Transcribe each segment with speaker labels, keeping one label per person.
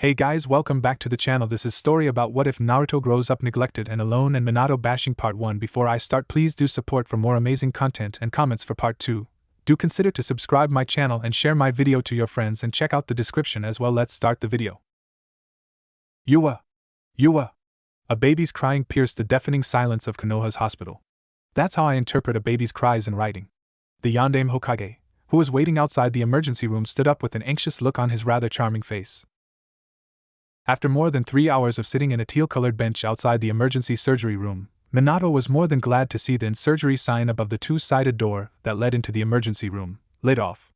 Speaker 1: Hey guys, welcome back to the channel. This is story about what if Naruto grows up neglected and alone and Minato bashing part 1. Before I start, please do support for more amazing content and comments for part 2. Do consider to subscribe my channel and share my video to your friends and check out the description as well. Let's start the video. Yua! Yua! A baby's crying pierced the deafening silence of Konoha's hospital. That's how I interpret a baby's cries in writing. The Yandame Hokage, who was waiting outside the emergency room, stood up with an anxious look on his rather charming face. After more than 3 hours of sitting in a teal-colored bench outside the emergency surgery room, Minato was more than glad to see the in-surgery sign above the two-sided door that led into the emergency room, lit off.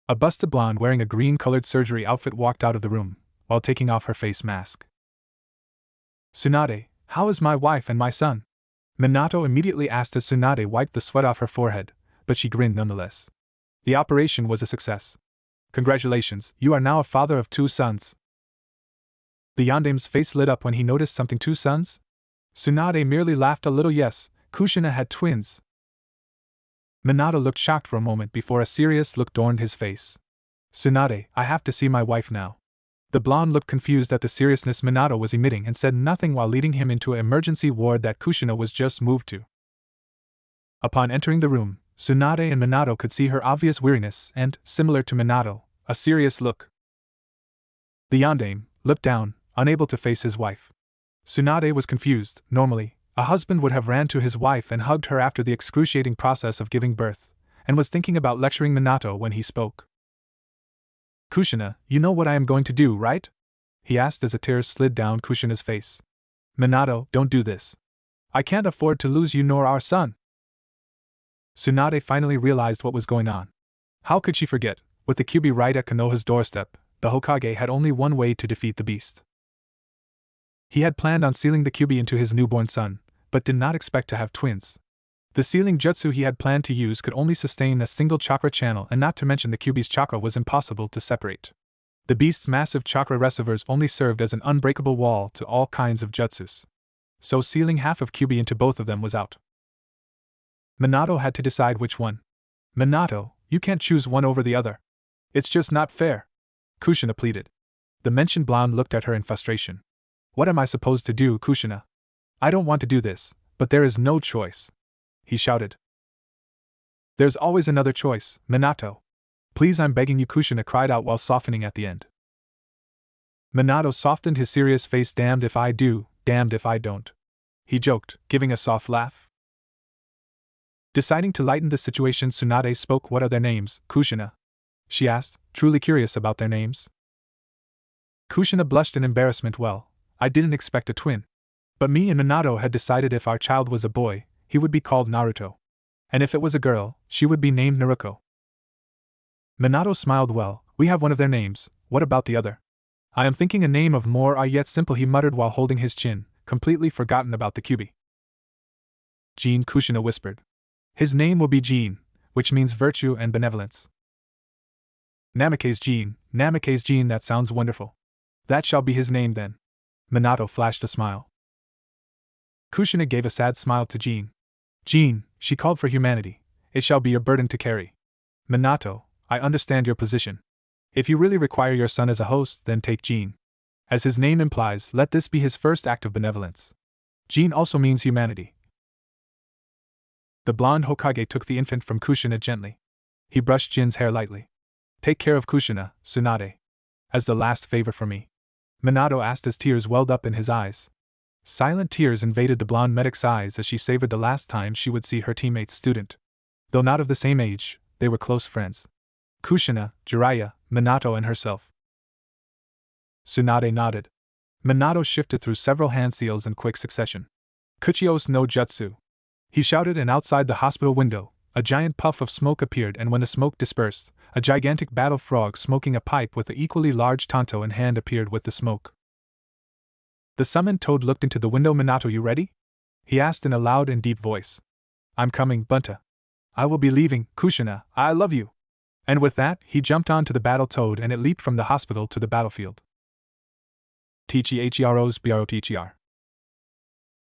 Speaker 1: A busted blonde wearing a green-colored surgery outfit walked out of the room, while taking off her face mask. Tsunade, how is my wife and my son? Minato immediately asked as Tsunade wiped the sweat off her forehead, but she grinned nonetheless. The operation was a success. Congratulations, you are now a father of 2 sons. The Yandame's face lit up when he noticed something. 2 sons? Tsunade merely laughed a little. Yes, Kushina had twins. Minato looked shocked for a moment before a serious look adorned his face. Tsunade, I have to see my wife now. The blonde looked confused at the seriousness Minato was emitting and said nothing while leading him into an emergency ward that Kushina was just moved to. Upon entering the room, Tsunade and Minato could see her obvious weariness and, similar to Minato, a serious look. The Yandame looked down, unable to face his wife. Tsunade was confused. Normally, a husband would have ran to his wife and hugged her after the excruciating process of giving birth, and was thinking about lecturing Minato when he spoke. Kushina, you know what I am going to do, right? He asked as a tear slid down Kushina's face. Minato, don't do this. I can't afford to lose you nor our son. Tsunade finally realized what was going on. How could she forget? With the Kyuubi right at Konoha's doorstep, the Hokage had only one way to defeat the beast. He had planned on sealing the Kyuubi into his newborn son, but did not expect to have twins. The sealing jutsu he had planned to use could only sustain a single chakra channel, and not to mention the Kyuubi's chakra was impossible to separate. The beast's massive chakra reservoirs only served as an unbreakable wall to all kinds of jutsus. So sealing half of Kyuubi into both of them was out. Minato had to decide which one. Minato, you can't choose one over the other. It's just not fair. Kushina pleaded. The mentioned blonde looked at her in frustration. What am I supposed to do, Kushina? I don't want to do this, but there is no choice. He shouted. There's always another choice, Minato. Please, I'm begging you, Kushina cried out while softening at the end. Minato softened his serious face. Damned if I do, damned if I don't. He joked, giving a soft laugh. Deciding to lighten the situation, Tsunade spoke. What are their names, Kushina? She asked, truly curious about their names. Kushina blushed in embarrassment. Well, I didn't expect a twin. But me and Minato had decided if our child was a boy, he would be called Naruto. And if it was a girl, she would be named Naruko. Minato smiled. Well, we have one of their names, what about the other? I am thinking a name of more are yet simple, he muttered while holding his chin, completely forgotten about the Kyuubi. Jin, Kushina whispered. His name will be Jin, which means virtue and benevolence. Namikaze Jin, that sounds wonderful. That shall be his name then. Minato flashed a smile. Kushina gave a sad smile to Jin. Jin, she called for humanity, it shall be your burden to carry. Minato, I understand your position. If you really require your son as a host, then take Jin. As his name implies, let this be his first act of benevolence. Jin also means humanity. The blonde Hokage took the infant from Kushina gently. He brushed Jin's hair lightly. Take care of Kushina, Tsunade. As the last favor for me. Minato asked as tears welled up in his eyes. Silent tears invaded the blonde medic's eyes as she savored the last time she would see her teammate's student. Though not of the same age, they were close friends. Kushina, Jiraiya, Minato and herself. Tsunade nodded. Minato shifted through several hand seals in quick succession. Kuchios no Jutsu. He shouted, and outside the hospital window, a giant puff of smoke appeared, and when the smoke dispersed, a gigantic battle frog smoking a pipe with an equally large tanto in hand appeared with the smoke. The summoned toad looked into the window. Minato, you ready? He asked in a loud and deep voice. I'm coming, Bunta. I will be leaving, Kushina, I love you. And with that, he jumped onto the battle toad and it leaped from the hospital to the battlefield. Tchiheros Brothr.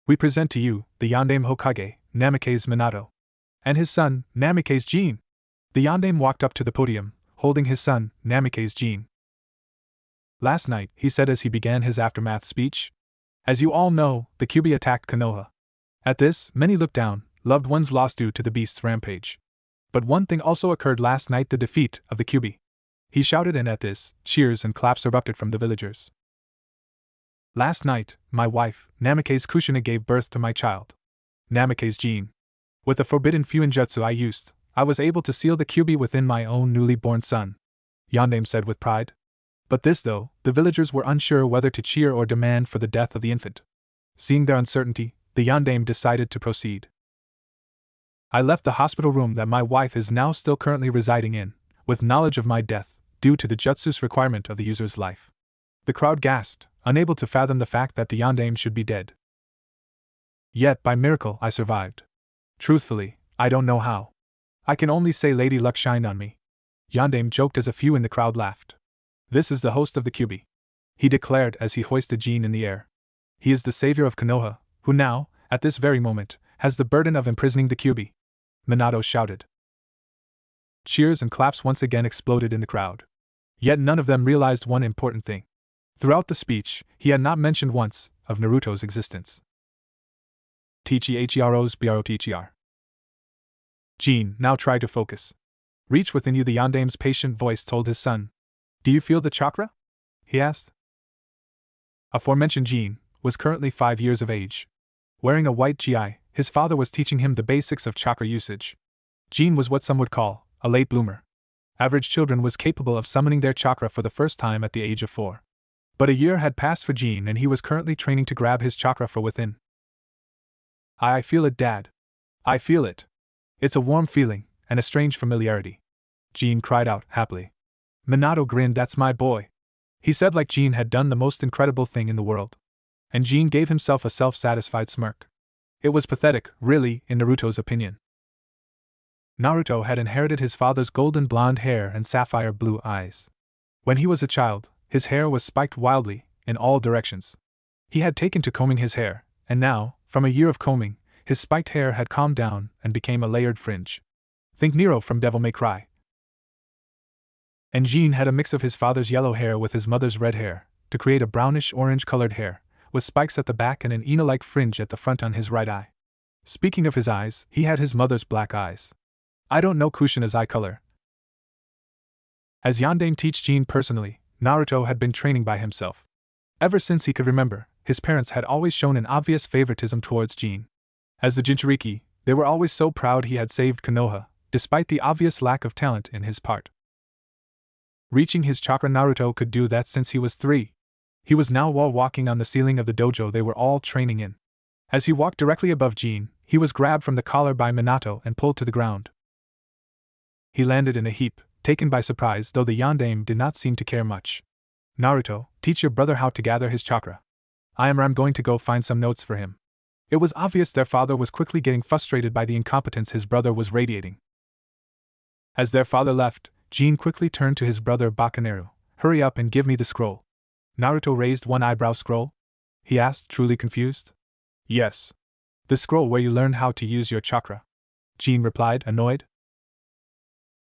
Speaker 1: We present to you, the Yandame Hokage, Namikaze Minato. And his son, Namikaze Jin. The Yandame walked up to the podium, holding his son, Namikaze Jin. Last night, he said as he began his aftermath speech. As you all know, the Kyuubi attacked Konoha. At this, many looked down, loved ones lost due to the beast's rampage. But one thing also occurred last night, the defeat of the Kyuubi. He shouted, and at this, cheers and claps erupted from the villagers. Last night, my wife, Namikaze Kushina, gave birth to my child. Namikaze Jin. With the forbidden Fuinjutsu I used, I was able to seal the Kyuubi within my own newly born son, Yandame said with pride. But this though, the villagers were unsure whether to cheer or demand for the death of the infant. Seeing their uncertainty, the Yandame decided to proceed. I left the hospital room that my wife is now still currently residing in, with knowledge of my death, due to the jutsu's requirement of the user's life. The crowd gasped, unable to fathom the fact that the Yandame should be dead. Yet, by miracle, I survived. Truthfully, I don't know how. I can only say Lady Luck shined on me. Yandame joked as a few in the crowd laughed. This is the host of the Kyuubi, he declared as he hoisted Jin in the air. He is the savior of Konoha, who now, at this very moment, has the burden of imprisoning the Kyuubi. Minato shouted. Cheers and claps once again exploded in the crowd. Yet none of them realized one important thing. Throughout the speech, he had not mentioned once of Naruto's existence. Tchihero's Brothr. Jin, now try to focus. Reach within you, the Yandame's patient voice told his son. Do you feel the chakra? He asked. Aforementioned Jin was currently 5 years of age. Wearing a white gi, his father was teaching him the basics of chakra usage. Jin was what some would call a late bloomer. Average children was capable of summoning their chakra for the first time at the age of 4. But a year had passed for Jin and he was currently training to grab his chakra from within. I feel it, Dad. I feel it. It's a warm feeling, and a strange familiarity. Jin cried out, happily. Minato grinned, that's my boy. He said like Jin had done the most incredible thing in the world. And Jin gave himself a self-satisfied smirk. It was pathetic, really, in Naruto's opinion. Naruto had inherited his father's golden blonde hair and sapphire blue eyes. When he was a child, his hair was spiked wildly, in all directions. He had taken to combing his hair, and now, from a year of combing, his spiked hair had calmed down and became a layered fringe. Think Nero from Devil May Cry. And Jin had a mix of his father's yellow hair with his mother's red hair, to create a brownish-orange colored hair, with spikes at the back and an Ina-like fringe at the front on his right eye. Speaking of his eyes, he had his mother's black eyes. I don't know Kushina's eye color. As Yandame teach Jin personally, Naruto had been training by himself. Ever since he could remember, his parents had always shown an obvious favoritism towards Jin. As the Jinchuriki, they were always so proud he had saved Konoha, despite the obvious lack of talent in his part. Reaching his chakra, Naruto could do that since he was 3. He was now wall walking on the ceiling of the dojo they were all training in. As he walked directly above Jin, he was grabbed from the collar by Minato and pulled to the ground. He landed in a heap, taken by surprise, though the Yandame did not seem to care much. Naruto, teach your brother how to gather his chakra. I'm going to go find some notes for him. It was obvious their father was quickly getting frustrated by the incompetence his brother was radiating. As their father left, Jin quickly turned to his brother Bakaneru. Hurry up and give me the scroll. Naruto raised one eyebrow. Scroll? He asked, truly confused. Yes. The scroll where you learn how to use your chakra. Jin replied, annoyed.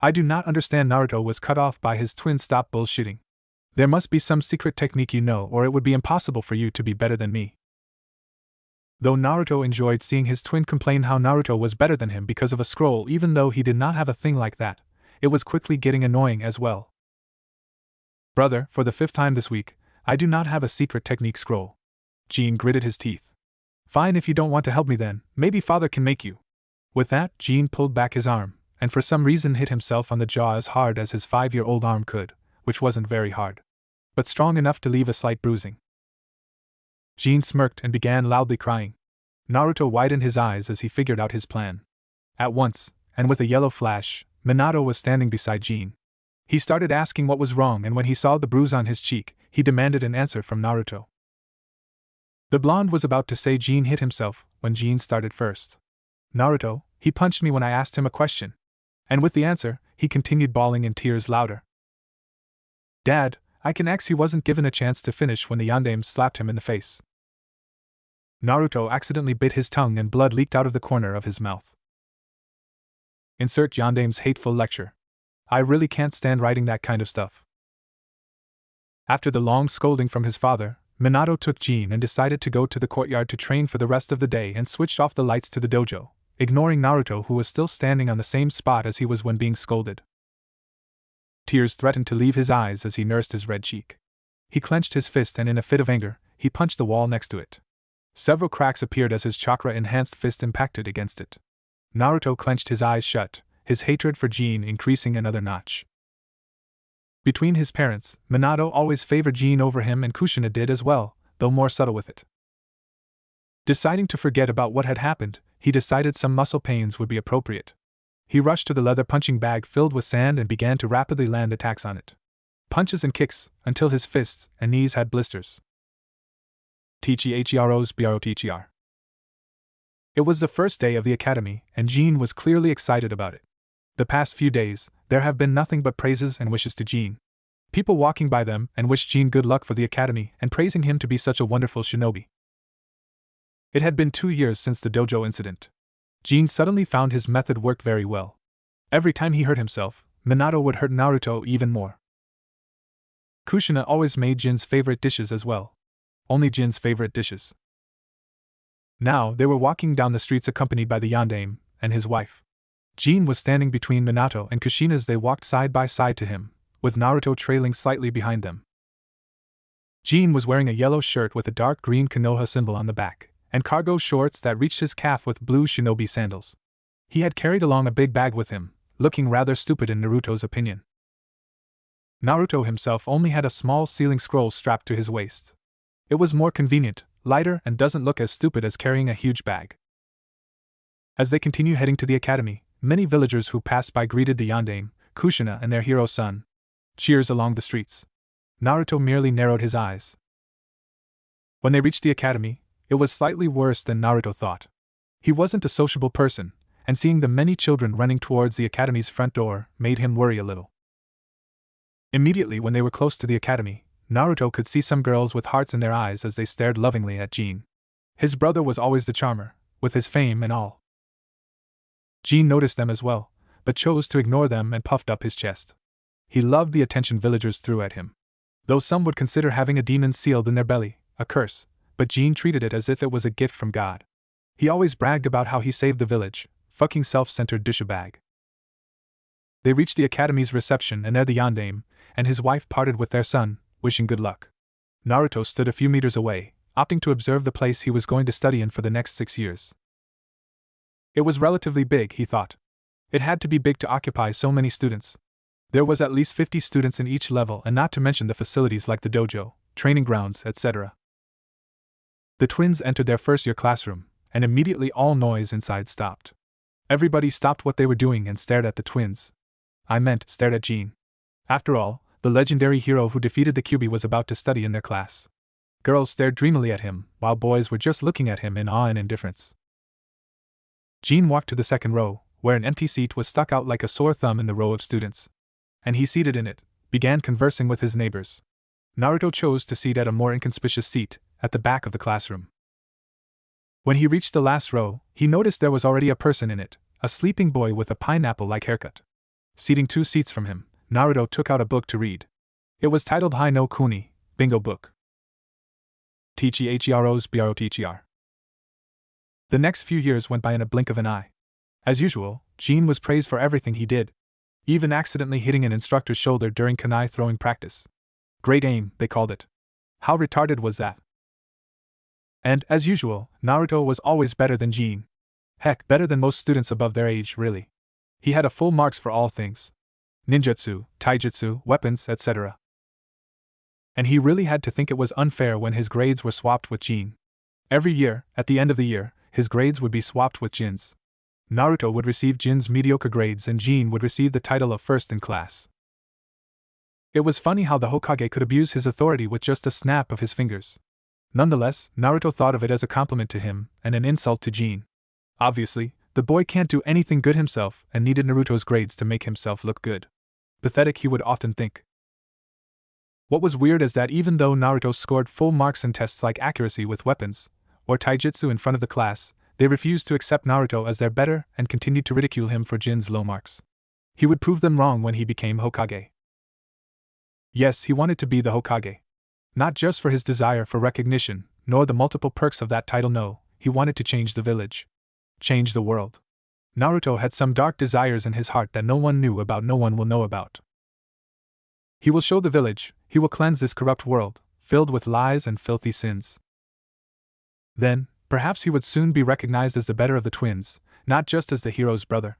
Speaker 1: I do not understand. Naruto was cut off by his twin. Stop bullshitting. There must be some secret technique you know, or it would be impossible for you to be better than me. Though Naruto enjoyed seeing his twin complain how Naruto was better than him because of a scroll, even though he did not have a thing like that, it was quickly getting annoying as well. Brother, for the 5th time this week, I do not have a secret technique scroll. Jin gritted his teeth. Fine, if you don't want to help me then, maybe father can make you. With that, Jin pulled back his arm, and for some reason hit himself on the jaw as hard as his 5-year-old arm could, which wasn't very hard, but strong enough to leave a slight bruising. Jin smirked and began loudly crying. Naruto widened his eyes as he figured out his plan. At once, and with a yellow flash, Minato was standing beside Jin. He started asking what was wrong, and when he saw the bruise on his cheek, he demanded an answer from Naruto. The blonde was about to say Jin hit himself when Jin started first. Naruto, he punched me when I asked him a question. And with the answer, he continued bawling in tears louder. Dad, I can ax he wasn't given a chance to finish when the Yandame slapped him in the face. Naruto accidentally bit his tongue and blood leaked out of the corner of his mouth. Insert Yandame's hateful lecture. I really can't stand writing that kind of stuff. After the long scolding from his father, Minato took Jin and decided to go to the courtyard to train for the rest of the day and switched off the lights to the dojo, ignoring Naruto, who was still standing on the same spot as he was when being scolded. Tears threatened to leave his eyes as he nursed his red cheek. He clenched his fist and in a fit of anger, he punched the wall next to it. Several cracks appeared as his chakra-enhanced fist impacted against it. Naruto clenched his eyes shut, his hatred for Jin increasing another notch. Between his parents, Minato always favored Jin over him, and Kushina did as well, though more subtle with it. Deciding to forget about what had happened, he decided some muscle pains would be appropriate. He rushed to the leather punching bag filled with sand and began to rapidly land attacks on it. Punches and kicks, until his fists and knees had blisters. Tchiheros. It was the first day of the academy, and Jin was clearly excited about it. The past few days, there have been nothing but praises and wishes to Jin. People walking by them and wished Jin good luck for the academy and praising him to be such a wonderful shinobi. It had been 2 years since the dojo incident. Jin suddenly found his method worked very well. Every time he hurt himself, Minato would hurt Naruto even more. Kushina always made Jin's favorite dishes as well. Only Jin's favorite dishes. Now they were walking down the streets accompanied by the yondaime and his wife. Jin was standing between Minato and Kushina as they walked side by side to him, with Naruto trailing slightly behind them. Jin was wearing a yellow shirt with a dark green Konoha symbol on the back, and cargo shorts that reached his calf with blue shinobi sandals. He had carried along a big bag with him, looking rather stupid in Naruto's opinion. Naruto himself only had a small sealing scroll strapped to his waist. It was more convenient, lighter, and doesn't look as stupid as carrying a huge bag. As they continue heading to the academy, many villagers who passed by greeted the yondaime, Kushina, and their hero son. Cheers along the streets. Naruto merely narrowed his eyes. When they reached the academy, it was slightly worse than Naruto thought. He wasn't a sociable person, and seeing the many children running towards the academy's front door made him worry a little. Immediately when they were close to the academy, Naruto could see some girls with hearts in their eyes as they stared lovingly at Jin. His brother was always the charmer, with his fame and all. Jin noticed them as well, but chose to ignore them and puffed up his chest. He loved the attention villagers threw at him. Though some would consider having a demon sealed in their belly a curse, but Jin treated it as if it was a gift from God. He always bragged about how he saved the village, fucking self-centered douchebag. They reached the academy's reception, and there the yondaime and his wife parted with their son, wishing good luck. Naruto stood a few meters away, opting to observe the place he was going to study in for the next 6 years. It was relatively big, he thought. It had to be big to occupy so many students. There was at least 50 students in each level, and not to mention the facilities like the dojo, training grounds, etc. The twins entered their first-year classroom, and immediately all noise inside stopped. Everybody stopped what they were doing and stared at the twins. Stared at Jin. After all, the legendary hero who defeated the Kyuubi was about to study in their class. Girls stared dreamily at him, while boys were just looking at him in awe and indifference. Jin walked to the second row, where an empty seat was stuck out like a sore thumb in the row of students. And he seated in it, began conversing with his neighbors. Naruto chose to seat at a more inconspicuous seat, at the back of the classroom. When he reached the last row, he noticed there was already a person in it, a sleeping boy with a pineapple-like haircut. Seating 2 seats from him, Naruto took out a book to read. It was titled Hai no Kuni, Bingo Book. Tchiheros. The next few years went by in a blink of an eye. As usual, Jin was praised for everything he did, even accidentally hitting an instructor's shoulder during kunai throwing practice. Great aim, they called it. How retarded was that? And, as usual, Naruto was always better than Jin. Heck, better than most students above their age, really. He had a full marks for all things. Ninjutsu, taijutsu, weapons, etc. And he really had to think it was unfair when his grades were swapped with Jin. Every year, at the end of the year, his grades would be swapped with Jin's. Naruto would receive Jin's mediocre grades and Jin would receive the title of first in class. It was funny how the Hokage could abuse his authority with just a snap of his fingers. Nonetheless, Naruto thought of it as a compliment to him and an insult to Jin. Obviously, the boy can't do anything good himself and needed Naruto's grades to make himself look good. Pathetic, he would often think. What was weird is that even though Naruto scored full marks in tests like accuracy with weapons, or taijutsu in front of the class, they refused to accept Naruto as their better and continued to ridicule him for Jin's low marks. He would prove them wrong when he became Hokage. Yes, he wanted to be the Hokage. Not just for his desire for recognition, nor the multiple perks of that title, no, he wanted to change the village. Change the world. Naruto had some dark desires in his heart that no one knew about, no one will know about. He will show the village, he will cleanse this corrupt world, filled with lies and filthy sins. Then, perhaps he would soon be recognized as the better of the twins, not just as the hero's brother.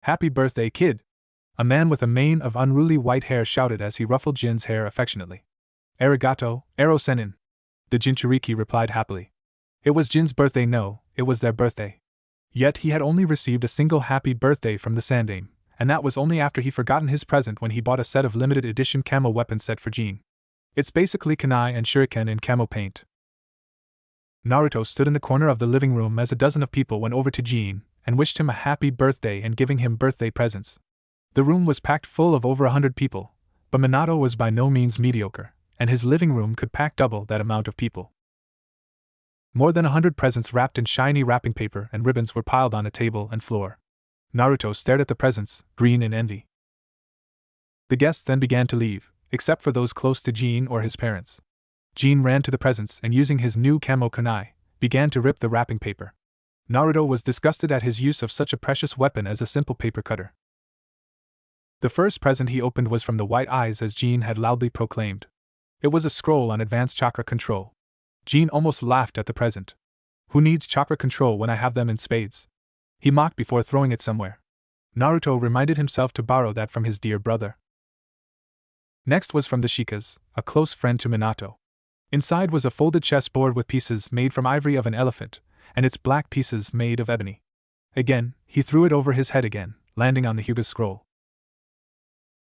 Speaker 1: Happy birthday, kid! A man with a mane of unruly white hair shouted as he ruffled Jin's hair affectionately. Arigato, Ero Senin. The Jinchuriki replied happily. It was Jin's birthday, no, it was their birthday. Yet he had only received a single happy birthday from the Sandaime, and that was only after he forgotten his present when he bought a set of limited edition camo weapon set for Jin. It's basically kunai and shuriken in camo paint. Naruto stood in the corner of the living room as a dozen of people went over to Jin and wished him a happy birthday and giving him birthday presents. The room was packed full of over 100 people, but Minato was by no means mediocre, and his living room could pack double that amount of people. More than 100 presents wrapped in shiny wrapping paper and ribbons were piled on a table and floor. Naruto stared at the presents, green in envy. The guests then began to leave, except for those close to Jin or his parents. Jin ran to the presents and, using his new camo kunai, began to rip the wrapping paper. Naruto was disgusted at his use of such a precious weapon as a simple paper cutter. The first present he opened was from the White Eyes, as Jin had loudly proclaimed. It was a scroll on advanced chakra control. Jin almost laughed at the present. Who needs chakra control when I have them in spades? He mocked before throwing it somewhere. Naruto reminded himself to borrow that from his dear brother. Next was from the Shikas, a close friend to Minato. Inside was a folded chessboard with pieces made from ivory of an elephant, and its black pieces made of ebony. Again, he threw it over his head again, landing on the Hyuga's scroll.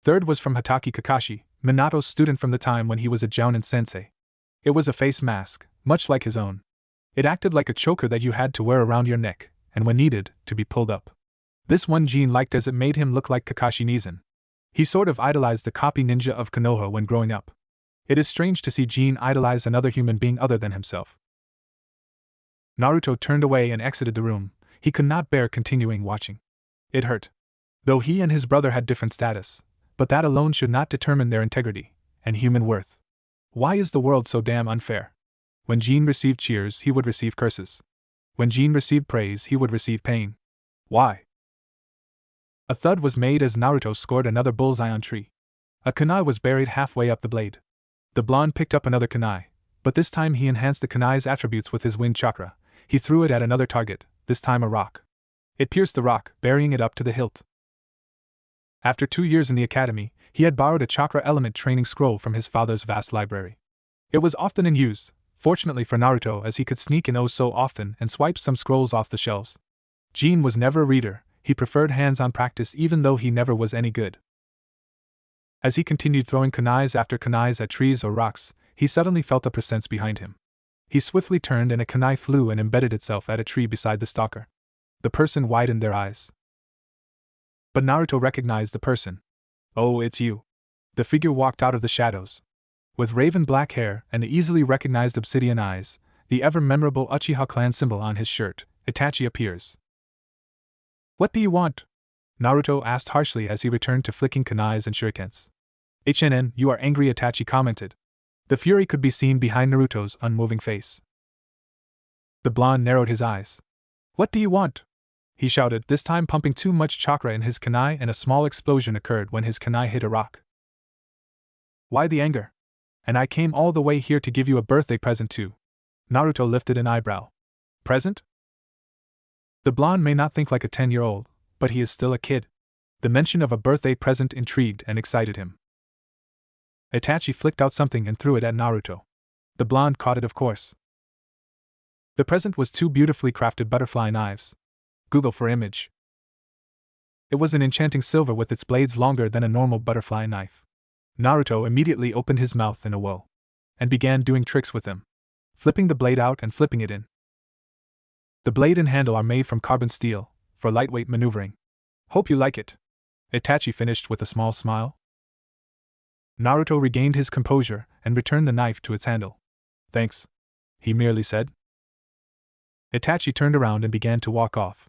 Speaker 1: Third was from Hatake Kakashi, Minato's student from the time when he was a Jounin sensei. It was a face mask, much like his own. It acted like a choker that you had to wear around your neck, and when needed, to be pulled up. This one Jin liked as it made him look like Kakashi Nizan. He sort of idolized the copy ninja of Konoha when growing up. It is strange to see Jin idolize another human being other than himself. Naruto turned away and exited the room. He could not bear continuing watching. It hurt. Though he and his brother had different status, but that alone should not determine their integrity and human worth. Why is the world so damn unfair? When Jin received cheers, he would receive curses. When Jin received praise, he would receive pain. Why? A thud was made as Naruto scored another bullseye on tree. A kunai was buried halfway up the blade. The blonde picked up another kunai, but this time he enhanced the kunai's attributes with his wind chakra. He threw it at another target, this time a rock. It pierced the rock, burying it up to the hilt. After 2 years in the academy, he had borrowed a chakra element training scroll from his father's vast library. It was often in use, fortunately for Naruto, as he could sneak in oh so often and swipe some scrolls off the shelves. Jin was never a reader, he preferred hands-on practice even though he never was any good. As he continued throwing kunais after kunais at trees or rocks, he suddenly felt a presence behind him. He swiftly turned and a kunai flew and embedded itself at a tree beside the stalker. The person widened their eyes. But Naruto recognized the person. Oh, it's you. The figure walked out of the shadows. With raven black hair and the easily recognized obsidian eyes, the ever-memorable Uchiha clan symbol on his shirt, Itachi appears. What do you want? Naruto asked harshly as he returned to flicking kunais and shurikens. HNN, you are angry, Itachi commented. The fury could be seen behind Naruto's unmoving face. The blonde narrowed his eyes. What do you want? He shouted, this time pumping too much chakra in his kunai, and a small explosion occurred when his kunai hit a rock. Why the anger? And I came all the way here to give you a birthday present too. Naruto lifted an eyebrow. Present? The blonde may not think like a 10-year-old, but he is still a kid. The mention of a birthday present intrigued and excited him. Itachi flicked out something and threw it at Naruto. The blonde caught it, of course. The present was 2 beautifully crafted butterfly knives. Google for image. It was an enchanting silver with its blades longer than a normal butterfly knife. Naruto immediately opened his mouth in a woe and began doing tricks with them, flipping the blade out and flipping it in. The blade and handle are made from carbon steel, for lightweight maneuvering. Hope you like it. Itachi finished with a small smile. Naruto regained his composure and returned the knife to its handle. Thanks, he merely said. Itachi turned around and began to walk off.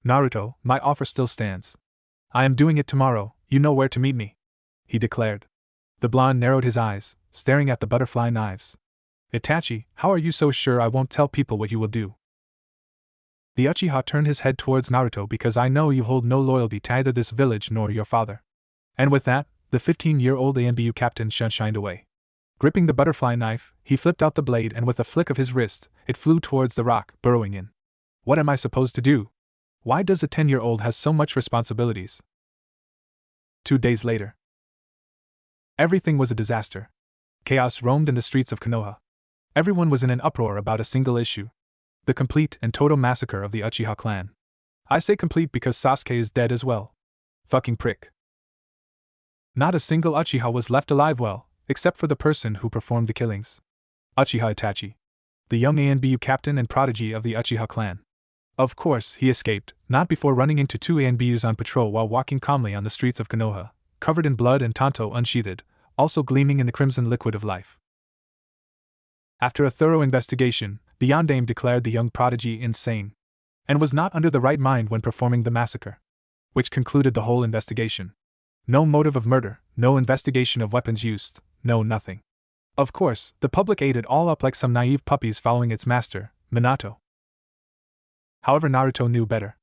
Speaker 1: Naruto, my offer still stands. I am doing it tomorrow, you know where to meet me, he declared. The blonde narrowed his eyes, staring at the butterfly knives. Itachi, how are you so sure I won't tell people what you will do? The Uchiha turned his head towards Naruto because I know you hold no loyalty to either this village nor your father. And with that, the 15-year-old ANBU captain shined away. Gripping the butterfly knife, he flipped out the blade and with a flick of his wrist, it flew towards the rock, burrowing in. What am I supposed to do? Why does a 10-year-old have so much responsibilities? 2 days later. Everything was a disaster. Chaos roamed in the streets of Konoha. Everyone was in an uproar about a single issue. The complete and total massacre of the Uchiha clan. I say complete because Sasuke is dead as well. Fucking prick. Not a single Uchiha was left alive except for the person who performed the killings. Uchiha Itachi. The young ANBU captain and prodigy of the Uchiha clan. Of course, he escaped, not before running into 2 ANBUs on patrol while walking calmly on the streets of Konoha, covered in blood and tanto unsheathed, also gleaming in the crimson liquid of life. After a thorough investigation, the Yondaime declared the young prodigy insane, and was not under the right mind when performing the massacre. Which concluded the whole investigation. No motive of murder, no investigation of weapons used, no nothing. Of course, the public ate it all up like some naive puppies following its master, Minato. However, Naruto knew better.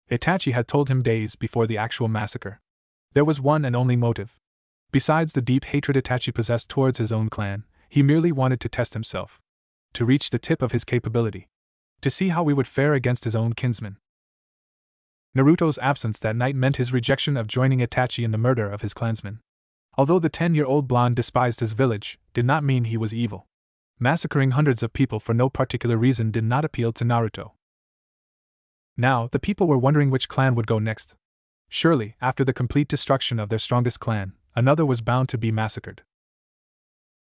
Speaker 1: Itachi had told him days before the actual massacre. There was one and only motive. Besides the deep hatred Itachi possessed towards his own clan, he merely wanted to test himself. To reach the tip of his capability. To see how we would fare against his own kinsmen. Naruto's absence that night meant his rejection of joining Itachi in the murder of his clansmen. Although the 10-year-old blonde despised his village, did not mean he was evil. Massacring hundreds of people for no particular reason did not appeal to Naruto. Now, the people were wondering which clan would go next. Surely, after the complete destruction of their strongest clan, another was bound to be massacred.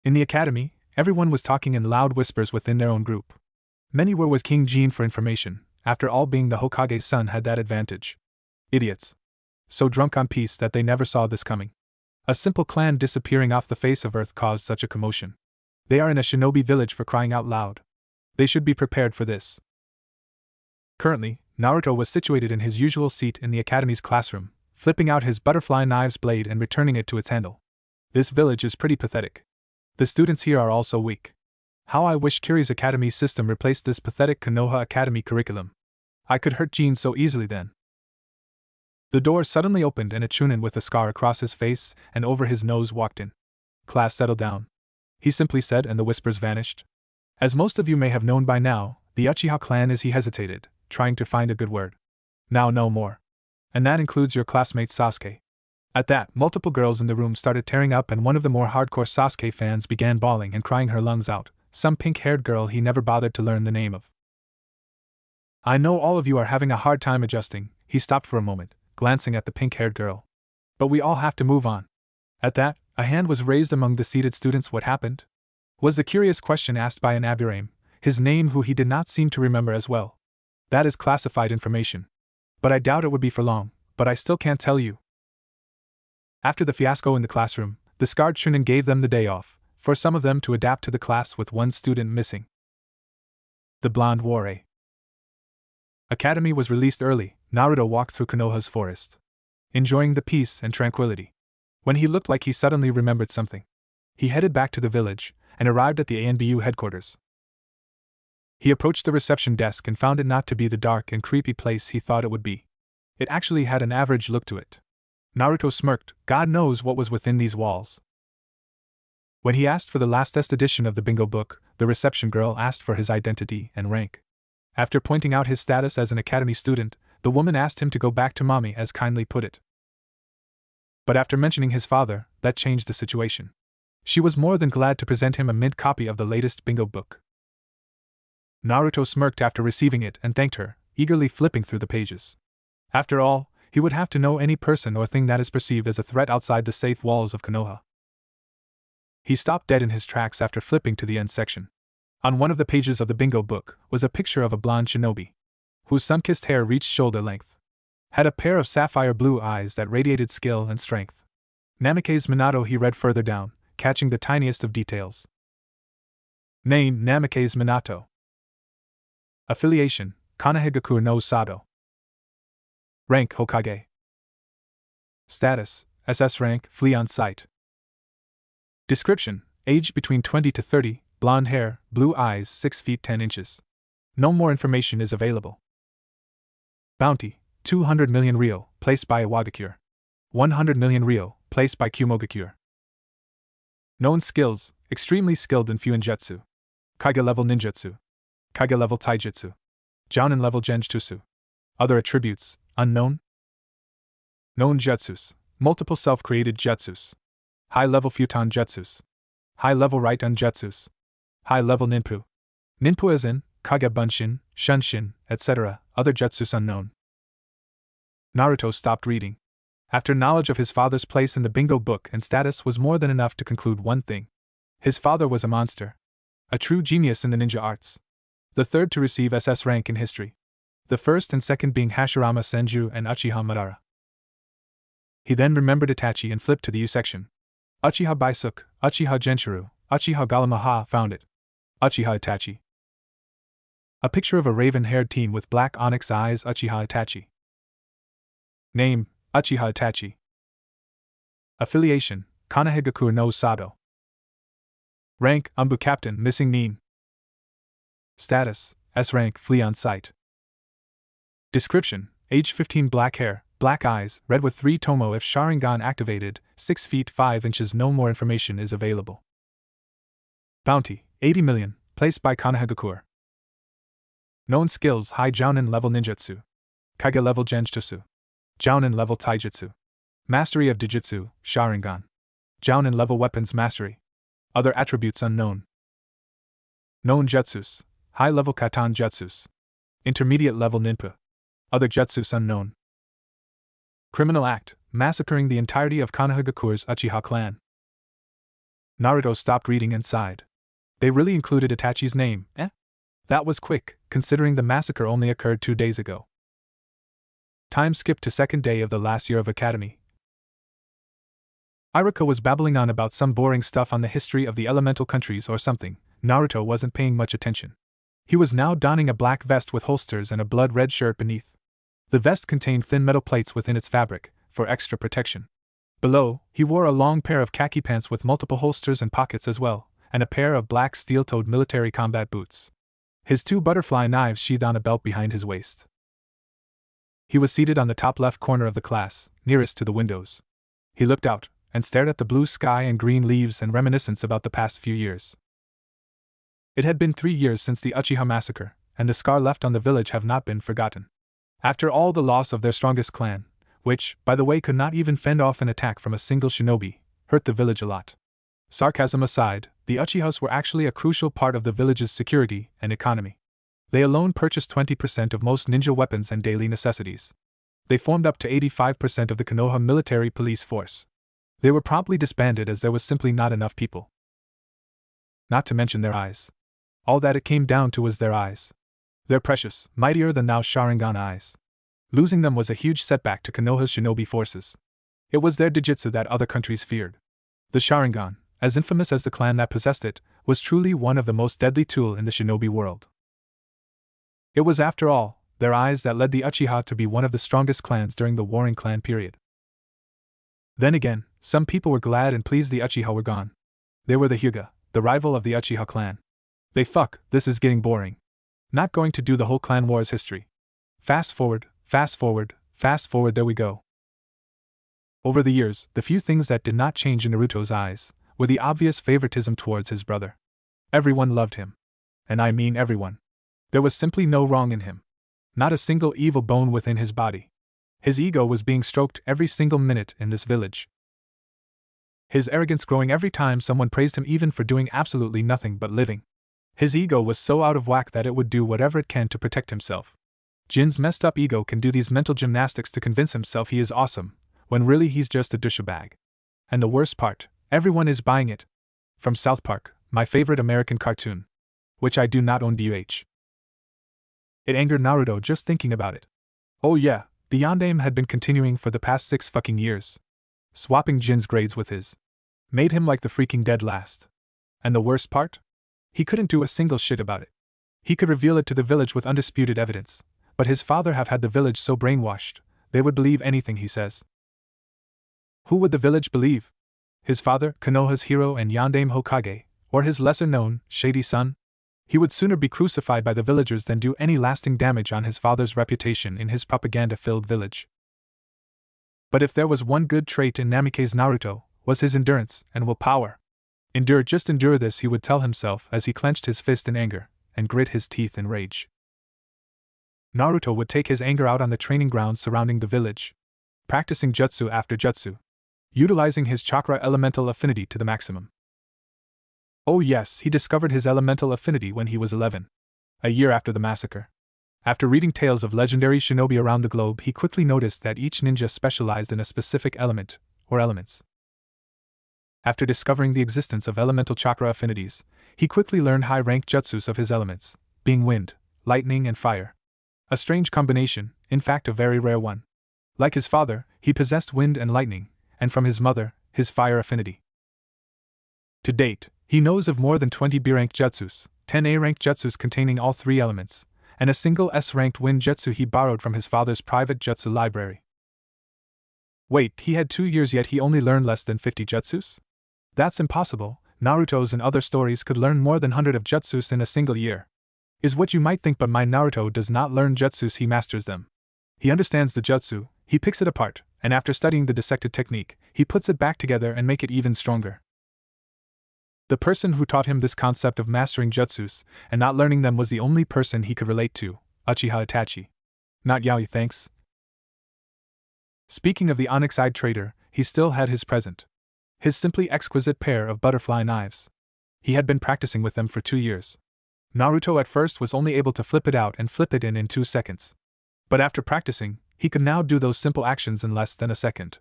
Speaker 1: In the academy, everyone was talking in loud whispers within their own group. Many were with King Jin for information, after all being the Hokage's son had that advantage. Idiots. So drunk on peace that they never saw this coming. A simple clan disappearing off the face of Earth caused such a commotion. They are in a shinobi village for crying out loud. They should be prepared for this. Currently, Naruto was situated in his usual seat in the academy's classroom, flipping out his butterfly knive's blade and returning it to its handle. This village is pretty pathetic. The students here are also weak. How I wish Kiri's academy system replaced this pathetic Konoha academy curriculum. I could hurt Jin so easily then. The door suddenly opened and a chunin with a scar across his face and over his nose walked in. Class, settle down, he simply said, and the whispers vanished. As most of you may have known by now, the Uchiha clan is, he hesitated, trying to find a good word. Now no more. And that includes your classmate Sasuke. At that, multiple girls in the room started tearing up and one of the more hardcore Sasuke fans began bawling and crying her lungs out, some pink-haired girl he never bothered to learn the name of. I know all of you are having a hard time adjusting, he stopped for a moment, glancing at the pink-haired girl. But we all have to move on. At that, a hand was raised among the seated students. What happened? Was the curious question asked by an Aburame, his name who he did not seem to remember as well. That is classified information. But I doubt it would be for long, but I still can't tell you. After the fiasco in the classroom, the scarred chunin gave them the day off, for some of them to adapt to the class with one student missing. The blonde Warei Academy was released early. Naruto walked through Konoha's forest, enjoying the peace and tranquility. When he looked like he suddenly remembered something, he headed back to the village and arrived at the ANBU headquarters. He approached the reception desk and found it not to be the dark and creepy place he thought it would be. It actually had an average look to it. Naruto smirked. God knows what was within these walls. When he asked for the last edition of the bingo book, the reception girl asked for his identity and rank. After pointing out his status as an academy student, the woman asked him to go back to mommy, as kindly put it. But after mentioning his father, that changed the situation. She was more than glad to present him a mint copy of the latest bingo book. Naruto smirked after receiving it and thanked her, eagerly flipping through the pages. After all, he would have to know any person or thing that is perceived as a threat outside the safe walls of Konoha. He stopped dead in his tracks after flipping to the end section. On one of the pages of the bingo book was a picture of a blonde shinobi, whose sun-kissed hair reached shoulder length, had a pair of sapphire blue eyes that radiated skill and strength. Namikaze Minato, he read further down, catching the tiniest of details. Name: Namikaze Minato. Affiliation: Konoha no Sado. Rank: Hokage. Status: SS rank, flee on sight. Description: age between 20 to 30, blonde hair, blue eyes, 6 feet 10 inches. No more information is available. Bounty: 200 million Ryo, placed by Iwagakure. 100 million Ryo, placed by Kumogakure. Known skills: extremely skilled in Fuinjutsu. Kage level ninjutsu. Kage level taijutsu. Jounin level genjutsu. Other attributes: unknown. Known jutsus: multiple self-created jutsus. High-level futon jutsus. High-level right-on jutsus. High-level ninpu. Ninpu as in Kage Bunshin, Shunshin, etc., other jutsus unknown. Naruto stopped reading. After knowledge of his father's place in the bingo book and status was more than enough to conclude one thing. His father was a monster. A true genius in the ninja arts. The third to receive SS rank in history. The first and second being Hashirama Senju and Uchiha Madara. He then remembered Itachi and flipped to the U section. Uchiha Baisuke, Uchiha Genshiro, Uchiha Galamaha found it. Uchiha Itachi. A picture of a raven-haired teen with black onyx eyes. Uchiha Itachi. Name: Uchiha Itachi. Affiliation: Konoha no Sado. Rank: Umbu Captain, missing Nin. Status: S rank, flea on sight. Description: age 15, black hair, black eyes, red with 3 tomo if Sharingan activated, 6 feet 5 inches. No more information is available. Bounty: 80 million, placed by Konoha. Known skills: high Jounin level ninjutsu. Kage level genjutsu. Jounin level taijutsu. Mastery of Dijutsu, Sharingan. Jounin level weapons mastery. Other attributes unknown. Known jutsus: high level katan jutsus. Intermediate level ninpu. Other jutsus unknown. Criminal act: massacring the entirety of Konohagakure's Uchiha clan. Naruto stopped reading and sighed. They really included Itachi's name, eh? That was quick, considering the massacre only occurred 2 days ago. Time skipped to second day of the last year of academy. Iruka was babbling on about some boring stuff on the history of the elemental countries or something. Naruto wasn't paying much attention. He was now donning a black vest with holsters and a blood-red shirt beneath. The vest contained thin metal plates within its fabric, for extra protection. Below, he wore a long pair of khaki pants with multiple holsters and pockets as well, and a pair of black steel-toed military combat boots. His 2 butterfly knives sheathed on a belt behind his waist. He was seated on the top left corner of the class, nearest to the windows. He looked out, and stared at the blue sky and green leaves and reminiscence about the past few years. It had been 3 years since the Uchiha massacre, and the scar left on the village have not been forgotten. After all, the loss of their strongest clan, which, by the way, could not even fend off an attack from a single shinobi, hurt the village a lot. Sarcasm aside, the Uchihas were actually a crucial part of the village's security and economy. They alone purchased 20% of most ninja weapons and daily necessities. They formed up to 85% of the Konoha military police force. They were promptly disbanded as there was simply not enough people. Not to mention their eyes. All that it came down to was their eyes. Their precious, mightier than thou Sharingan eyes. Losing them was a huge setback to Konoha's shinobi forces. It was their Dijutsu that other countries feared. The Sharingan, as infamous as the clan that possessed it, was truly one of the most deadly tools in the shinobi world. It was, after all, their eyes that led the Uchiha to be one of the strongest clans during the Warring Clan period. Then again, some people were glad and pleased the Uchiha were gone. They were the Hyuga, the rival of the Uchiha clan. This is getting boring. Not going to do the whole clan wars history. Fast forward, there we go. Over the years, the few things that did not change in Naruto's eyes were the obvious favoritism towards his brother. Everyone loved him. And I mean everyone. There was simply no wrong in him. Not a single evil bone within his body. His ego was being stroked every single minute in this village. His arrogance growing every time someone praised him, even for doing absolutely nothing but living. His ego was so out of whack that it would do whatever it can to protect himself. Jin's messed up ego can do these mental gymnastics to convince himself he is awesome, when really he's just a douchebag. And the worst part, everyone is buying it. From South Park, my favorite American cartoon. Which I do not own. DH. It angered Naruto just thinking about it. Oh yeah, the yondaime had been continuing for the past 6 fucking years. Swapping Jin's grades with his. Made him like the freaking dead last. And the worst part? He couldn't do a single shit about it. He could reveal it to the village with undisputed evidence, but his father have had the village so brainwashed, they would believe anything he says. Who would the village believe? His father, Konoha's hero and Yondaime Hokage, or his lesser-known, shady son? He would sooner be crucified by the villagers than do any lasting damage on his father's reputation in his propaganda-filled village. But if there was one good trait in Namikaze Naruto, was his endurance and willpower. Endure, just endure this, he would tell himself as he clenched his fist in anger and grit his teeth in rage. Naruto would take his anger out on the training grounds surrounding the village, practicing jutsu after jutsu, utilizing his chakra elemental affinity to the maximum. Oh yes, he discovered his elemental affinity when he was 11, a year after the massacre. After reading tales of legendary shinobi around the globe, he quickly noticed that each ninja specialized in a specific element, or elements. After discovering the existence of elemental chakra affinities, he quickly learned high-ranked jutsus of his elements, being wind, lightning, and fire. A strange combination, in fact a very rare one. Like his father, he possessed wind and lightning, and from his mother, his fire affinity. To date, he knows of more than 20 B-ranked jutsus, 10 A-ranked jutsus containing all three elements, and a single S-ranked wind jutsu he borrowed from his father's private jutsu library. Wait, he had 2 years yet he only learned less than 50 jutsus? That's impossible. Naruto's and other stories could learn more than 100 of jutsus in a single year. Is what you might think, but my Naruto does not learn jutsus, he masters them. He understands the jutsu, he picks it apart, and after studying the dissected technique, he puts it back together and make it even stronger. The person who taught him this concept of mastering jutsus and not learning them was the only person he could relate to, Uchiha Itachi. Not Yaoi, thanks. Speaking of the onyx-eyed traitor, he still had his present. His simply exquisite pair of butterfly knives. He had been practicing with them for 2 years. Naruto at first was only able to flip it out and flip it in 2 seconds. But after practicing, he could now do those simple actions in less than a second.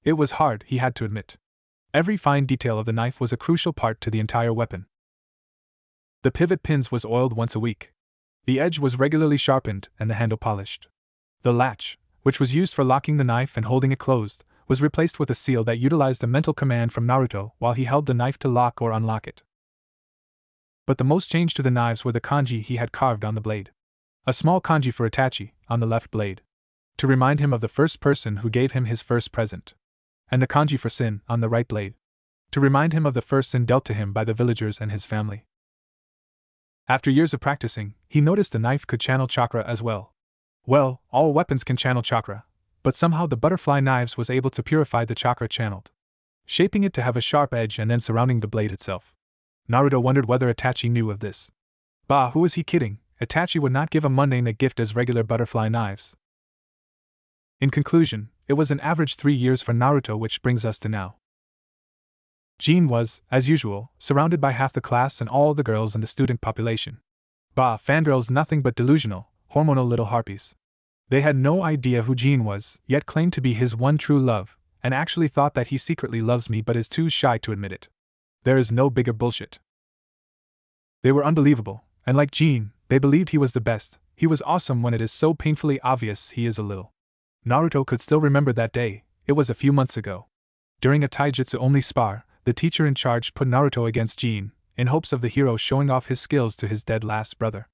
Speaker 1: It was hard, he had to admit. Every fine detail of the knife was a crucial part to the entire weapon. The pivot pins was oiled once a week. The edge was regularly sharpened and the handle polished. The latch, which was used for locking the knife and holding it closed, was replaced with a seal that utilized a mental command from Naruto while he held the knife to lock or unlock it. But the most change to the knives were the kanji he had carved on the blade. A small kanji for Itachi, on the left blade, to remind him of the first person who gave him his first present. And the kanji for Sin, on the right blade, to remind him of the first sin dealt to him by the villagers and his family. After years of practicing, he noticed the knife could channel chakra as well. Well, all weapons can channel chakra, but somehow the butterfly knives was able to purify the chakra channeled, shaping it to have a sharp edge and then surrounding the blade itself. Naruto wondered whether Itachi knew of this. Bah, who was he kidding? Itachi would not give a mundane a gift as regular butterfly knives. In conclusion, it was an average 3 years for Naruto, which brings us to now. Jean was, as usual, surrounded by half the class and all the girls in the student population. Bah, fangirls, nothing but delusional, hormonal little harpies. They had no idea who Jean was, yet claimed to be his one true love, and actually thought that he secretly loves me but is too shy to admit it. There is no bigger bullshit. They were unbelievable, and like Jean, they believed he was the best. He was awesome when it is so painfully obvious he is a little. Naruto could still remember that day. It was a few months ago. During a taijutsu-only spar, the teacher in charge put Naruto against Jean, in hopes of the hero showing off his skills to his dead last brother.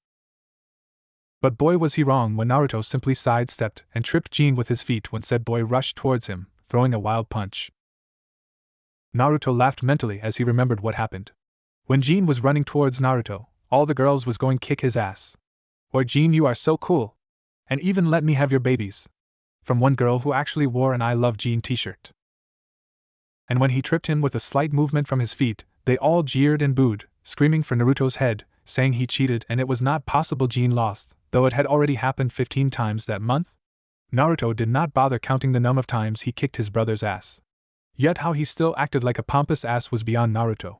Speaker 1: But boy was he wrong when Naruto simply sidestepped and tripped Jean with his feet when said boy rushed towards him, throwing a wild punch. Naruto laughed mentally as he remembered what happened. When Jean was running towards Naruto, all the girls was going kick his ass. Or Jean, you are so cool. And even let me have your babies. From one girl who actually wore an I Love Jean t-shirt. And when he tripped him with a slight movement from his feet, they all jeered and booed, screaming for Naruto's head, saying he cheated and it was not possible Jean lost, though it had already happened 15 times that month. Naruto did not bother counting the number of times he kicked his brother's ass. Yet how he still acted like a pompous ass was beyond Naruto.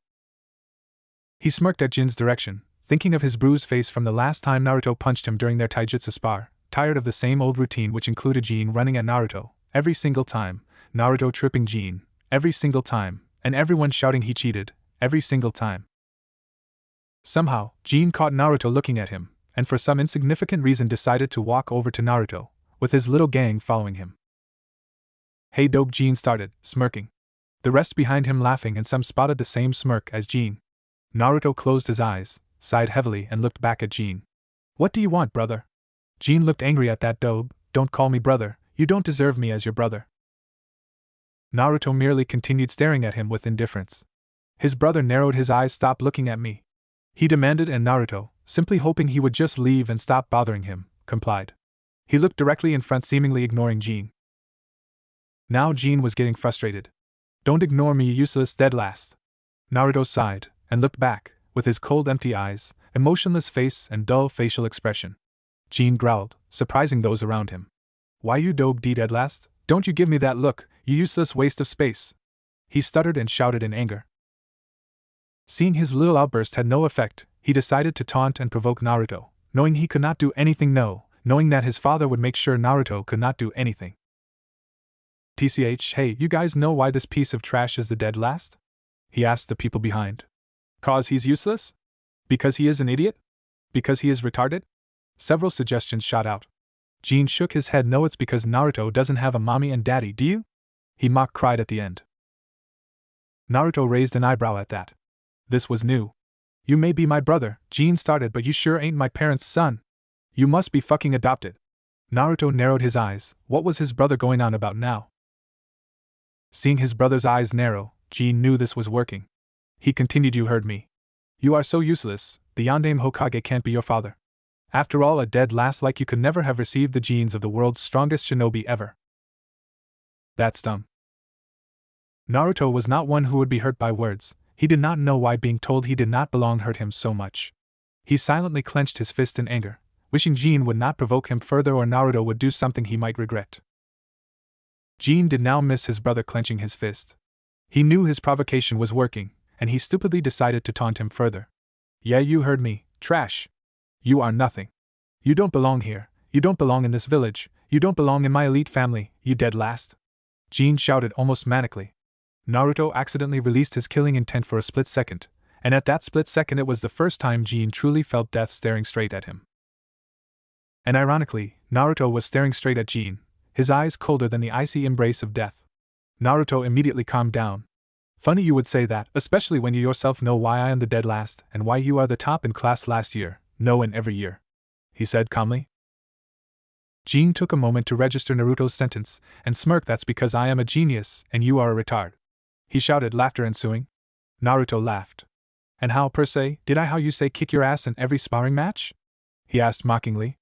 Speaker 1: He smirked at Jin's direction, thinking of his bruised face from the last time Naruto punched him during their taijutsu spar, tired of the same old routine which included Jin running at Naruto, every single time, Naruto tripping Jin, every single time, and everyone shouting he cheated, every single time. Somehow, Jin caught Naruto looking at him, and for some insignificant reason decided to walk over to Naruto, with his little gang following him. Hey dope, Jin started, smirking. The rest behind him laughing, and some spotted the same smirk as Jin. Naruto closed his eyes, sighed heavily and looked back at Jin. What do you want, brother? Jin looked angry at that dope. Don't call me brother, you don't deserve me as your brother. Naruto merely continued staring at him with indifference. His brother narrowed his eyes. Stop looking at me, he demanded, and Naruto, simply hoping he would just leave and stop bothering him, complied. He looked directly in front, seemingly ignoring Jean. Now Jean was getting frustrated. Don't ignore me, you useless dead last. Naruto sighed, and looked back, with his cold empty eyes, emotionless face and dull facial expression. Jean growled, surprising those around him. Why you dope d dead last? Don't you give me that look, you useless waste of space. He stuttered and shouted in anger. Seeing his little outburst had no effect, he decided to taunt and provoke Naruto, knowing he could not do anything, knowing that his father would make sure Naruto could not do anything. TCH, hey, you guys know why this piece of trash is the dead last? He asked the people behind. 'Cause he's useless? Because he is an idiot? Because he is retarded? Several suggestions shot out. Jean shook his head. No, it's because Naruto doesn't have a mommy and daddy, do you? He mock cried at the end. Naruto raised an eyebrow at that. This was new. You may be my brother, Jean started, but you sure ain't my parents' son. You must be fucking adopted. Naruto narrowed his eyes. What was his brother going on about now? Seeing his brother's eyes narrow, Jean knew this was working. He continued, you heard me. You are so useless, the Yondaime Hokage can't be your father. After all, a dead last like you could never have received the genes of the world's strongest shinobi ever. That's dumb. Naruto was not one who would be hurt by words. He did not know why being told he did not belong hurt him so much. He silently clenched his fist in anger, wishing Jean would not provoke him further or Naruto would do something he might regret. Jean did now miss his brother clenching his fist. He knew his provocation was working, and he stupidly decided to taunt him further. Yeah, you heard me, trash. You are nothing. You don't belong here, you don't belong in this village, you don't belong in my elite family, you dead last. Jean shouted almost manically. Naruto accidentally released his killing intent for a split second, and at that split second it was the first time Jean truly felt death staring straight at him. And ironically, Naruto was staring straight at Jean, his eyes colder than the icy embrace of death. Naruto immediately calmed down. Funny you would say that, especially when you yourself know why I am the dead last and why you are the top in class last year, no and every year, he said calmly. Jean took a moment to register Naruto's sentence and smirked. That's because I am a genius and you are a retard, he shouted, laughter ensuing. Naruto laughed. And how, per se, did I how you say kick your ass in every sparring match? He asked mockingly.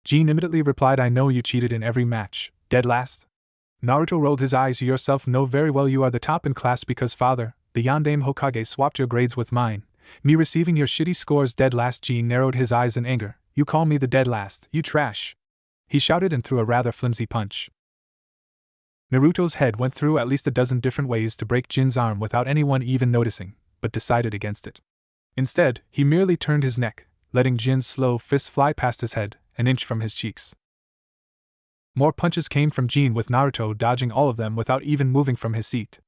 Speaker 1: Jean immediately replied, I know you cheated in every match, dead last. Naruto rolled his eyes. You yourself know very well you are the top in class because father, the Yondaime Hokage, swapped your grades with mine, me receiving your shitty scores, dead last. Jean narrowed his eyes in anger. You call me the dead last, you trash, he shouted and threw a rather flimsy punch. Naruto's head went through at least a dozen different ways to break Jin's arm without anyone even noticing, but decided against it. Instead, he merely turned his neck, letting Jin's slow fist fly past his head, an inch from his cheeks. More punches came from Jin, with Naruto dodging all of them without even moving from his seat.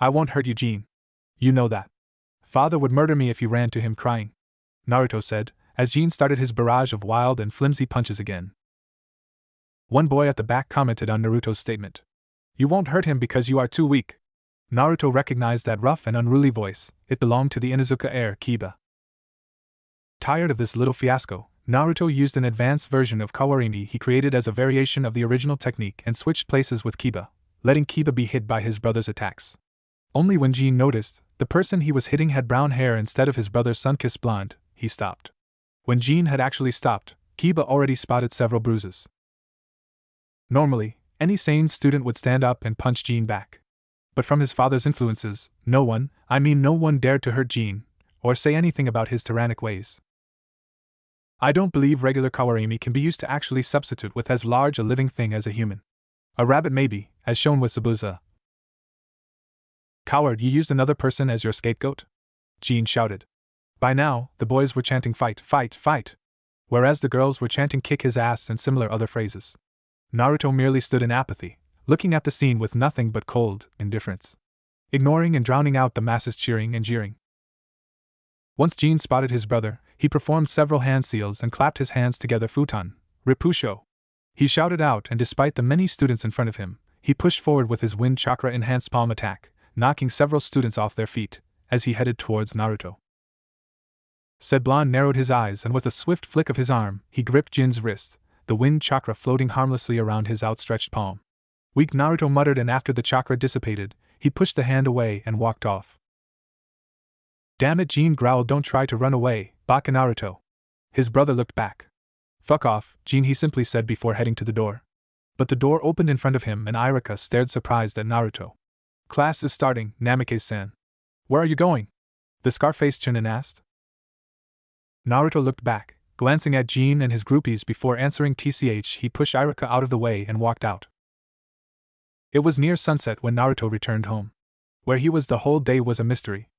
Speaker 1: I won't hurt you, Jin. You know that. Father would murder me if you ran to him crying, Naruto said, as Jin started his barrage of wild and flimsy punches again. One boy at the back commented on Naruto's statement. You won't hurt him because you are too weak. Naruto recognized that rough and unruly voice. It belonged to the Inuzuka heir, Kiba. Tired of this little fiasco, Naruto used an advanced version of Kawarini he created as a variation of the original technique and switched places with Kiba, letting Kiba be hit by his brother's attacks. Only when Jin noticed the person he was hitting had brown hair instead of his brother's sun-kissed blonde, he stopped. When Jin had actually stopped, Kiba already spotted several bruises. Normally, any sane student would stand up and punch Jin back. But from his father's influences, no one dared to hurt Jin, or say anything about his tyrannic ways. I don't believe regular Kawarimi can be used to actually substitute with as large a living thing as a human. A rabbit maybe, as shown with Zabuza. Coward, you used another person as your scapegoat? Jin shouted. By now, the boys were chanting fight, fight, fight, whereas the girls were chanting kick his ass and similar other phrases. Naruto merely stood in apathy, looking at the scene with nothing but cold indifference, ignoring and drowning out the masses cheering and jeering. Once Jin spotted his brother, he performed several hand seals and clapped his hands together. Futon, Ripusho, he shouted out, and despite the many students in front of him, he pushed forward with his wind chakra enhanced palm attack, knocking several students off their feet as he headed towards Naruto. Sedblon narrowed his eyes and with a swift flick of his arm, he gripped Jin's wrist, the wind chakra floating harmlessly around his outstretched palm. Weak, Naruto muttered, and after the chakra dissipated, he pushed the hand away and walked off. Damn it, Jean growled, don't try to run away, Baka Naruto. His brother looked back. Fuck off, Jean, he simply said before heading to the door. But the door opened in front of him and Irika stared surprised at Naruto. Class is starting, Namikaze-san. Where are you going? The Scarface Chunin asked. Naruto looked back, glancing at Jean and his groupies before answering. He pushed Irika out of the way and walked out. It was near sunset when Naruto returned home. Where he was the whole day was a mystery.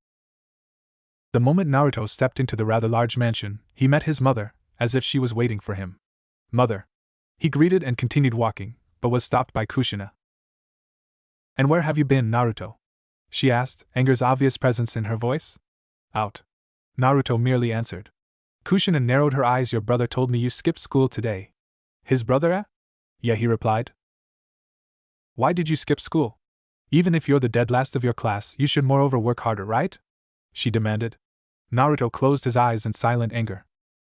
Speaker 1: The moment Naruto stepped into the rather large mansion, he met his mother, as if she was waiting for him. Mother. He greeted and continued walking, but was stopped by Kushina. And where have you been, Naruto? She asked, anger's obvious presence in her voice. Out. Naruto merely answered. Kushina narrowed her eyes. Your brother told me you skipped school today. His brother, eh? Yeah, he replied. Why did you skip school? Even if you're the dead last of your class, you should moreover work harder, right? She demanded. Naruto closed his eyes in silent anger.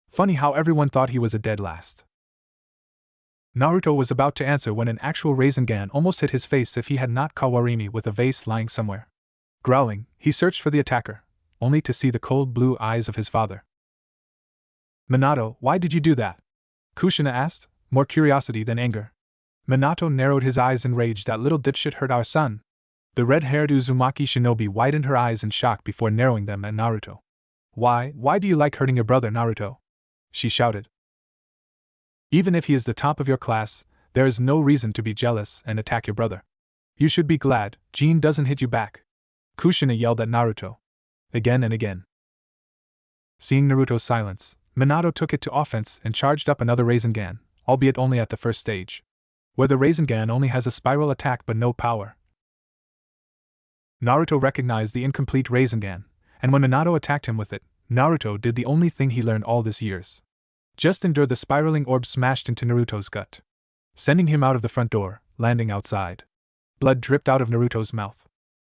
Speaker 1: Funny how everyone thought he was a dead last. Naruto was about to answer when an actual Rasengan almost hit his face if he had not Kawarimi with a vase lying somewhere. Growling, he searched for the attacker, only to see the cold blue eyes of his father. Minato, why did you do that? Kushina asked, more curiosity than anger. Minato narrowed his eyes in rage. That little dipshit hurt our son. The red-haired Uzumaki shinobi widened her eyes in shock before narrowing them at Naruto. Why do you like hurting your brother, Naruto? She shouted. Even if he is the top of your class, there is no reason to be jealous and attack your brother. You should be glad Jean doesn't hit you back. Kushina yelled at Naruto. Again and again. Seeing Naruto's silence, Minato took it to offense and charged up another Rasengan, albeit only at the first stage, where the Rasengan only has a spiral attack but no power. Naruto recognized the incomplete Rasengan, and when Minato attacked him with it, Naruto did the only thing he learned all these years. Just endure. The spiraling orb smashed into Naruto's gut, sending him out of the front door, landing outside. Blood dripped out of Naruto's mouth.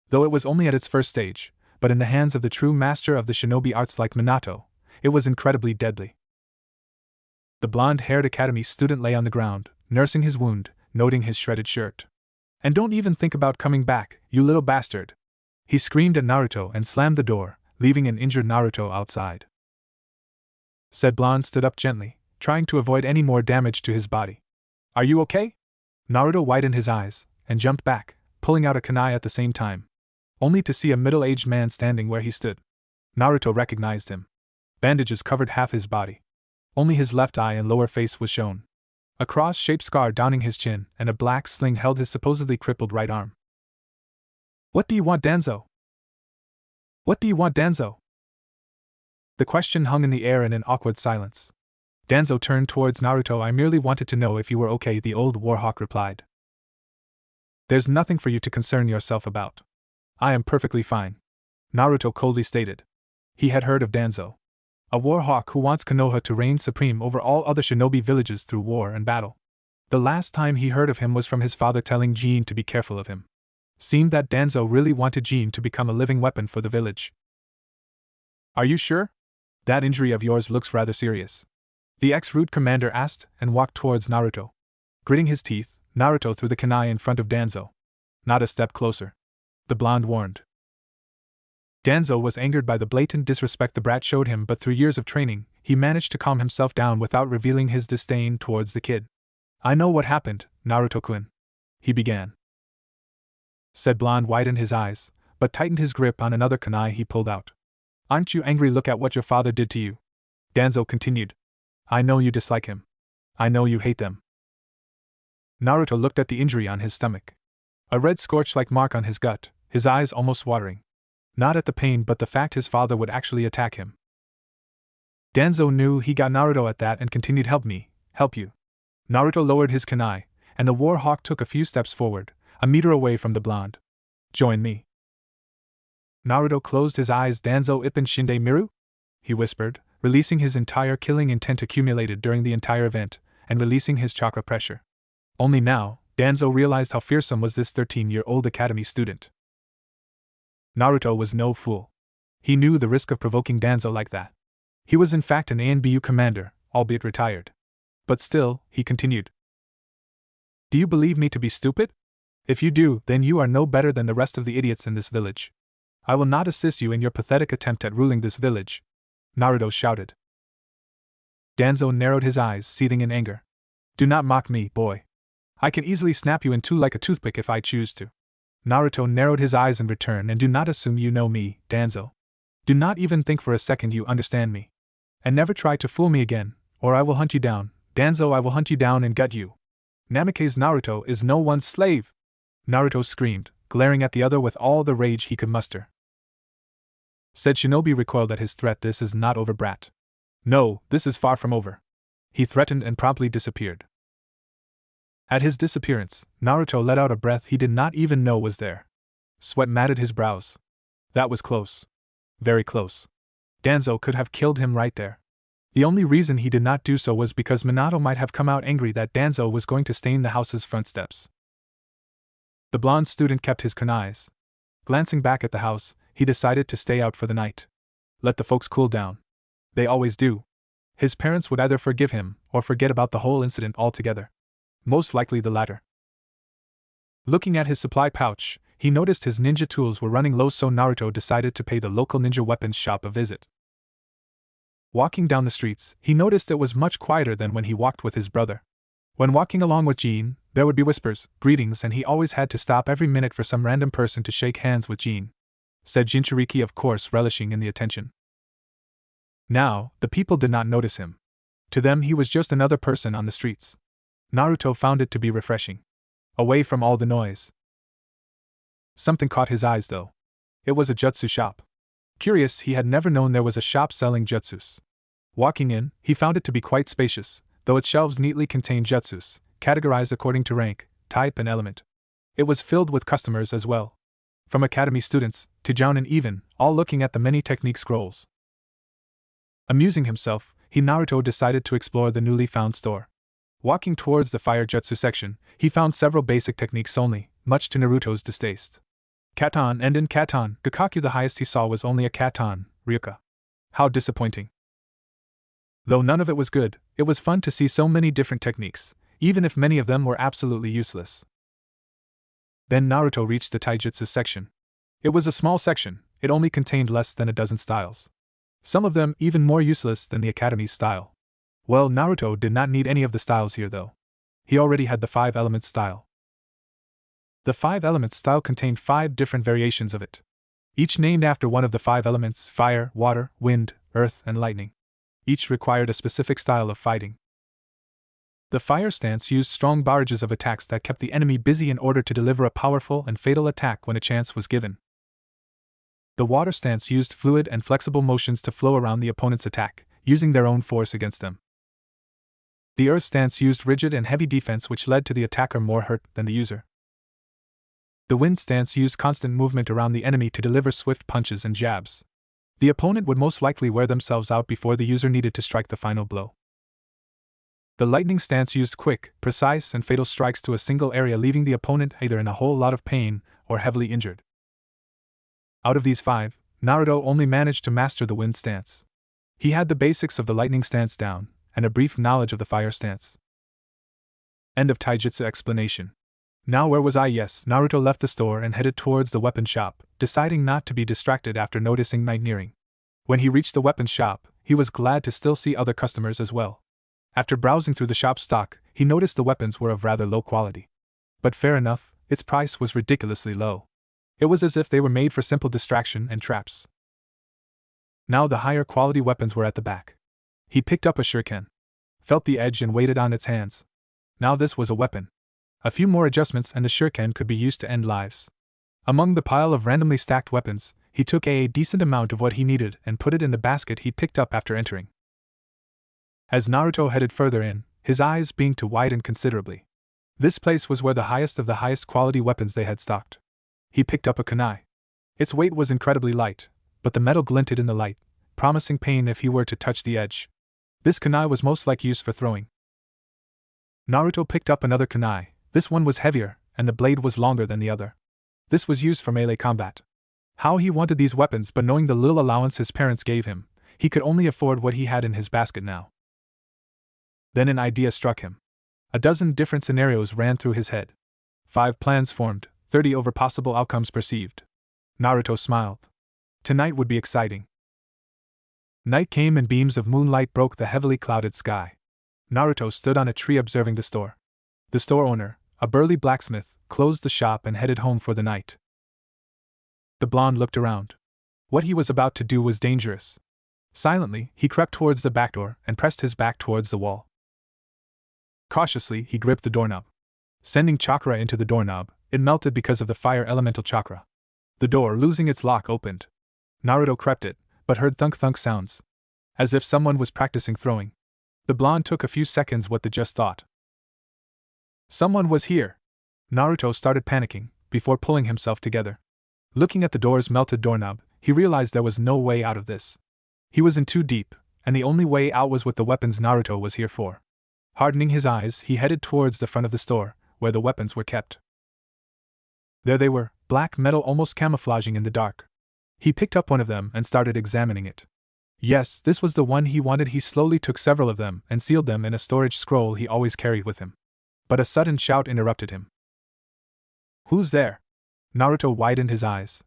Speaker 1: Though it was only at its first stage, but in the hands of the true master of the shinobi arts like Minato, it was incredibly deadly. The blonde-haired academy student lay on the ground, nursing his wound, noting his shredded shirt. And don't even think about coming back, you little bastard! He screamed at Naruto and slammed the door, leaving an injured Naruto outside. Said blonde stood up gently, trying to avoid any more damage to his body. Are you okay? Naruto widened his eyes, and jumped back, pulling out a kunai at the same time, only to see a middle-aged man standing where he stood. Naruto recognized him. Bandages covered half his body. Only his left eye and lower face was shown. A cross-shaped scar downing his chin, and a black sling held his supposedly crippled right arm. What do you want, Danzo? What do you want, Danzo? The question hung in the air in an awkward silence. Danzo turned towards Naruto. I merely wanted to know if you were okay, the old warhawk replied. There's nothing for you to concern yourself about. I am perfectly fine, Naruto coldly stated. He had heard of Danzo, a warhawk who wants Konoha to reign supreme over all other shinobi villages through war and battle. The last time he heard of him was from his father telling Jean to be careful of him. Seemed that Danzo really wanted Jean to become a living weapon for the village. Are you sure? That injury of yours looks rather serious, the ex-root commander asked and walked towards Naruto. Gritting his teeth, Naruto threw the kunai in front of Danzo. Not a step closer, the blonde warned. Danzo was angered by the blatant disrespect the brat showed him, but through years of training, he managed to calm himself down without revealing his disdain towards the kid. I know what happened, Naruto-kun, he began. Said blonde widened his eyes, but tightened his grip on another kunai he pulled out. Aren't you angry? Look at what your father did to you. Danzo continued. I know you dislike him. I know you hate them. Naruto looked at the injury on his stomach. A red scorch-like mark on his gut, his eyes almost watering. Not at the pain but the fact his father would actually attack him. Danzo knew he got Naruto at that and continued. Help me, help you. Naruto lowered his kunai, and the warhawk took a few steps forward, a meter away from the blonde. Join me. Naruto closed his eyes. Danzo Ippin Shinde Miru? He whispered, releasing his entire killing intent accumulated during the entire event, and releasing his chakra pressure. Only now, Danzo realized how fearsome was this 13-year-old academy student. Naruto was no fool. He knew the risk of provoking Danzo like that. He was in fact an ANBU commander, albeit retired. But still, he continued. Do you believe me to be stupid? If you do, then you are no better than the rest of the idiots in this village. I will not assist you in your pathetic attempt at ruling this village," Naruto shouted. Danzo narrowed his eyes, seething in anger. "Do not mock me, boy. I can easily snap you in two like a toothpick if I choose to." Naruto narrowed his eyes in return. "And do not assume you know me, Danzo. Do not even think for a second you understand me. And never try to fool me again, or I will hunt you down, Danzo. I will hunt you down and gut you. Namikaze Naruto is no one's slave!" Naruto screamed, glaring at the other with all the rage he could muster. Said Shinobi recoiled at his threat. "This is not over, brat. No, this is far from over," he threatened and promptly disappeared. At his disappearance, Naruto let out a breath he did not even know was there. Sweat matted his brows. That was close. Very close. Danzo could have killed him right there. The only reason he did not do so was because Minato might have come out angry that Danzo was going to stain the house's front steps. The blonde student kept his kunais. Glancing back at the house, he decided to stay out for the night. Let the folks cool down. They always do. His parents would either forgive him or forget about the whole incident altogether. Most likely the latter. Looking at his supply pouch, he noticed his ninja tools were running low, so Naruto decided to pay the local ninja weapons shop a visit. Walking down the streets, he noticed it was much quieter than when he walked with his brother. When walking along with Jean, there would be whispers, greetings, and he always had to stop every minute for some random person to shake hands with Jean. Said Jinchuriki, of course, relishing in the attention. Now, the people did not notice him. To them, he was just another person on the streets. Naruto found it to be refreshing. Away from all the noise. Something caught his eyes, though. It was a jutsu shop. Curious, he had never known there was a shop selling jutsus. Walking in, he found it to be quite spacious, though its shelves neatly contained jutsus, categorized according to rank, type, and element. It was filled with customers as well. From academy students, to jounin even, all looking at the many technique scrolls. Amusing himself, Naruto decided to explore the newly found store. Walking towards the fire jutsu section, he found several basic techniques only, much to Naruto's distaste. Katon and in Katon, Gakkaku the highest he saw was only a Katon, Ryuka. How disappointing. Though none of it was good, it was fun to see so many different techniques, even if many of them were absolutely useless. Then Naruto reached the taijutsu section. It was a small section, it only contained less than a dozen styles. Some of them even more useless than the academy's style. Well, Naruto did not need any of the styles here though. He already had the 5 elements style. The 5 elements style contained 5 different variations of it. Each named after one of the 5 elements: fire, water, wind, earth, and lightning. Each required a specific style of fighting. The fire stance used strong barrages of attacks that kept the enemy busy in order to deliver a powerful and fatal attack when a chance was given. The water stance used fluid and flexible motions to flow around the opponent's attack, using their own force against them. The earth stance used rigid and heavy defense, which led to the attacker more hurt than the user. The wind stance used constant movement around the enemy to deliver swift punches and jabs. The opponent would most likely wear themselves out before the user needed to strike the final blow. The lightning stance used quick, precise, and fatal strikes to a single area, leaving the opponent either in a whole lot of pain or heavily injured. Out of these 5, Naruto only managed to master the wind stance. He had the basics of the lightning stance down, and a brief knowledge of the fire stance. End of taijutsu explanation. Now where was I? Yes, Naruto left the store and headed towards the weapon shop, deciding not to be distracted after noticing night nearing. When he reached the weapons shop, he was glad to still see other customers as well. After browsing through the shop's stock, he noticed the weapons were of rather low quality. But fair enough, its price was ridiculously low. It was as if they were made for simple distraction and traps. Now the higher quality weapons were at the back. He picked up a shuriken, felt the edge and weighted on its hands. Now this was a weapon. A few more adjustments and the shuriken could be used to end lives. Among the pile of randomly stacked weapons, he took a decent amount of what he needed and put it in the basket he picked up after entering. As Naruto headed further in, his eyes began to widen considerably. This place was where the highest of the highest quality weapons they had stocked. He picked up a kunai. Its weight was incredibly light, but the metal glinted in the light, promising pain if he were to touch the edge. This kunai was most likely used for throwing. Naruto picked up another kunai. This one was heavier, and the blade was longer than the other. This was used for melee combat. How he wanted these weapons, but knowing the little allowance his parents gave him, he could only afford what he had in his basket now. Then an idea struck him. A dozen different scenarios ran through his head. 5 plans formed, 30 over possible outcomes perceived. Naruto smiled. Tonight would be exciting. Night came and beams of moonlight broke the heavily clouded sky. Naruto stood on a tree observing the store. The store owner, a burly blacksmith, closed the shop and headed home for the night. The blonde looked around. What he was about to do was dangerous. Silently, he crept towards the back door and pressed his back towards the wall. Cautiously, he gripped the doorknob. Sending chakra into the doorknob, it melted because of the fire elemental chakra. The door, losing its lock, opened. Naruto crept it, but heard thunk-thunk sounds. As if someone was practicing throwing. The blonde took a few seconds what the just thought. Someone was here. Naruto started panicking, before pulling himself together. Looking at the door's melted doorknob, he realized there was no way out of this. He was in too deep, and the only way out was with the weapons Naruto was here for. Hardening his eyes, he headed towards the front of the store, where the weapons were kept. There they were, black metal almost camouflaging in the dark. He picked up one of them and started examining it. Yes, this was the one he wanted. He slowly took several of them and sealed them in a storage scroll he always carried with him. But a sudden shout interrupted him. Who's there? Naruto widened his eyes.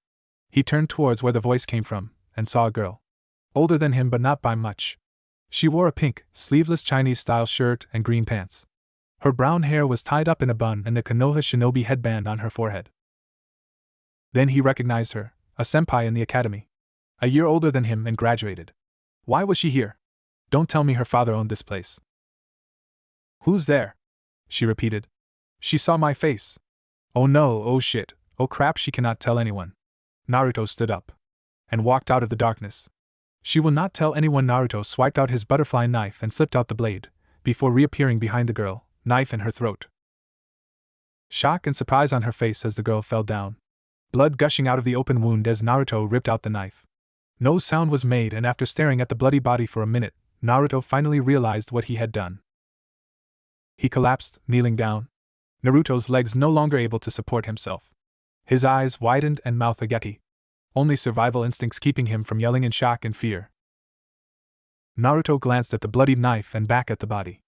Speaker 1: He turned towards where the voice came from, and saw a girl. Older than him but not by much. She wore a pink, sleeveless Chinese-style shirt and green pants. Her brown hair was tied up in a bun and the Konoha shinobi headband on her forehead. Then he recognized her, a senpai in the academy. A year older than him and graduated. Why was she here? Don't tell me her father owned this place. Who's there? She repeated. She saw my face. Oh no, oh shit, oh crap, she cannot tell anyone. Naruto stood up and walked out of the darkness. She will not tell anyone. Naruto swiped out his butterfly knife and flipped out the blade, before reappearing behind the girl, knife in her throat. Shock and surprise on her face as the girl fell down. Blood gushing out of the open wound as Naruto ripped out the knife. No sound was made, and after staring at the bloody body for a minute, Naruto finally realized what he had done. He collapsed, kneeling down. Naruto's legs no longer able to support himself. His eyes widened and mouth agape. Only survival instincts keeping him from yelling in shock and fear. Naruto glanced at the bloodied knife and back at the body.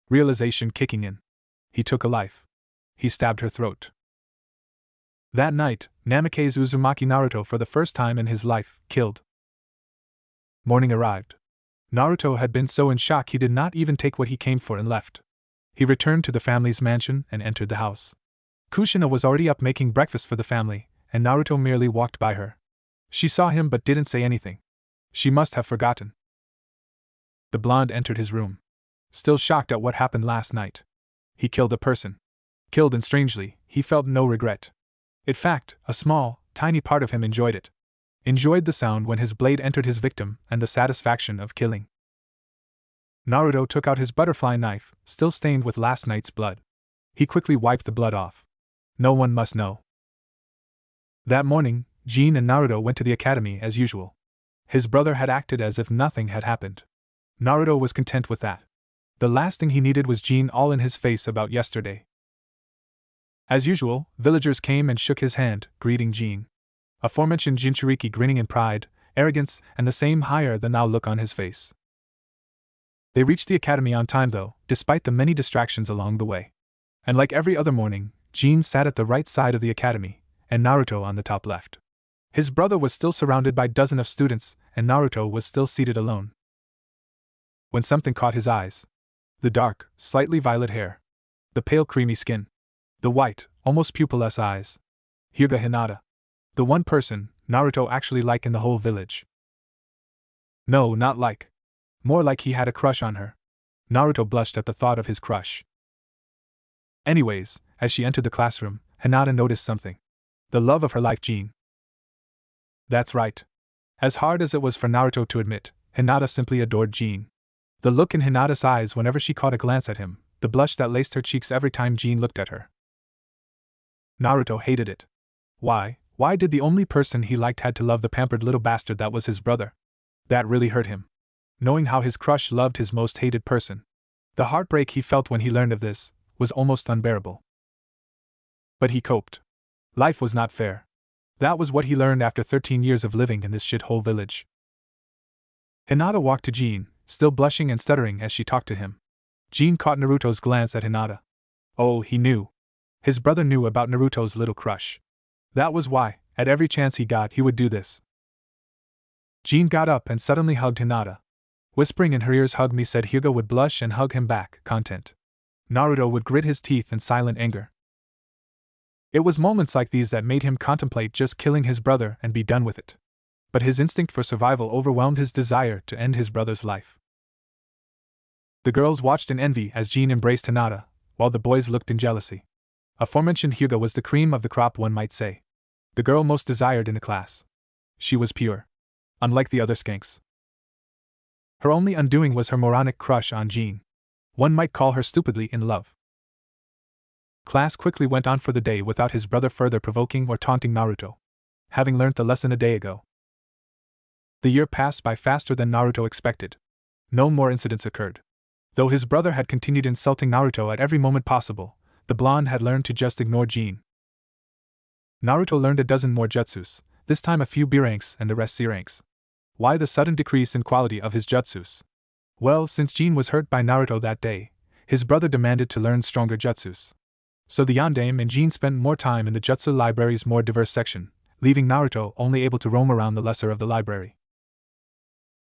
Speaker 1: Realization kicking in. He took a life. He stabbed her throat. That night, Namikaze Uzumaki Naruto for the first time in his life, killed. Morning arrived. Naruto had been so in shock he did not even take what he came for and left. He returned to the family's mansion and entered the house. Kushina was already up making breakfast for the family, and Naruto merely walked by her. She saw him but didn't say anything. She must have forgotten. The blonde entered his room. Still shocked at what happened last night. He killed a person. Killed, and strangely, he felt no regret. In fact, a small, tiny part of him enjoyed it. Enjoyed the sound when his blade entered his victim and the satisfaction of killing. Naruto took out his butterfly knife, still stained with last night's blood. He quickly wiped the blood off. No one must know. That morning, Jin and Naruto went to the academy as usual. His brother had acted as if nothing had happened. Naruto was content with that. The last thing he needed was Jin all in his face about yesterday. As usual, villagers came and shook his hand, greeting Jin. Aforementioned Jinchuriki grinning in pride, arrogance, and the same higher-than-thou look on his face. They reached the academy on time though, despite the many distractions along the way. And like every other morning, Jin sat at the right side of the academy, and Naruto on the top left. His brother was still surrounded by dozens of students, and Naruto was still seated alone. When something caught his eyes. The dark, slightly violet hair. The pale creamy skin. The white, almost pupilless eyes. Hyuga Hinata. The one person Naruto actually liked in the whole village. No, not like. More like he had a crush on her. Naruto blushed at the thought of his crush. Anyways, as she entered the classroom, Hinata noticed something. The love of her life, Jin. That's right. As hard as it was for Naruto to admit, Hinata simply adored Jin. The look in Hinata's eyes whenever she caught a glance at him, the blush that laced her cheeks every time Jin looked at her. Naruto hated it. Why did the only person he liked had to love the pampered little bastard that was his brother? That really hurt him. Knowing how his crush loved his most hated person. The heartbreak he felt when he learned of this was almost unbearable. But he coped. Life was not fair. That was what he learned after 13 years of living in this shithole village. Hinata walked to Jin, still blushing and stuttering as she talked to him. Jin caught Naruto's glance at Hinata. Oh, he knew. His brother knew about Naruto's little crush. That was why, at every chance he got, he would do this. Jean got up and suddenly hugged Hinata. Whispering in her ears, "Hug me," said Hyuga would blush and hug him back, content. Naruto would grit his teeth in silent anger. It was moments like these that made him contemplate just killing his brother and be done with it. But his instinct for survival overwhelmed his desire to end his brother's life. The girls watched in envy as Jean embraced Hinata, while the boys looked in jealousy. Aforementioned Hyuga was the cream of the crop, one might say. The girl most desired in the class. She was pure. Unlike the other skanks. Her only undoing was her moronic crush on Jean. One might call her stupidly in love. Class quickly went on for the day without his brother further provoking or taunting Naruto, having learnt the lesson a day ago. The year passed by faster than Naruto expected. No more incidents occurred. Though his brother had continued insulting Naruto at every moment possible, the blonde had learned to just ignore Jean. Naruto learned a dozen more jutsus, this time a few B ranks and the rest C ranks. Why the sudden decrease in quality of his jutsus? Well, since Jean was hurt by Naruto that day, his brother demanded to learn stronger jutsus. So the Yondaime and Jean spent more time in the jutsu library's more diverse section, leaving Naruto only able to roam around the lesser of the library.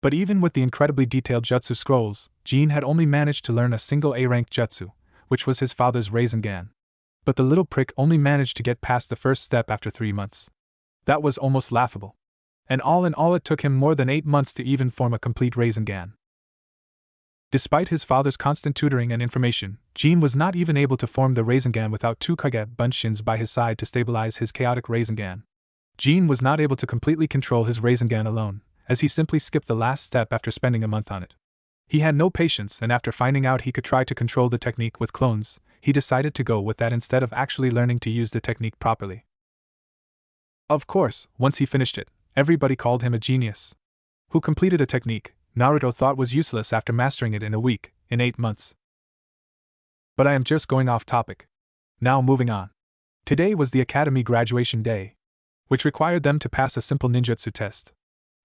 Speaker 1: But even with the incredibly detailed jutsu scrolls, Jean had only managed to learn a single A-rank jutsu, which was his father's Rasengan. But the little prick only managed to get past the first step after 3 months. That was almost laughable. And all in all, it took him more than 8 months to even form a complete Rasengan. Despite his father's constant tutoring and information, Jean was not even able to form the Rasengan without 2 Kage Bunshins by his side to stabilize his chaotic Rasengan. Jean was not able to completely control his Rasengan alone, as he simply skipped the last step after spending a month on it. He had no patience, and after finding out he could try to control the technique with clones, he decided to go with that instead of actually learning to use the technique properly. Of course, once he finished it, everybody called him a genius. Who completed a technique Naruto thought was useless after mastering it in a week, in 8 months. But I am just going off topic. Now moving on. Today was the academy graduation day, which required them to pass a simple ninjutsu test.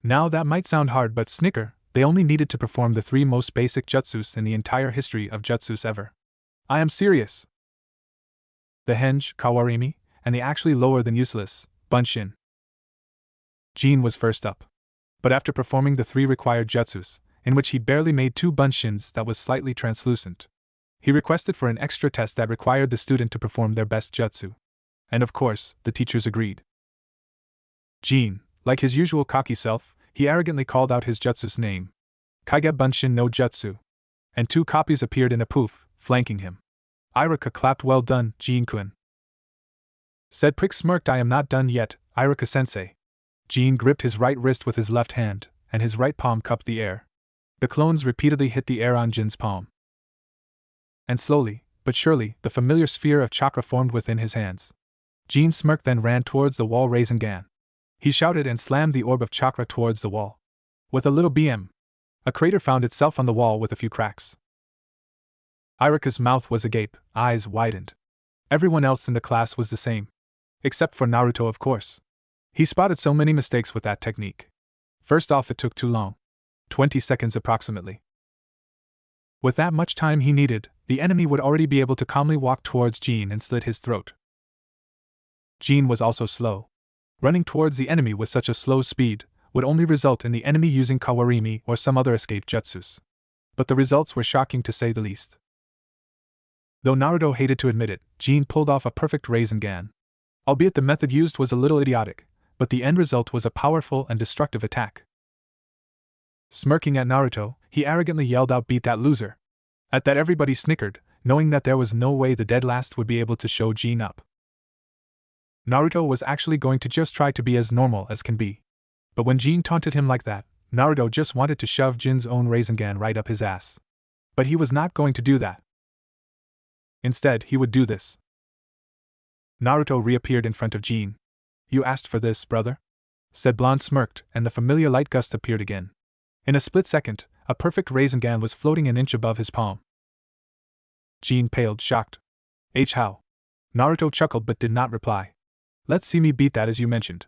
Speaker 1: Now that might sound hard, but snicker, they only needed to perform the 3 most basic jutsus in the entire history of jutsus ever. I am serious. The henge, kawarimi, and the actually lower than useless, bunshin. Jean was first up. But after performing the 3 required jutsus, in which he barely made 2 bunshins that was slightly translucent, he requested for an extra test that required the student to perform their best jutsu. And of course, the teachers agreed. Jean, like his usual cocky self, he arrogantly called out his jutsu's name. Kage Bunshin no Jutsu. And 2 copies appeared in a poof, flanking him. Iruka clapped, "Well done, Jean-kun." Said Prick smirked, "I am not done yet, Iruka-sensei." Jean gripped his right wrist with his left hand, and his right palm cupped the air. The clones repeatedly hit the air on Jin's palm. And slowly, but surely, the familiar sphere of chakra formed within his hands. Jean smirked, then ran towards the wall Rasengan. He shouted and slammed the orb of chakra towards the wall. With a little BM, a crater found itself on the wall with a few cracks. Iruka's mouth was agape, eyes widened. Everyone else in the class was the same. Except for Naruto, of course. He spotted so many mistakes with that technique. First off, it took too long. 20 seconds approximately. With that much time he needed, the enemy would already be able to calmly walk towards Jean and slit his throat. Jean was also slow. Running towards the enemy with such a slow speed would only result in the enemy using kawarimi or some other escape jutsus. But the results were shocking to say the least. Though Naruto hated to admit it, Jean pulled off a perfect Rasengan. Albeit the method used was a little idiotic, but the end result was a powerful and destructive attack. Smirking at Naruto, he arrogantly yelled out, "Beat that loser!" At that everybody snickered, knowing that there was no way the dead last would be able to show Jean up. Naruto was actually going to just try to be as normal as can be. But when Jean taunted him like that, Naruto just wanted to shove Jin's own Rasengan right up his ass. But he was not going to do that. Instead, he would do this. Naruto reappeared in front of Jean. "You asked for this, brother?" said Blonde smirked, and the familiar light gust appeared again. In a split second, a perfect Rasengan was floating an inch above his palm. Jean paled, shocked. How? Naruto chuckled but did not reply. "Let's see me beat that as you mentioned.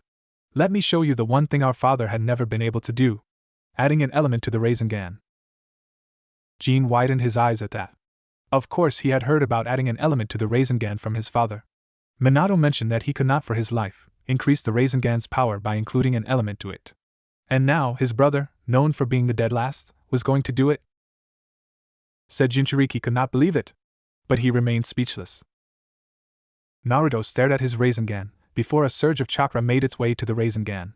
Speaker 1: Let me show you the one thing our father had never been able to do," adding an element to the Rasengan. Jean widened his eyes at that. Of course, he had heard about adding an element to the Rasengan from his father. Minato mentioned that he could not for his life increase the Rasengan's power by including an element to it. And now his brother, known for being the dead last, was going to do it? Said Jinchuriki could not believe it. But he remained speechless. Naruto stared at his Rasengan, before a surge of chakra made its way to the Rasengan.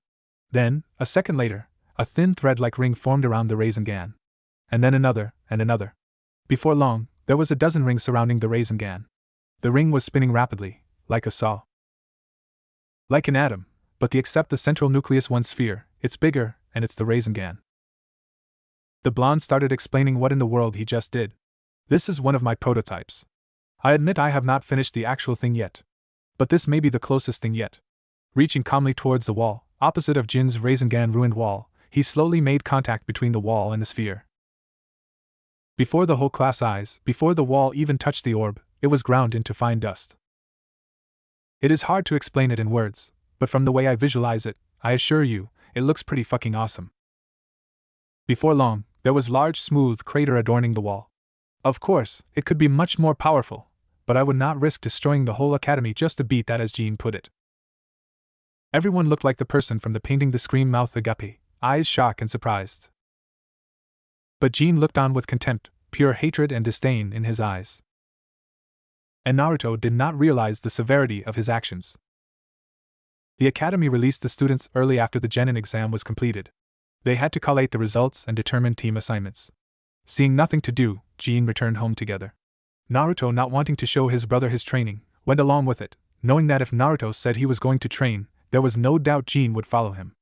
Speaker 1: Then, a second later, a thin thread-like ring formed around the Rasengan. And then another, and another. Before long, there was a dozen rings surrounding the Rasengan. The ring was spinning rapidly, like a saw. Like an atom, but except the central nucleus one sphere, it's bigger, and it's the Rasengan. The blonde started explaining what in the world he just did. This is one of my prototypes. I admit I have not finished the actual thing yet. But this may be the closest thing yet. Reaching calmly towards the wall, opposite of Jin's Rasengan ruined wall, he slowly made contact between the wall and the sphere. Before the whole class' eyes, before the wall even touched the orb, it was ground into fine dust. It is hard to explain it in words, but from the way I visualize it, I assure you, it looks pretty fucking awesome. Before long, there was large smooth crater adorning the wall. Of course, it could be much more powerful, but I would not risk destroying the whole academy just to beat that, as Jean put it. Everyone looked like the person from the painting The Scream mouth agape, eyes shocked and surprised. But Jean looked on with contempt, pure hatred and disdain in his eyes. And Naruto did not realize the severity of his actions. The academy released the students early after the genin exam was completed. They had to collate the results and determine team assignments. Seeing nothing to do, Jean returned home together. Naruto, not wanting to show his brother his training, went along with it, knowing that if Naruto said he was going to train, there was no doubt Jean would follow him.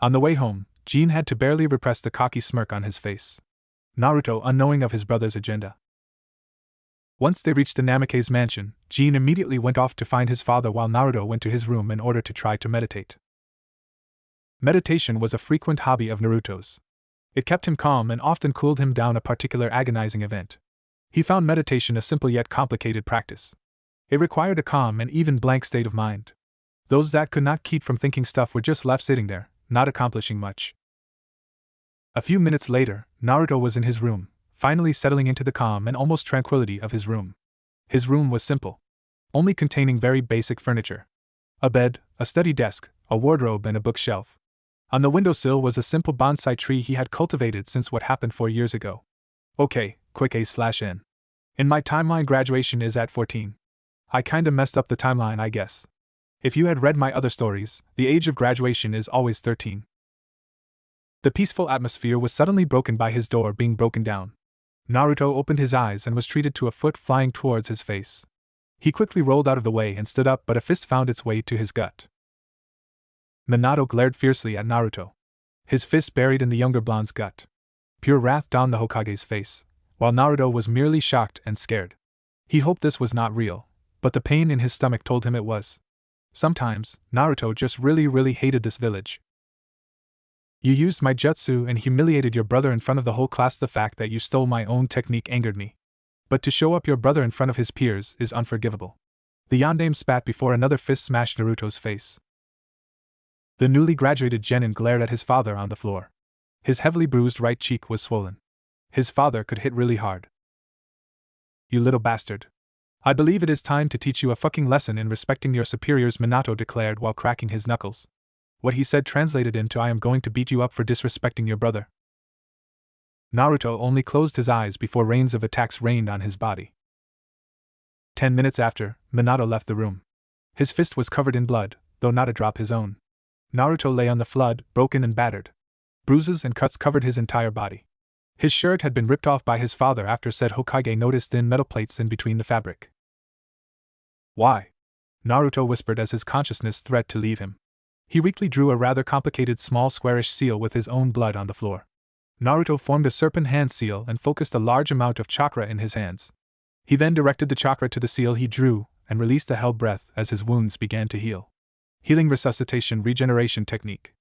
Speaker 1: On the way home, Jean had to barely repress the cocky smirk on his face. Naruto unknowing of his brother's agenda. Once they reached the Namake's mansion, Jean immediately went off to find his father while Naruto went to his room in order to try to meditate. Meditation was a frequent hobby of Naruto's. It kept him calm and often cooled him down a particular agonizing event. He found meditation a simple yet complicated practice. It required a calm and even blank state of mind. Those that could not keep from thinking stuff were just left sitting there, not accomplishing much. A few minutes later, Naruto was in his room, finally settling into the calm and almost tranquility of his room. His room was simple, only containing very basic furniture. A bed, a study desk, a wardrobe and a bookshelf. On the windowsill was a simple bonsai tree he had cultivated since what happened 4 years ago. Okay, quick A/N. In my timeline, graduation is at 14. I kinda messed up the timeline, I guess. If you had read my other stories, the age of graduation is always 13. The peaceful atmosphere was suddenly broken by his door being broken down. Naruto opened his eyes and was treated to a foot flying towards his face. He quickly rolled out of the way and stood up, but a fist found its way to his gut. Minato glared fiercely at Naruto. His fist buried in the younger blonde's gut. Pure wrath donned the Hokage's face, while Naruto was merely shocked and scared. He hoped this was not real, but the pain in his stomach told him it was. Sometimes, Naruto just really hated this village. You used my jutsu and humiliated your brother in front of the whole class. The fact that you stole my own technique angered me. But to show up your brother in front of his peers is unforgivable. The yondaime spat before another fist smashed Naruto's face. The newly graduated genin glared at his father on the floor. His heavily bruised right cheek was swollen. His father could hit really hard. You little bastard. I believe it is time to teach you a fucking lesson in respecting your superiors, Minato declared while cracking his knuckles. What he said translated into I am going to beat you up for disrespecting your brother. Naruto only closed his eyes before rains of attacks rained on his body. 10 minutes after, Minato left the room. His fist was covered in blood, though not a drop his own. Naruto lay on the flood, broken and battered. Bruises and cuts covered his entire body. His shirt had been ripped off by his father after said Hokage noticed thin metal plates in between the fabric. Why? Naruto whispered as his consciousness threatened to leave him. He weakly drew a rather complicated small squarish seal with his own blood on the floor. Naruto formed a serpent hand seal and focused a large amount of chakra in his hands. He then directed the chakra to the seal he drew and released a held breath as his wounds began to heal. Healing resuscitation regeneration technique.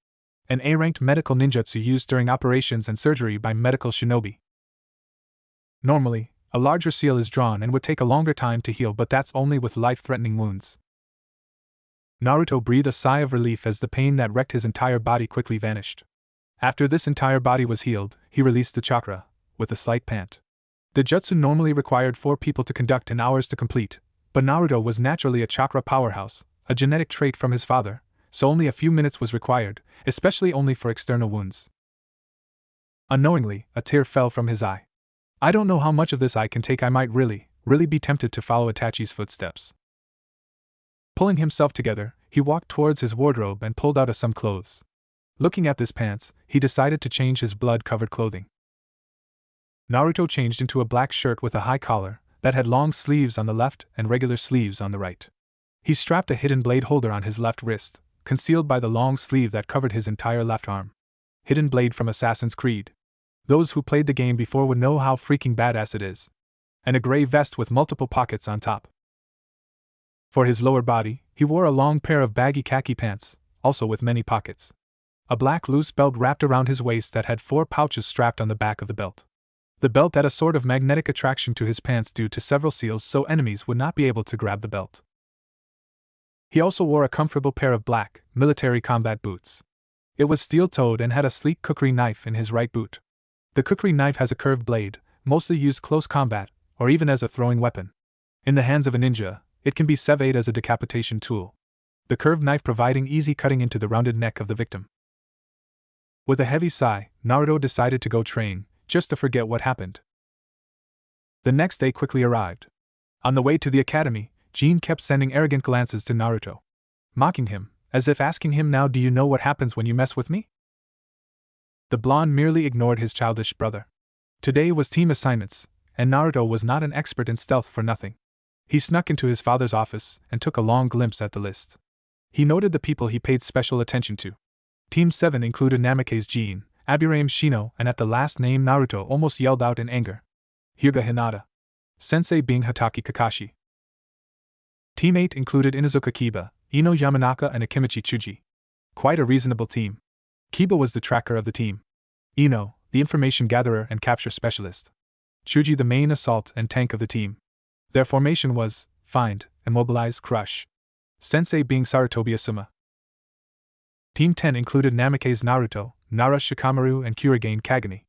Speaker 1: An A-ranked medical ninjutsu used during operations and surgery by medical shinobi. Normally, a larger seal is drawn and would take a longer time to heal, but that's only with life-threatening wounds. Naruto breathed a sigh of relief as the pain that wrecked his entire body quickly vanished. After this entire body was healed, he released the chakra, with a slight pant. The jutsu normally required 4 people to conduct and hours to complete, but Naruto was naturally a chakra powerhouse, a genetic trait from his father, so only a few minutes was required, especially only for external wounds. Unknowingly, a tear fell from his eye. I don't know how much of this I can take. I might really be tempted to follow Itachi's footsteps. Pulling himself together, he walked towards his wardrobe and pulled out some clothes. Looking at this pants, he decided to change his blood-covered clothing. Naruto changed into a black shirt with a high collar that had long sleeves on the left and regular sleeves on the right. He strapped a hidden blade holder on his left wrist, concealed by the long sleeve that covered his entire left arm. Hidden blade from Assassin's Creed. Those who played the game before would know how freaking badass it is. And a gray vest with multiple pockets on top. For his lower body, he wore a long pair of baggy khaki pants, also with many pockets. A black loose belt wrapped around his waist that had 4 pouches strapped on the back of the belt. The belt had a sort of magnetic attraction to his pants due to several seals so enemies would not be able to grab the belt. He also wore a comfortable pair of black, military combat boots. It was steel-toed and had a sleek kukri knife in his right boot. The kukri knife has a curved blade, mostly used close combat, or even as a throwing weapon. In the hands of a ninja, it can be severed as a decapitation tool. The curved knife providing easy cutting into the rounded neck of the victim. With a heavy sigh, Naruto decided to go train, just to forget what happened. The next day quickly arrived. On the way to the academy, Jean kept sending arrogant glances to Naruto, mocking him, as if asking him, now do you know what happens when you mess with me? The blonde merely ignored his childish brother. Today was team assignments, and Naruto was not an expert in stealth for nothing. He snuck into his father's office and took a long glimpse at the list. He noted the people he paid special attention to. Team 7 included Namake's Jean, Aburame's Shino, and at the last name Naruto almost yelled out in anger. Hyuga Hinata. Sensei being Hatake Kakashi. Team 8 included Inuzuka Kiba, Ino Yamanaka and Akimichi Chuji. Quite a reasonable team. Kiba was the tracker of the team. Ino, the information gatherer and capture specialist. Chuji the main assault and tank of the team. Their formation was, find, immobilize, crush. Sensei being Sarutobi Asuma. Team 10 included Namake's Naruto, Nara Shikamaru and Kurigane Kagami.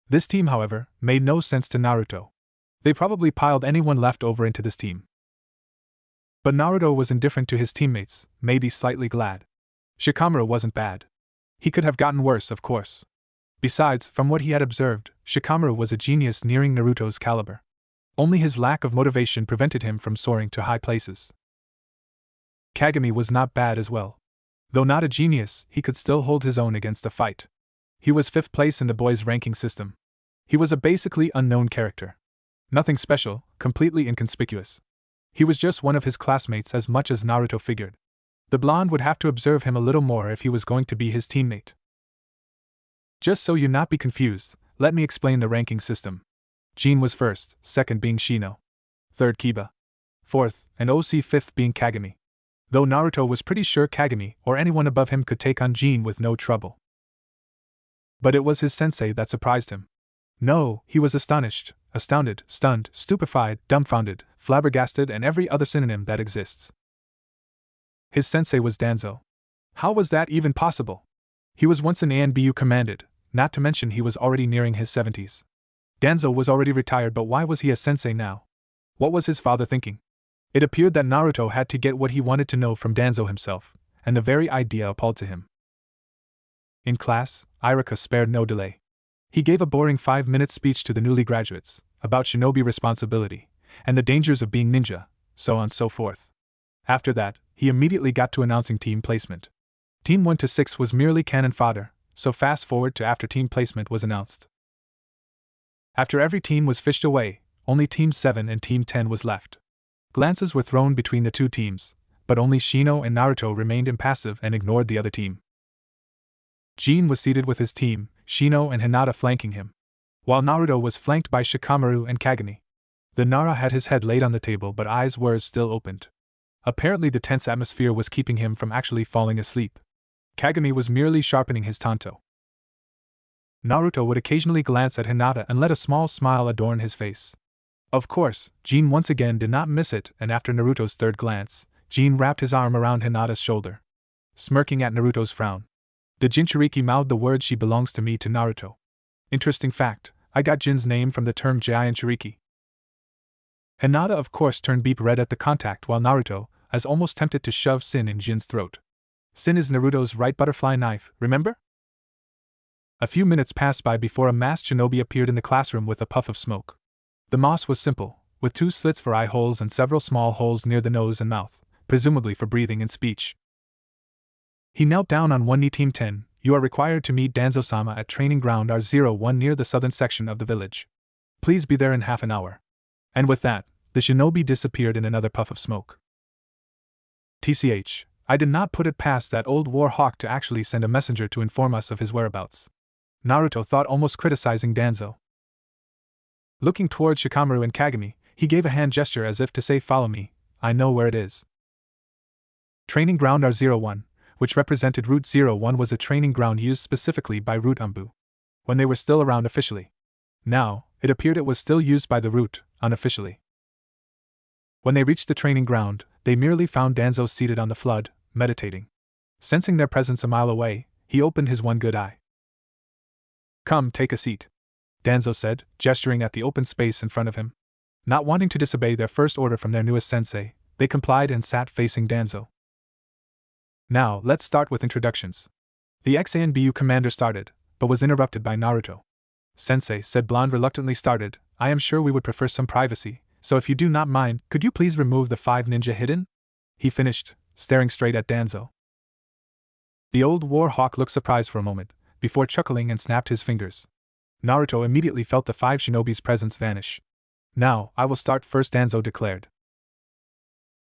Speaker 1: This team, however, made no sense to Naruto. They probably piled anyone left over into this team. But Naruto was indifferent to his teammates, maybe slightly glad. Shikamaru wasn't bad. He could have gotten worse, of course. Besides, from what he had observed, Shikamaru was a genius nearing Naruto's caliber. Only his lack of motivation prevented him from soaring to high places. Kagami was not bad as well. Though not a genius, he could still hold his own against a fight. He was 5th place in the boys' ranking system. He was a basically unknown character. Nothing special, completely inconspicuous. He was just one of his classmates as much as Naruto figured. The blonde would have to observe him a little more if he was going to be his teammate. Just so you not be confused, let me explain the ranking system. Jean was 1st, 2nd being Shino. 3rd Kiba. 4th, and OC 5th being Kagami. Though Naruto was pretty sure Kagami or anyone above him could take on Jean with no trouble. But it was his sensei that surprised him. No, he was astonished, astounded, stunned, stupefied, dumbfounded, flabbergasted and every other synonym that exists. His sensei was Danzo. How was that even possible? He was once an ANBU commanded, not to mention he was already nearing his 70s. Danzo was already retired, but why was he a sensei now? What was his father thinking? It appeared that Naruto had to get what he wanted to know from Danzo himself, and the very idea appalled to him. In class, Irika spared no delay. He gave a boring 5-minute speech to the newly graduates, about shinobi responsibility, and the dangers of being ninja, so on and so forth. After that, he immediately got to announcing team placement. Team 1 to 6 was merely cannon fodder, so fast forward to after team placement was announced. After every team was fished away, only Team 7 and Team 10 was left. Glances were thrown between the two teams, but only Shino and Naruto remained impassive and ignored the other team. Jean was seated with his team, Shino and Hinata flanking him, while Naruto was flanked by Shikamaru and Kagami. The Nara had his head laid on the table but eyes were still opened. Apparently the tense atmosphere was keeping him from actually falling asleep. Kagami was merely sharpening his tanto. Naruto would occasionally glance at Hinata and let a small smile adorn his face. Of course, Jean once again did not miss it, and after Naruto's third glance, Jean wrapped his arm around Hinata's shoulder. Smirking at Naruto's frown, the Jinchuriki mouthed the words, "She belongs to me," to Naruto. Interesting fact, I got Jin's name from the term Giant Shiriki. Hinata of course turned beep red at the contact while Naruto, as almost tempted to shove Sin in Jin's throat. Sin is Naruto's right butterfly knife, remember? A few minutes passed by before a masked shinobi appeared in the classroom with a puff of smoke. The moss was simple, with 2 slits for eye holes and several small holes near the nose and mouth, presumably for breathing and speech. He knelt down on one knee. Team 10, you are required to meet Danzo-sama at Training Ground R01 near the southern section of the village. Please be there in half an hour. And with that, the shinobi disappeared in another puff of smoke. TCH, I did not put it past that old war hawk to actually send a messenger to inform us of his whereabouts. Naruto thought, almost criticizing Danzo. Looking towards Shikamaru and Kagami, he gave a hand gesture as if to say, follow me, I know where it is. Training Ground R01, which represented Route 01, was a training ground used specifically by Route Umbu, when they were still around officially. Now, it appeared it was still used by the Route, unofficially. When they reached the training ground, they merely found Danzo seated on the flood, meditating. Sensing their presence a mile away, he opened his one good eye. Come, take a seat, Danzo said, gesturing at the open space in front of him. Not wanting to disobey their first order from their newest sensei, they complied and sat facing Danzo. Now, let's start with introductions. The XANBU commander started, but was interrupted by Naruto. Sensei, said Blonde reluctantly started, I am sure we would prefer some privacy, so if you do not mind, could you please remove the 5 ninja hidden? He finished, staring straight at Danzo. The old war hawk looked surprised for a moment, before chuckling and snapped his fingers. Naruto immediately felt the 5 shinobi's presence vanish. Now, I will start first, Danzo declared.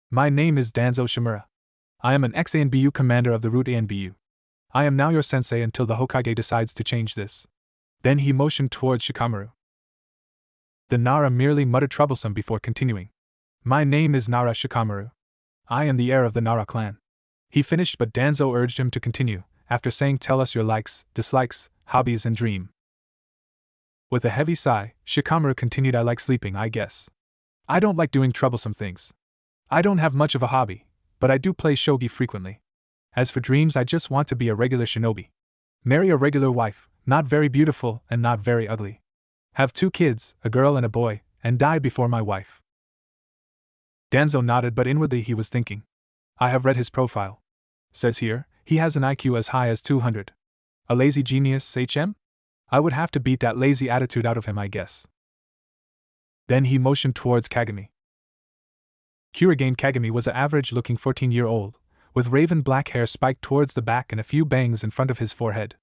Speaker 1: My name is Danzo Shimura. I am an ex-ANBU commander of the Route ANBU. I am now your sensei until the Hokage decides to change this. Then he motioned towards Shikamaru. The Nara merely muttered troublesome before continuing. My name is Nara Shikamaru. I am the heir of the Nara clan. He finished, but Danzo urged him to continue, after saying, tell us your likes, dislikes, hobbies and dream. With a heavy sigh, Shikamaru continued, I like sleeping, I guess. I don't like doing troublesome things. I don't have much of a hobby, but I do play shogi frequently. As for dreams, I just want to be a regular shinobi. Marry a regular wife, not very beautiful and not very ugly. Have 2 kids, a girl and a boy, and die before my wife. Danzo nodded, but inwardly he was thinking. I have read his profile. Says here, he has an IQ as high as 200. A lazy genius, HM? I would have to beat that lazy attitude out of him, I guess. Then he motioned towards Kagami. Kurigane Kagami was an average-looking 14-year-old, with raven black hair spiked towards the back and a few bangs in front of his forehead.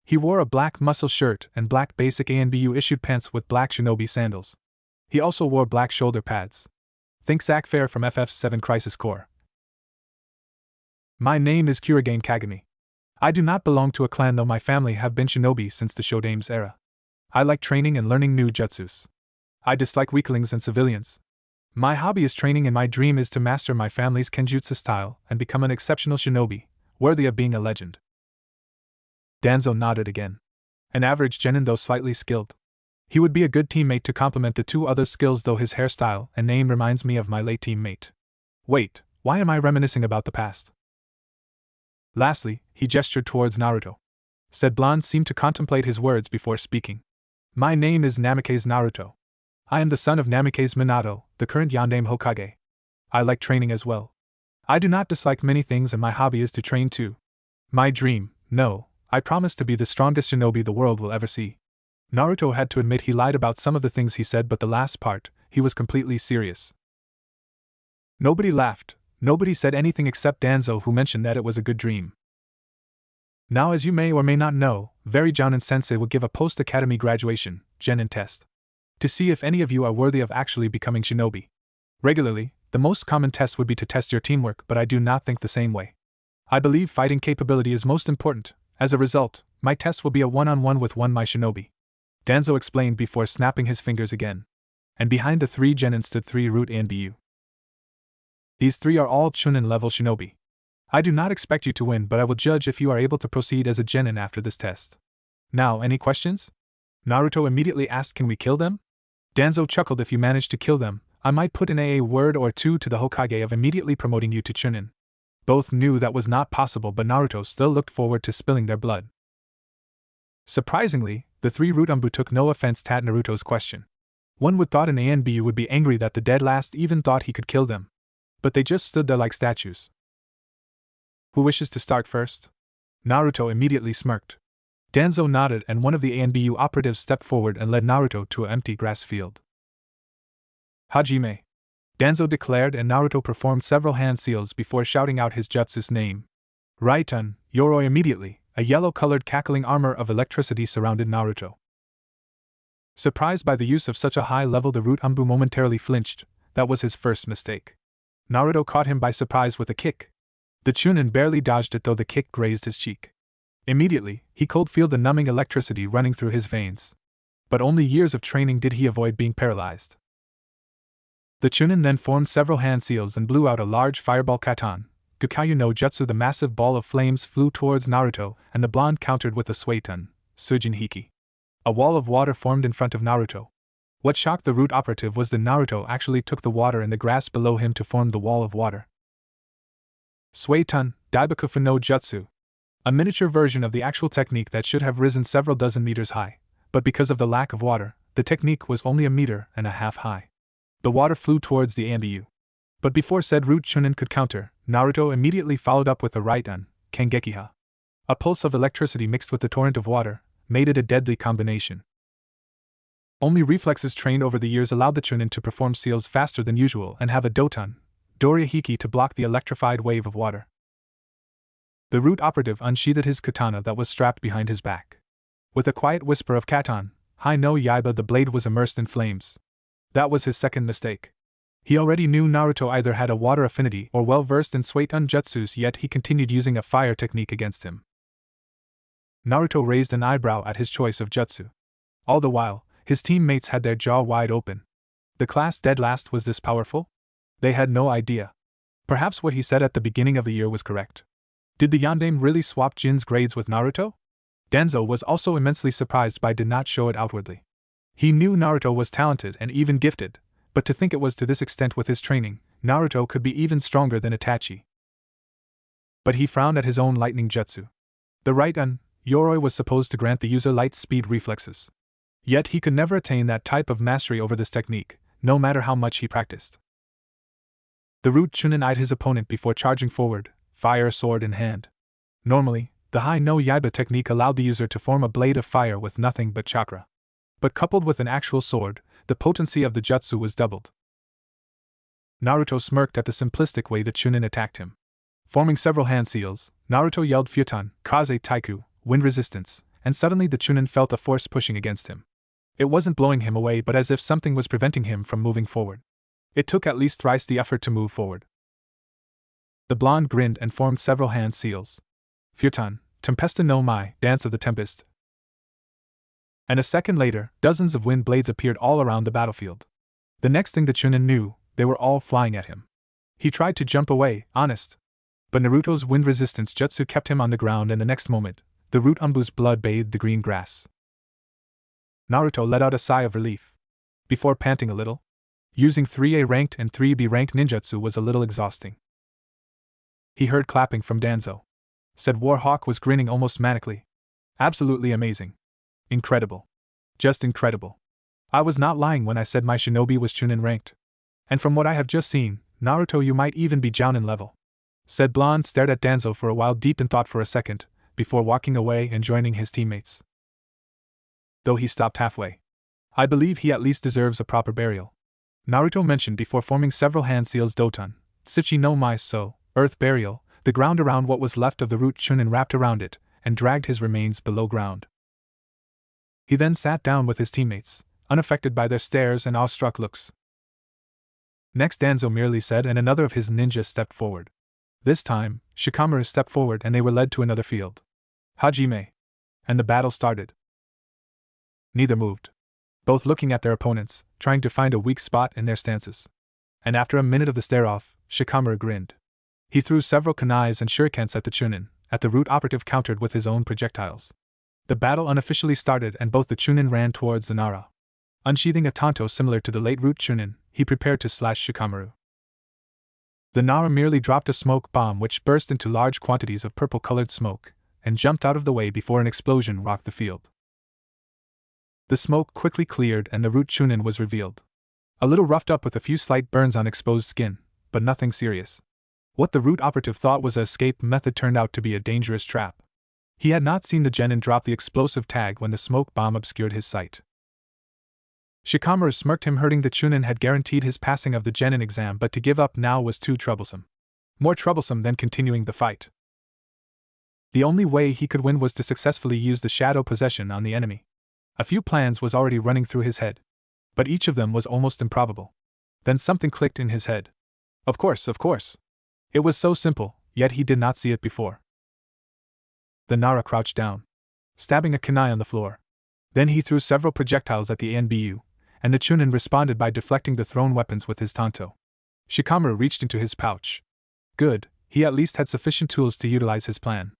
Speaker 1: He wore a black muscle shirt and black basic ANBU-issued pants with black shinobi sandals. He also wore black shoulder pads. Think Zack Fair from FF7 Crisis Core. My name is Kurigane Kagami. I do not belong to a clan, though my family have been shinobi since the Shodame's era. I like training and learning new jutsus. I dislike weaklings and civilians. My hobby is training, and my dream is to master my family's kenjutsu style and become an exceptional shinobi, worthy of being a legend. Danzo nodded again. An average genin, though slightly skilled. He would be a good teammate to complement the 2 other skills, though his hairstyle and name reminds me of my late teammate. Wait, why am I reminiscing about the past? Lastly, he gestured towards Naruto. Said Blonde seemed to contemplate his words before speaking. My name is Namikaze Naruto. I am the son of Namikaze Minato, the current Yondaime Hokage. I like training as well. I do not dislike many things, and my hobby is to train too. My dream, no, I promise to be the strongest shinobi the world will ever see. Naruto had to admit he lied about some of the things he said, but the last part, he was completely serious. Nobody laughed, nobody said anything except Danzo, who mentioned that it was a good dream. Now, as you may or may not know, Very Jounin Sensei will give a post-academy graduation, genin test, to see if any of you are worthy of actually becoming shinobi. Regularly, the most common test would be to test your teamwork, but I do not think the same way. I believe fighting capability is most important. As a result, my test will be a one-on-one with my shinobi. Danzo explained before snapping his fingers again. And behind the 3 genin stood 3 Root ANBU. These 3 are all Chunin-level shinobi. I do not expect you to win, but I will judge if you are able to proceed as a genin after this test. Now, any questions? Naruto immediately asked, can we kill them? Danzo chuckled, if you manage to kill them, I might put in a word or 2 to the Hokage of immediately promoting you to Chunin. Both knew that was not possible, but Naruto still looked forward to spilling their blood. Surprisingly, The three Rutambu took no offense at Naruto's question. One would thought an ANBU would be angry that the dead last even thought he could kill them. But they just stood there like statues. Who wishes to start first? Naruto immediately smirked. Danzo nodded and one of the ANBU operatives stepped forward and led Naruto to an empty grass field. Hajime, Danzo declared, and Naruto performed several hand seals before shouting out his jutsu's name. Raiton, Yoroi. Immediately, a yellow-colored cackling armor of electricity surrounded Naruto. Surprised by the use of such a high level, the Rutambu momentarily flinched. That was his first mistake. Naruto caught him by surprise with a kick. The Chunin barely dodged it, though the kick grazed his cheek. Immediately, he could feel the numbing electricity running through his veins. But only years of training did he avoid being paralyzed. The Chunin then formed several hand seals and blew out a large fireball katan. Gakyu no Jutsu. The massive ball of flames flew towards Naruto, and the blonde countered with a Suiton, Sujin Hiki. A wall of water formed in front of Naruto. What shocked the root operative was that Naruto actually took the water in the grass below him to form the wall of water. Suiton, Daibakufu no Jutsu. A miniature version of the actual technique that should have risen several dozen meters high, but because of the lack of water, the technique was only 1.5 meters high. The water flew towards the ANBU. But before said root Chunin could counter, Naruto immediately followed up with a Raiton, Kangekiha. A pulse of electricity mixed with the torrent of water made it a deadly combination. Only reflexes trained over the years allowed the Chunin to perform seals faster than usual and have a Doton, Doria Hiki, to block the electrified wave of water. The root operative unsheathed his katana that was strapped behind his back. With a quiet whisper of Katan, Hai no Yaiba, the blade was immersed in flames. That was his second mistake. He already knew Naruto either had a water affinity or well versed in Suiton jutsus, yet he continued using a fire technique against him. Naruto raised an eyebrow at his choice of jutsu. All the while, his teammates had their jaw wide open. The class dead last was this powerful? They had no idea. Perhaps what he said at the beginning of the year was correct. Did the Yondaime really swap Jin's grades with Naruto? Danzo was also immensely surprised but did not show it outwardly. He knew Naruto was talented and even gifted, but to think it was to this extent with his training, Naruto could be even stronger than Itachi. But he frowned at his own lightning jutsu. The Raiton, Yoroi, was supposed to grant the user light speed reflexes. Yet he could never attain that type of mastery over this technique, no matter how much he practiced. The root Chunin eyed his opponent before charging forward, fire sword in hand. Normally, the Hai no Yaiba technique allowed the user to form a blade of fire with nothing but chakra. But coupled with an actual sword, the potency of the jutsu was doubled. Naruto smirked at the simplistic way the Chunin attacked him. Forming several hand seals, Naruto yelled Futon, Kaze Taiku, wind resistance, and suddenly the Chunin felt a force pushing against him. It wasn't blowing him away, but as if something was preventing him from moving forward. It took at least thrice the effort to move forward. The blonde grinned and formed several hand seals. Futon, Tempesta no Mai, Dance of the Tempest. And a second later, dozens of wind blades appeared all around the battlefield. The next thing the Chunin knew, they were all flying at him. He tried to jump away, honest. But Naruto's wind resistance jutsu kept him on the ground, and the next moment, the root Umbu's blood bathed the green grass. Naruto let out a sigh of relief. Before panting a little, using 3A ranked and 3B ranked ninjutsu was a little exhausting. He heard clapping from Danzo. Said Warhawk was grinning almost manically. Absolutely amazing. Incredible. Just incredible. I was not lying when I said my shinobi was Chunin ranked. And from what I have just seen, Naruto, you might even be Jounin level. Said Blonde stared at Danzo for a while, deep in thought for a second, before walking away and joining his teammates. Though he stopped halfway. I believe he at least deserves a proper burial. Naruto mentioned before forming several hand seals Doton, Tsuchi no Mai So, earth burial, the ground around what was left of the root Chunin wrapped around it, and dragged his remains below ground. He then sat down with his teammates, unaffected by their stares and awestruck looks. Next Danzo merely said, and another of his ninjas stepped forward. This time, Shikamaru stepped forward and they were led to another field. Hajime. And the battle started. Neither moved. Both looking at their opponents, trying to find a weak spot in their stances. And after a minute of the stare-off, Shikamaru grinned. He threw several kunais and shurikens at the Chunin, at the root operative countered with his own projectiles. The battle unofficially started and both the Chunin ran towards the Nara. Unsheathing a tanto similar to the late root Chunin, he prepared to slash Shikamaru. The Nara merely dropped a smoke bomb which burst into large quantities of purple-colored smoke, and jumped out of the way before an explosion rocked the field. The smoke quickly cleared and the root Chunin was revealed. A little roughed up with a few slight burns on exposed skin, but nothing serious. What the root operative thought was an escape method turned out to be a dangerous trap. He had not seen the genin drop the explosive tag when the smoke bomb obscured his sight. Shikamaru smirked. Him hurting the Chunin had guaranteed his passing of the genin exam, but to give up now was too troublesome. More troublesome than continuing the fight. The only way he could win was to successfully use the shadow possession on the enemy. A few plans was already running through his head, but each of them was almost improbable. Then something clicked in his head. Of course. It was so simple, yet he did not see it before. The Nara crouched down, stabbing a kunai on the floor. Then he threw several projectiles at the ANBU, and the Chunin responded by deflecting the thrown weapons with his tanto. Shikamaru reached into his pouch. Good, he at least had sufficient tools to utilize his plan.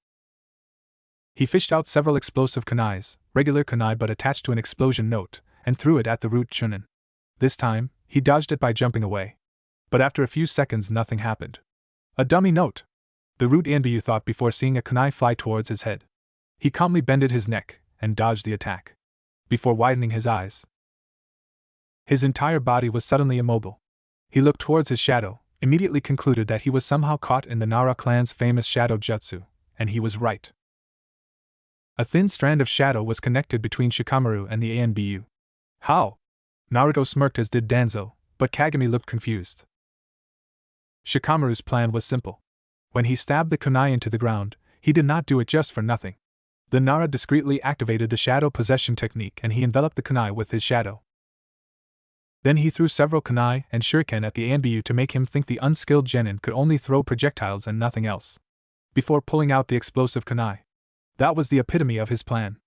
Speaker 1: He fished out several explosive kunais, regular kunai but attached to an explosion note, and threw it at the root Chunin. This time, he dodged it by jumping away. But after a few seconds nothing happened. A dummy note! The root ANBU thought before seeing a kunai fly towards his head. He calmly bended his neck, and dodged the attack. Before widening his eyes, his entire body was suddenly immobile. He looked towards his shadow, immediately concluded that he was somehow caught in the Nara clan's famous shadow jutsu, and he was right. A thin strand of shadow was connected between Shikamaru and the ANBU. How? Naruto smirked as did Danzo, but Kagami looked confused. Shikamaru's plan was simple. When he stabbed the kunai into the ground, he did not do it just for nothing. The Nara discreetly activated the shadow possession technique and he enveloped the kunai with his shadow. Then he threw several kunai and shuriken at the ANBU to make him think the unskilled genin could only throw projectiles and nothing else. Before pulling out the explosive kunai. That was the epitome of his plan.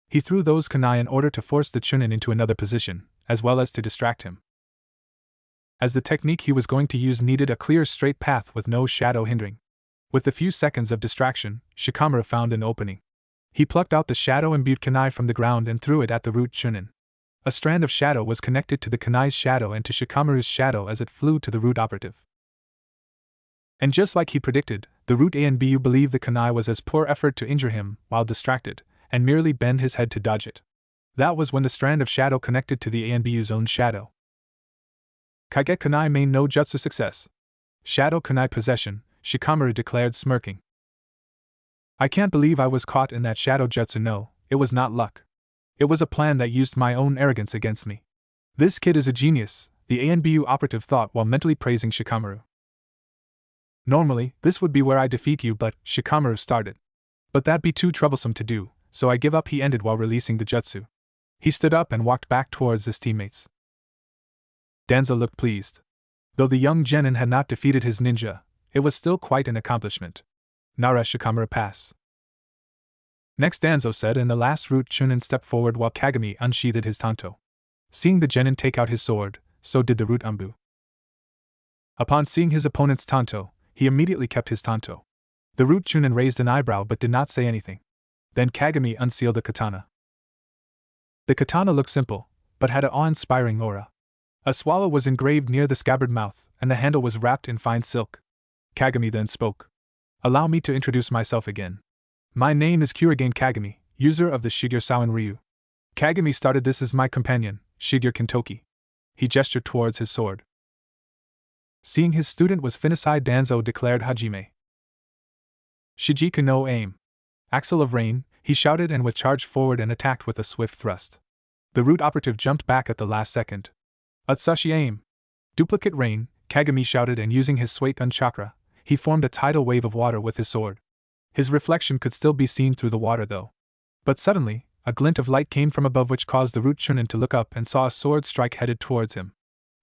Speaker 1: He threw those kunai in order to force the Chunin into another position, as well as to distract him. As the technique he was going to use needed a clear straight path with no shadow hindering. With a few seconds of distraction, Shikamaru found an opening. He plucked out the shadow-imbued kunai from the ground and threw it at the root Chunin. A strand of shadow was connected to the kunai's shadow and to Shikamaru's shadow as it flew to the root operative. And just like he predicted, the root ANBU believed the kunai was as poor effort to injure him while distracted, and merely bend his head to dodge it. That was when the strand of shadow connected to the ANBU's own shadow. Kage kunai main no jutsu success. Shadow kunai possession, Shikamaru declared smirking. I can't believe I was caught in that shadow jutsu. No, it was not luck. It was a plan that used my own arrogance against me. This kid is a genius, the ANBU operative thought while mentally praising Shikamaru. Normally, this would be where I defeat you, but Shikamaru started. But that'd be too troublesome to do, so I give up, he ended while releasing the jutsu. He stood up and walked back towards his teammates. Danzo looked pleased. Though the young genin had not defeated his ninja, it was still quite an accomplishment. Nara Shikamaru pass. Next, Danzo said, and the last root Chunin stepped forward while Kagami unsheathed his tanto. Seeing the genin take out his sword, so did the root Ambu. Upon seeing his opponent's tanto, he immediately kept his tanto. The root Chunin raised an eyebrow but did not say anything. Then Kagami unsealed the katana. The katana looked simple, but had an awe-inspiring aura. A swallow was engraved near the scabbard mouth, and the handle was wrapped in fine silk. Kagami then spoke. Allow me to introduce myself again. My name is Kurigane Kagami, user of the Shigure Sauen Ryu. Kagami started. This as my companion, Shigure Kintoki. He gestured towards his sword. Seeing his student was Finisai, Danzo declared Hajime. Shijiku no aim. Axle of Rain, he shouted and with charged forward and attacked with a swift thrust. The root operative jumped back at the last second. Atsushi aim. Duplicate Rain, Kagami shouted, and using his Suigun chakra, he formed a tidal wave of water with his sword. His reflection could still be seen through the water though. But suddenly, a glint of light came from above which caused the root Chunin to look up and saw a sword strike headed towards him.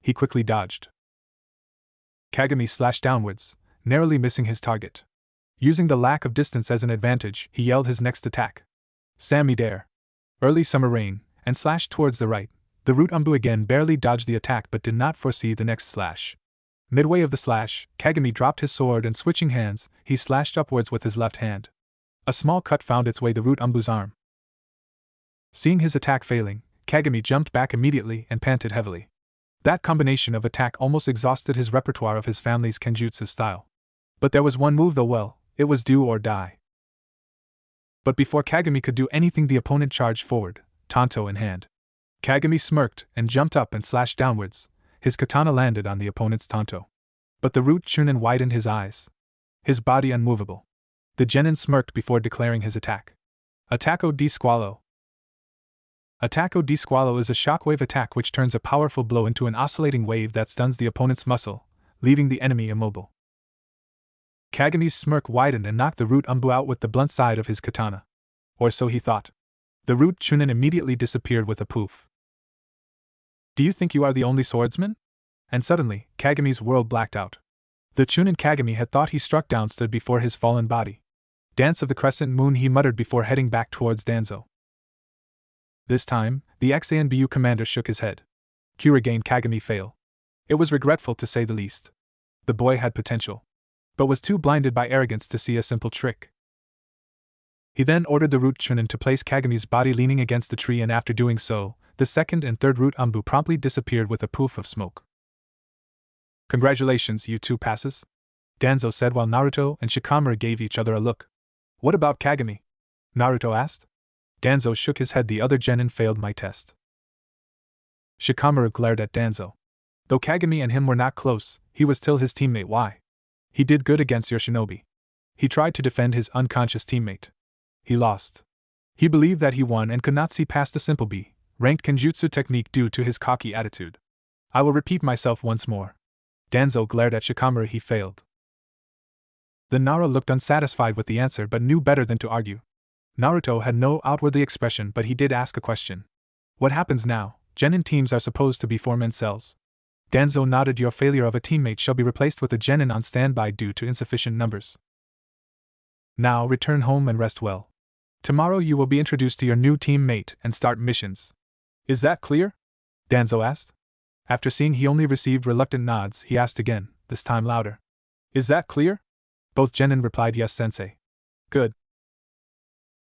Speaker 1: He quickly dodged. Kagami slashed downwards, narrowly missing his target. Using the lack of distance as an advantage, he yelled his next attack. Samidare. Early Summer Rain, and slashed towards the right. The root Ambu again barely dodged the attack but did not foresee the next slash. Midway of the slash, Kagami dropped his sword and switching hands, he slashed upwards with his left hand. A small cut found its way the root Ambu's arm. Seeing his attack failing, Kagami jumped back immediately and panted heavily. That combination of attack almost exhausted his repertoire of his family's kenjutsu style. But there was one move though, well, it was do or die. But before Kagami could do anything, the opponent charged forward, tanto in hand. Kagami smirked and jumped up and slashed downwards. His katana landed on the opponent's tanto. But the root Chunin widened his eyes, his body unmovable. The genin smirked before declaring his attack. Attacco di Squalo. Attacco di Squalo is a shockwave attack which turns a powerful blow into an oscillating wave that stuns the opponent's muscle, leaving the enemy immobile. Kagami's smirk widened and knocked the root Umbu out with the blunt side of his katana. Or so he thought. The root Chunin immediately disappeared with a poof. Do you think you are the only swordsman? And suddenly, Kagami's world blacked out. The Chunin Kagami had thought he struck down stood before his fallen body. Dance of the crescent moon, he muttered before heading back towards Danzo. This time, the XANBU commander shook his head. Kurigane Kagami fail. It was regretful to say the least. The boy had potential, but was too blinded by arrogance to see a simple trick. He then ordered the root Chunin to place Kagami's body leaning against the tree, and after doing so, the second and third root Umbu promptly disappeared with a poof of smoke. Congratulations, you two passes, Danzo said while Naruto and Shikamaru gave each other a look. What about Kagami? Naruto asked. Danzo shook his head. The other genin failed my test. Shikamaru glared at Danzo. Though Kagami and him were not close, he was still his teammate. Why? He did good against your shinobi. He tried to defend his unconscious teammate. He lost. He believed that he won and could not see past the simple B-ranked Kenjutsu technique due to his cocky attitude. I will repeat myself once more. Danzo glared at Shikamaru. He failed. The Nara looked unsatisfied with the answer but knew better than to argue. Naruto had no outwardly expression, but he did ask a question. What happens now? Genin teams are supposed to be 4-man cells. Danzo nodded. Your failure of a teammate shall be replaced with a genin on standby due to insufficient numbers. Now return home and rest well. Tomorrow you will be introduced to your new teammate and start missions. Is that clear? Danzo asked. After seeing he only received reluctant nods, he asked again, this time louder. Is that clear? Both genin replied yes, sensei. Good.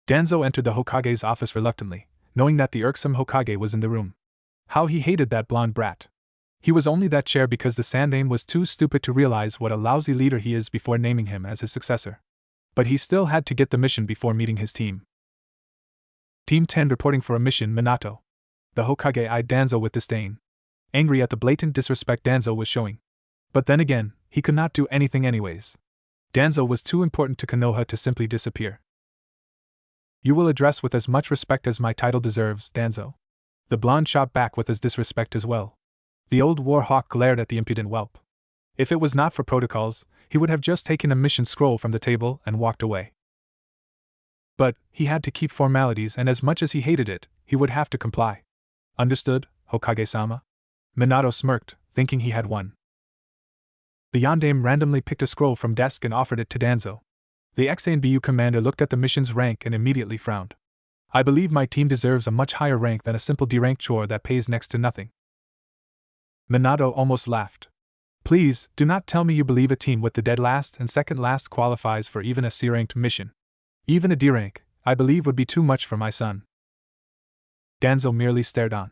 Speaker 1: Danzo entered the Hokage's office reluctantly, knowing that the irksome Hokage was in the room. How he hated that blonde brat. He was only that chair because the Sandaime was too stupid to realize what a lousy leader he is before naming him as his successor. But he still had to get the mission before meeting his team. Team 10 reporting for a mission. Minato. The Hokage eyed Danzo with disdain, angry at the blatant disrespect Danzo was showing. But then again, he could not do anything anyways. Danzo was too important to Konoha to simply disappear. You will address with as much respect as my title deserves, Danzo. The blonde shot back with his disrespect as well. The old war hawk glared at the impudent whelp. If it was not for protocols, he would have just taken a mission scroll from the table and walked away. But he had to keep formalities, and as much as he hated it, he would have to comply. Understood, Hokage-sama? Minato smirked, thinking he had won. The Yondaime randomly picked a scroll from desk and offered it to Danzo. The XANBU commander looked at the mission's rank and immediately frowned. I believe my team deserves a much higher rank than a simple D-rank chore that pays next to nothing. Minato almost laughed. Please, do not tell me you believe a team with the dead last and second last qualifies for even a C-ranked mission. Even a D-rank, I believe, would be too much for my son. Danzo merely stared on.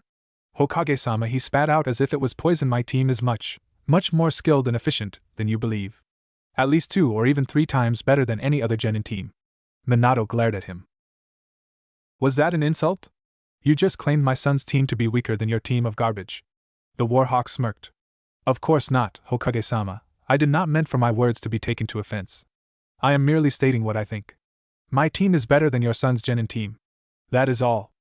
Speaker 1: Hokage-sama, he spat out as if it was poison. My team is much more skilled and efficient than you believe. At least 2 or even 3 times better than any other genin team. Minato glared at him. Was that an insult? You just claimed my son's team to be weaker than your team of garbage. The Warhawk smirked. Of course not, Hokage-sama. I did not meant for my words to be taken to offense. I am merely stating what I think. My team is better than your son's genin team. That is all.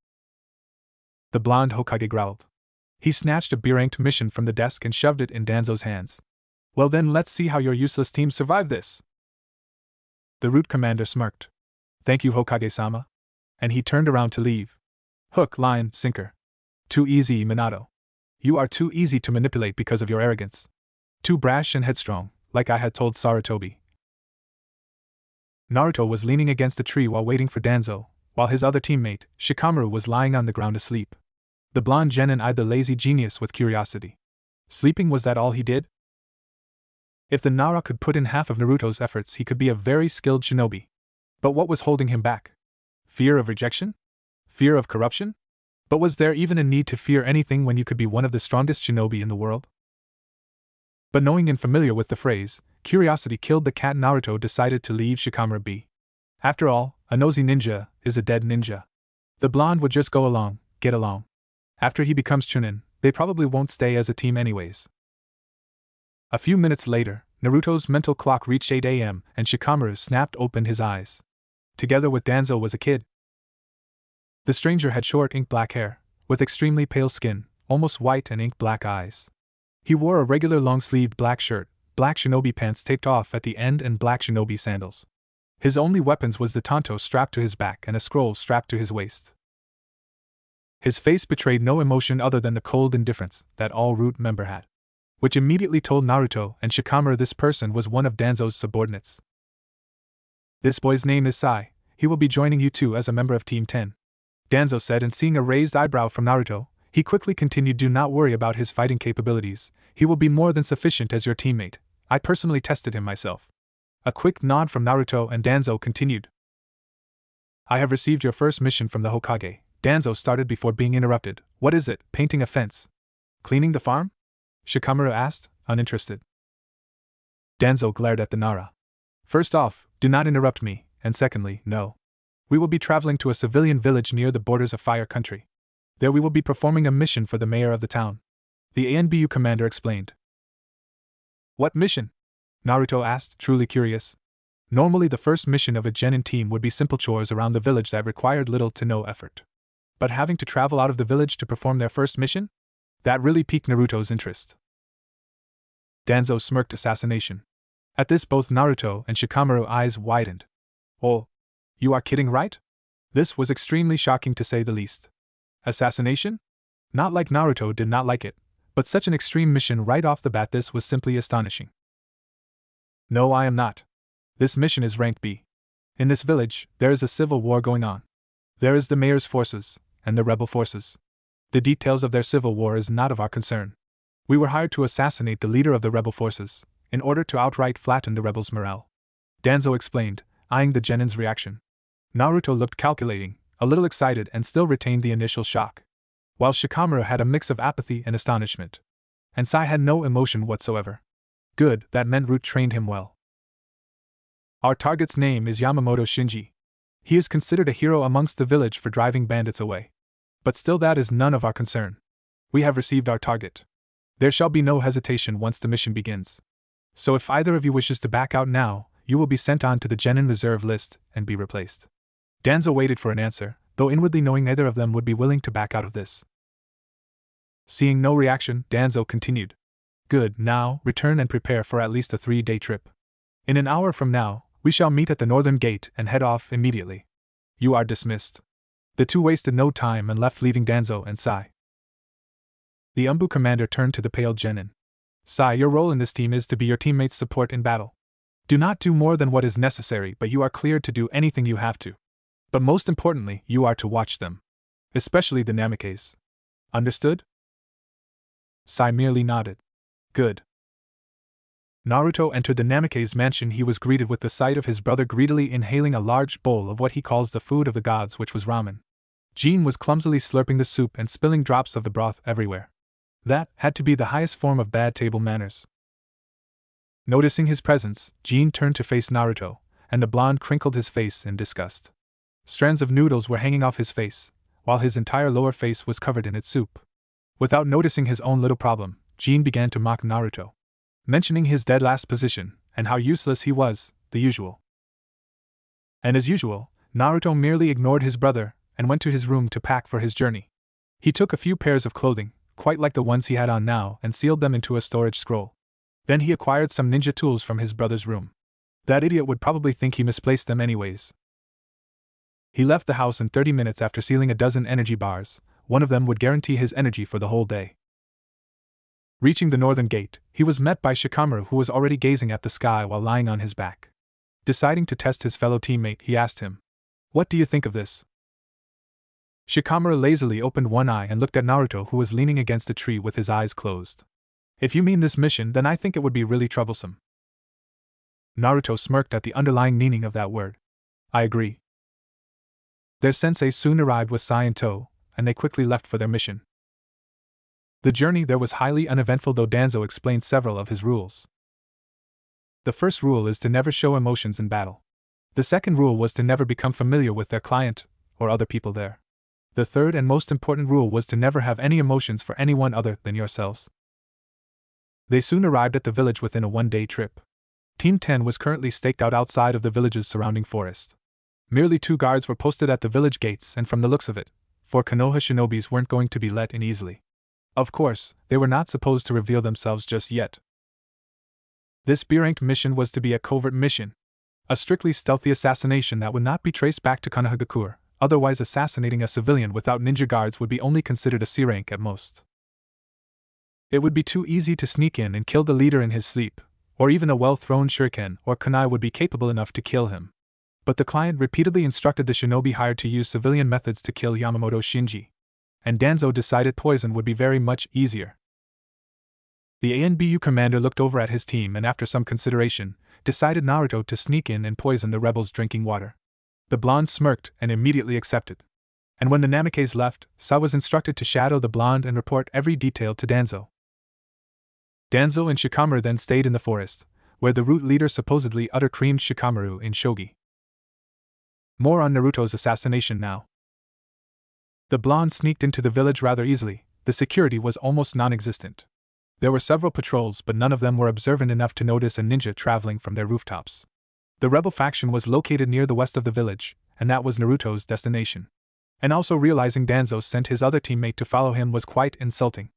Speaker 1: The blonde Hokage growled. He snatched a B-ranked mission from the desk and shoved it in Danzo's hands. Well then, let's see how your useless team survive this. The root commander smirked. Thank you, Hokage-sama. And he turned around to leave. Hook, line, sinker. Too easy, Minato. You are too easy to manipulate because of your arrogance. Too brash and headstrong, like I had told Sarutobi. Naruto was leaning against a tree while waiting for Danzo, while his other teammate, Shikamaru, was lying on the ground asleep. The blonde genin eyed the lazy genius with curiosity. Sleeping, was that all he did? If the Nara could put in half of Naruto's efforts, he could be a very skilled shinobi. But what was holding him back? Fear of rejection? Fear of corruption? But was there even a need to fear anything when you could be one of the strongest shinobi in the world? But knowing and familiar with the phrase, curiosity killed the cat, Naruto decided to leave Shikamaru be. After all, a nosy ninja is a dead ninja. The blonde would just go along, get along. After he becomes Chunin, they probably won't stay as a team anyways. A few minutes later, Naruto's mental clock reached 8 a.m. and Shikamaru snapped open his eyes. Together with Danzo was a kid. The stranger had short ink-black hair, with extremely pale skin, almost white and ink-black eyes. He wore a regular long-sleeved black shirt, black shinobi pants taped off at the end and black shinobi sandals. His only weapons was the tanto strapped to his back and a scroll strapped to his waist. His face betrayed no emotion other than the cold indifference that all root member had, which immediately told Naruto and Shikamaru this person was one of Danzo's subordinates. This boy's name is Sai. He will be joining you too as a member of Team 10. Danzo said, and seeing a raised eyebrow from Naruto, he quickly continued, do not worry about his fighting capabilities, he will be more than sufficient as your teammate. I personally tested him myself. A quick nod from Naruto and Danzo continued. I have received your first mission from the Hokage. Danzo started before being interrupted. What is it, painting a fence? Cleaning the farm? Shikamaru asked, uninterested. Danzo glared at the Nara. First off, do not interrupt me, and secondly, no. We will be traveling to a civilian village near the borders of Fire Country. There we will be performing a mission for the mayor of the town. The ANBU commander explained. What mission? Naruto asked, truly curious. Normally the first mission of a genin team would be simple chores around the village that required little to no effort. But having to travel out of the village to perform their first mission? That really piqued Naruto's interest. Danzo smirked assassination. At this both Naruto and Shikamaru eyes widened. Oh, you are kidding, right? This was extremely shocking to say the least. Assassination? Not like Naruto did not like it, but such an extreme mission right off the bat, this was simply astonishing. No, I am not. This mission is rank B. In this village, there is a civil war going on. There is the mayor's forces, and the rebel forces. The details of their civil war is not of our concern. We were hired to assassinate the leader of the rebel forces, in order to outright flatten the rebels' morale. Danzo explained, eyeing the genin's reaction. Naruto looked calculating, a little excited, and still retained the initial shock, while Shikamaru had a mix of apathy and astonishment. And Sai had no emotion whatsoever. Good, that meant Root trained him well. Our target's name is Yamamoto Shinji. He is considered a hero amongst the village for driving bandits away. But still, that is none of our concern. We have received our target. There shall be no hesitation once the mission begins. So if either of you wishes to back out now, you will be sent on to the genin reserve list and be replaced. Danzo waited for an answer, though inwardly knowing neither of them would be willing to back out of this. Seeing no reaction, Danzo continued. Good, now, return and prepare for at least a 3-day trip. In an hour from now, we shall meet at the northern gate and head off immediately. You are dismissed. The two wasted no time and left, leaving Danzo and Sai. The Umbu commander turned to the pale genin. Sai, your role in this team is to be your teammates' support in battle. Do not do more than what is necessary, but you are cleared to do anything you have to. But most importantly, you are to watch them. Especially the Namikes. Understood? Sai merely nodded. Good. Naruto entered the Namikaze mansion. He was greeted with the sight of his brother greedily inhaling a large bowl of what he calls the food of the gods, which was ramen. Jean was clumsily slurping the soup and spilling drops of the broth everywhere. That had to be the highest form of bad table manners. Noticing his presence, Jean turned to face Naruto, and the blonde crinkled his face in disgust. Strands of noodles were hanging off his face, while his entire lower face was covered in its soup. Without noticing his own little problem, Jean began to mock Naruto, mentioning his dead last position, and how useless he was, the usual. And as usual, Naruto merely ignored his brother, and went to his room to pack for his journey. He took a few pairs of clothing, quite like the ones he had on now, and sealed them into a storage scroll. Then he acquired some ninja tools from his brother's room. That idiot would probably think he misplaced them anyways. He left the house in 30 minutes after sealing a dozen energy bars. One of them would guarantee his energy for the whole day. Reaching the northern gate, he was met by Shikamaru, who was already gazing at the sky while lying on his back. Deciding to test his fellow teammate, he asked him, "What do you think of this?" Shikamaru lazily opened one eye and looked at Naruto, who was leaning against a tree with his eyes closed. "If you mean this mission, then I think it would be really troublesome." Naruto smirked at the underlying meaning of that word. "I agree." Their sensei soon arrived with Sai in tow, and they quickly left for their mission. The journey there was highly uneventful, though Danzo explained several of his rules. The first rule is to never show emotions in battle. The second rule was to never become familiar with their client, or other people there. The third and most important rule was to never have any emotions for anyone other than yourselves. They soon arrived at the village within a one-day trip. Team 10 was currently staked out outside of the village's surrounding forest. Merely 2 guards were posted at the village gates, and from the looks of it, 4 Konoha shinobis weren't going to be let in easily. Of course, they were not supposed to reveal themselves just yet. This B-ranked mission was to be a covert mission. A strictly stealthy assassination that would not be traced back to Konohagakure, otherwise assassinating a civilian without ninja guards would be only considered a C rank at most. It would be too easy to sneak in and kill the leader in his sleep, or even a well-thrown shuriken or kunai would be capable enough to kill him. But the client repeatedly instructed the shinobi hired to use civilian methods to kill Yamamoto Shinji. And Danzo decided poison would be very much easier. The ANBU commander looked over at his team and after some consideration, decided Naruto to sneak in and poison the rebels' drinking water. The blonde smirked and immediately accepted. And when the Namikes left, Sa was instructed to shadow the blonde and report every detail to Danzo. Danzo and Shikamaru then stayed in the forest, where the root leader supposedly creamed Shikamaru in shogi. More on Naruto's assassination now. The blonde sneaked into the village rather easily. The security was almost non-existent. There were several patrols, but none of them were observant enough to notice a ninja traveling from their rooftops. The rebel faction was located near the west of the village, and that was Naruto's destination. And also realizing Danzo sent his other teammate to follow him was quite insulting.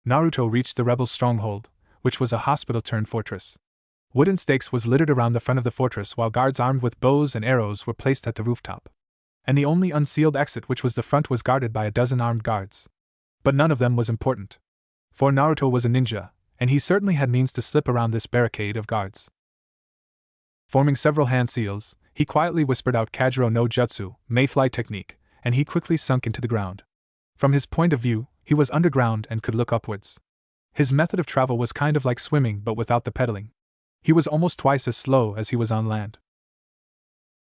Speaker 1: Naruto reached the rebels' stronghold, which was a hospital-turned-fortress. Wooden stakes was littered around the front of the fortress while guards armed with bows and arrows were placed at the rooftop. And the only unsealed exit, which was the front, was guarded by a dozen armed guards. But none of them was important. For Naruto was a ninja, and he certainly had means to slip around this barricade of guards. Forming several hand seals, he quietly whispered out Kajiro no Jutsu, Mayfly technique, and he quickly sunk into the ground. From his point of view, he was underground and could look upwards. His method of travel was kind of like swimming but without the pedaling. He was almost twice as slow as he was on land.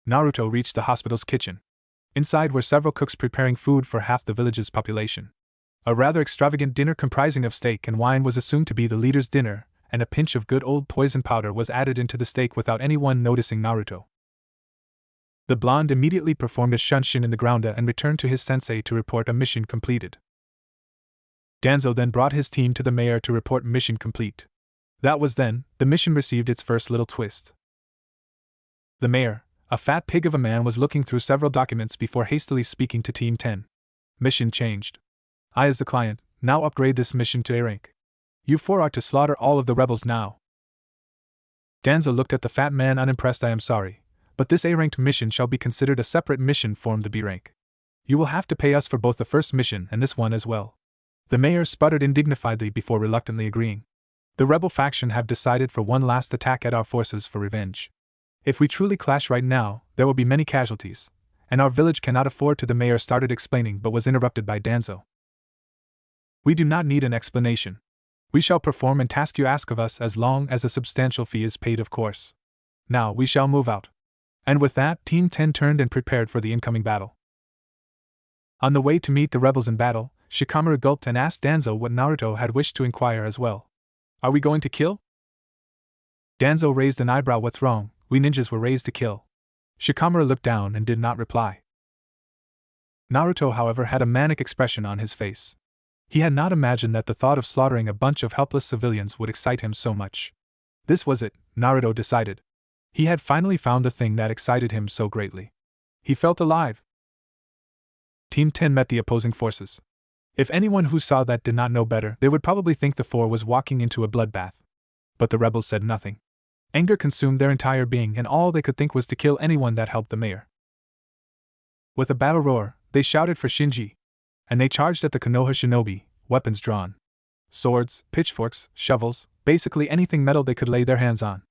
Speaker 1: Naruto reached the hospital's kitchen. Inside were several cooks preparing food for half the village's population. A rather extravagant dinner comprising of steak and wine was assumed to be the leader's dinner, and a pinch of good old poison powder was added into the steak without anyone noticing Naruto. The blonde immediately performed a shunshin in the grounda and returned to his sensei to report a mission completed. Danzo then brought his team to the mayor to report mission complete. That was then, the mission received its first little twist. The mayor, a fat pig of a man, was looking through several documents before hastily speaking to Team 10. Mission changed. I, as the client, now upgrade this mission to A rank. You 4 are to slaughter all of the rebels now. Danzo looked at the fat man unimpressed. I am sorry, but this A-ranked mission shall be considered a separate mission from the B rank. You will have to pay us for both the first mission and this one as well. The mayor sputtered indignifiedly before reluctantly agreeing. The rebel faction have decided for one last attack at our forces for revenge. If we truly clash right now, there will be many casualties, and our village cannot afford to. The mayor started explaining but was interrupted by Danzo. We do not need an explanation. We shall perform and task you ask of us as long as a substantial fee is paid, of course. Now we shall move out. And with that, Team 10 turned and prepared for the incoming battle. On the way to meet the rebels in battle, Shikamaru gulped and asked Danzo what Naruto had wished to inquire as well. Are we going to kill? Danzo raised an eyebrow. What's wrong? We ninjas were raised to kill. Shikamaru looked down and did not reply. Naruto, however, had a manic expression on his face. He had not imagined that the thought of slaughtering a bunch of helpless civilians would excite him so much. This was it, Naruto decided. He had finally found the thing that excited him so greatly. He felt alive. Team 10 met the opposing forces. If anyone who saw that did not know better, they would probably think the 4 was walking into a bloodbath. But the rebels said nothing. Anger consumed their entire being, and all they could think was to kill anyone that helped the mayor. With a battle roar, they shouted for Shinji. And they charged at the Konoha shinobi, weapons drawn. Swords, pitchforks, shovels, basically anything metal they could lay their hands on.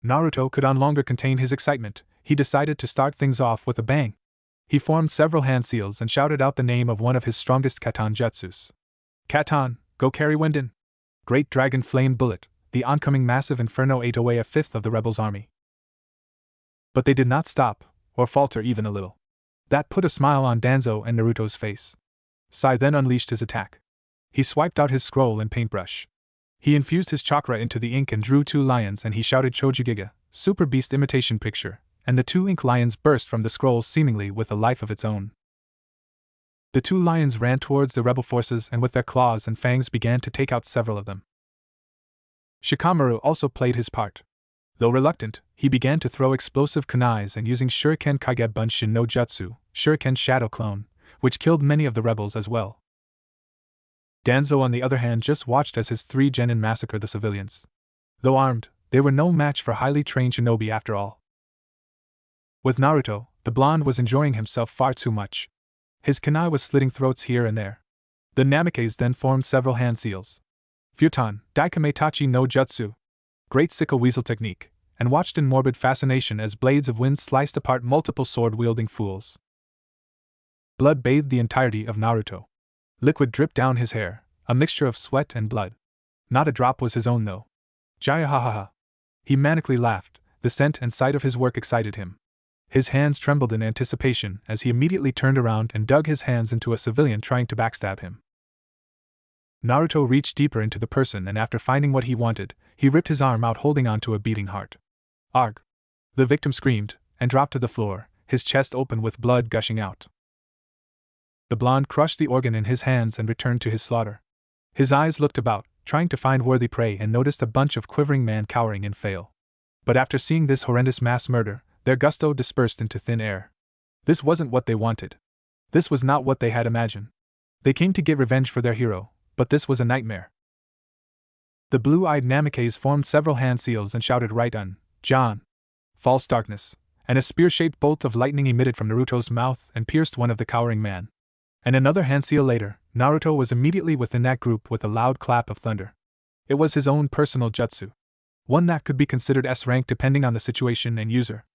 Speaker 1: Naruto could no longer contain his excitement. He decided to start things off with a bang. He formed several hand seals and shouted out the name of one of his strongest katan jutsus. Katan, go carry Wenden. Great Dragon Flame Bullet, the oncoming massive inferno ate away a fifth of the rebels' army. But they did not stop, or falter even a little. That put a smile on Danzo and Naruto's face. Sai then unleashed his attack. He swiped out his scroll and paintbrush. He infused his chakra into the ink and drew 2 lions, and he shouted Chojigiga, Super Beast Imitation Picture, and the two ink lions burst from the scrolls seemingly with a life of its own. The two lions ran towards the rebel forces and with their claws and fangs began to take out several of them. Shikamaru also played his part. Though reluctant, he began to throw explosive kunais and using Shuriken Kage Bunshin no Jutsu, Shuriken Shadow Clone, which killed many of the rebels as well. Danzo on the other hand just watched as his 3 genin massacred the civilians. Though armed, they were no match for highly trained shinobi after all. With Naruto, the blonde was enjoying himself far too much. His kunai was slitting throats here and there. The Namikes then formed several hand seals. Futon, Daikametachi no Jutsu, great sickle weasel technique, and watched in morbid fascination as blades of wind sliced apart multiple sword-wielding fools. Blood bathed the entirety of Naruto. Liquid dripped down his hair, a mixture of sweat and blood. Not a drop was his own though. Jaya ha ha ha. He manically laughed, the scent and sight of his work excited him. His hands trembled in anticipation as he immediately turned around and dug his hands into a civilian trying to backstab him. Naruto reached deeper into the person and after finding what he wanted, he ripped his arm out holding on to a beating heart. Arg! The victim screamed, and dropped to the floor, his chest open with blood gushing out. The blonde crushed the organ in his hands and returned to his slaughter. His eyes looked about, trying to find worthy prey and noticed a bunch of quivering men cowering in fail. But after seeing this horrendous mass murder, their gusto dispersed into thin air. This wasn't what they wanted. This was not what they had imagined. They came to get revenge for their hero, but this was a nightmare. The blue-eyed Namikes formed several hand seals and shouted right on, John. False darkness, and a spear-shaped bolt of lightning emitted from Naruto's mouth and pierced one of the cowering man. And another hand seal later, Naruto was immediately within that group with a loud clap of thunder. It was his own personal jutsu. One that could be considered S-rank depending on the situation and user.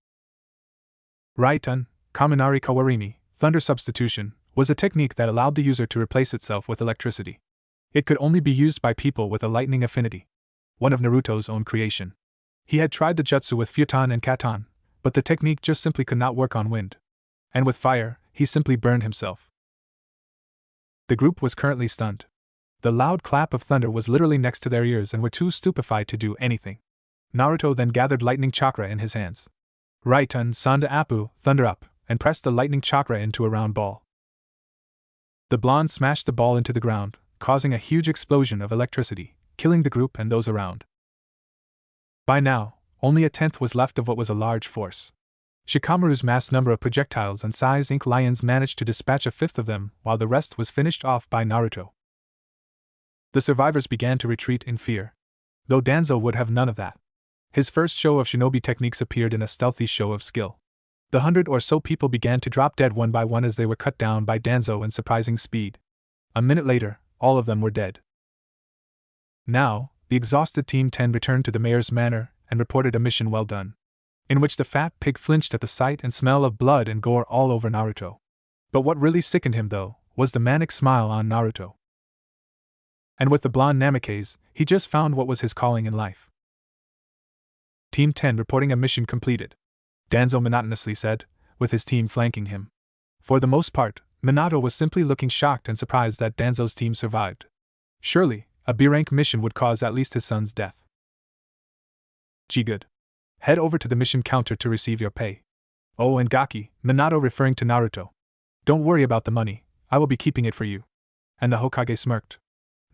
Speaker 1: Raitun, Kaminari Kawarimi, thunder substitution, was a technique that allowed the user to replace itself with electricity. It could only be used by people with a lightning affinity. One of Naruto's own creation. He had tried the jutsu with Futon and Katon, but the technique just simply could not work on wind. And with fire, he simply burned himself. The group was currently stunned. The loud clap of thunder was literally next to their ears and were too stupefied to do anything. Naruto then gathered lightning chakra in his hands. Raitun Sanda Apu, thunder up, and pressed the lightning chakra into a round ball. The blonde smashed the ball into the ground, causing a huge explosion of electricity, killing the group and those around. By now, only a tenth was left of what was a large force. Shikamaru's mass number of projectiles and size ink lions managed to dispatch a fifth of them, while the rest was finished off by Naruto. The survivors began to retreat in fear. Though Danzo would have none of that. His first show of shinobi techniques appeared in a stealthy show of skill. The 100 or so people began to drop dead one by one as they were cut down by Danzo in surprising speed. A minute later, all of them were dead. Now, the exhausted Team 10 returned to the mayor's manor and reported a mission well done, in which the fat pig flinched at the sight and smell of blood and gore all over Naruto. But what really sickened him, though, was the manic smile on Naruto. And with the blonde Namikes, he just found what was his calling in life. Team 10 reporting a mission completed, Danzo monotonously said, with his team flanking him. For the most part, Minato was simply looking shocked and surprised that Danzo's team survived. Surely, a B-rank mission would cause at least his son's death. Gee good. Head over to the mission counter to receive your pay. Oh, and Gaki, Minato referring to Naruto. Don't worry about the money, I will be keeping it for you. And the Hokage smirked.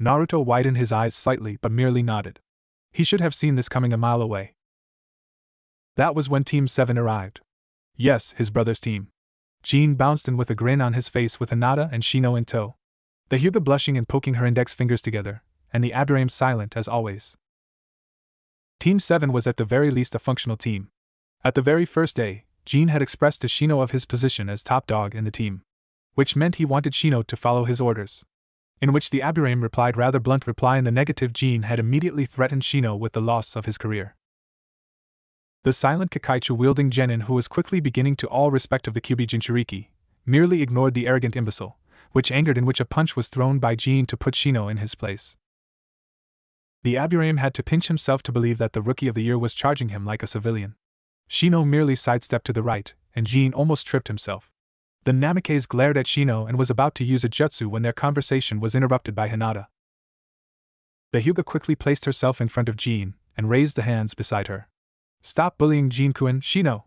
Speaker 1: Naruto widened his eyes slightly but merely nodded. He should have seen this coming a mile away. That was when Team 7 arrived. Yes, his brother's team. Jean bounced in with a grin on his face with Hinata and Shino in tow. The Hyuga blushing and poking her index fingers together, and the Abdurrahim silent as always. Team 7 was at the very least a functional team. At the very first day, Jean had expressed to Shino of his position as top dog in the team, which meant he wanted Shino to follow his orders. In which the Abdurrahim replied rather blunt reply in the negative. Jean had immediately threatened Shino with the loss of his career. The silent Kakaichu-wielding genin, who was quickly beginning to all respect of the Kyuubi Jinchuriki, merely ignored the arrogant imbecile, which angered, in which a punch was thrown by Jean to put Shino in his place. The Abdurrahim had to pinch himself to believe that the Rookie of the Year was charging him like a civilian. Shino merely sidestepped to the right, and Jean almost tripped himself. The Namikes glared at Shino and was about to use a jutsu when their conversation was interrupted by Hinata. The Hyuga quickly placed herself in front of Jean and raised the hands beside her. Stop bullying Jean-kun, Shino!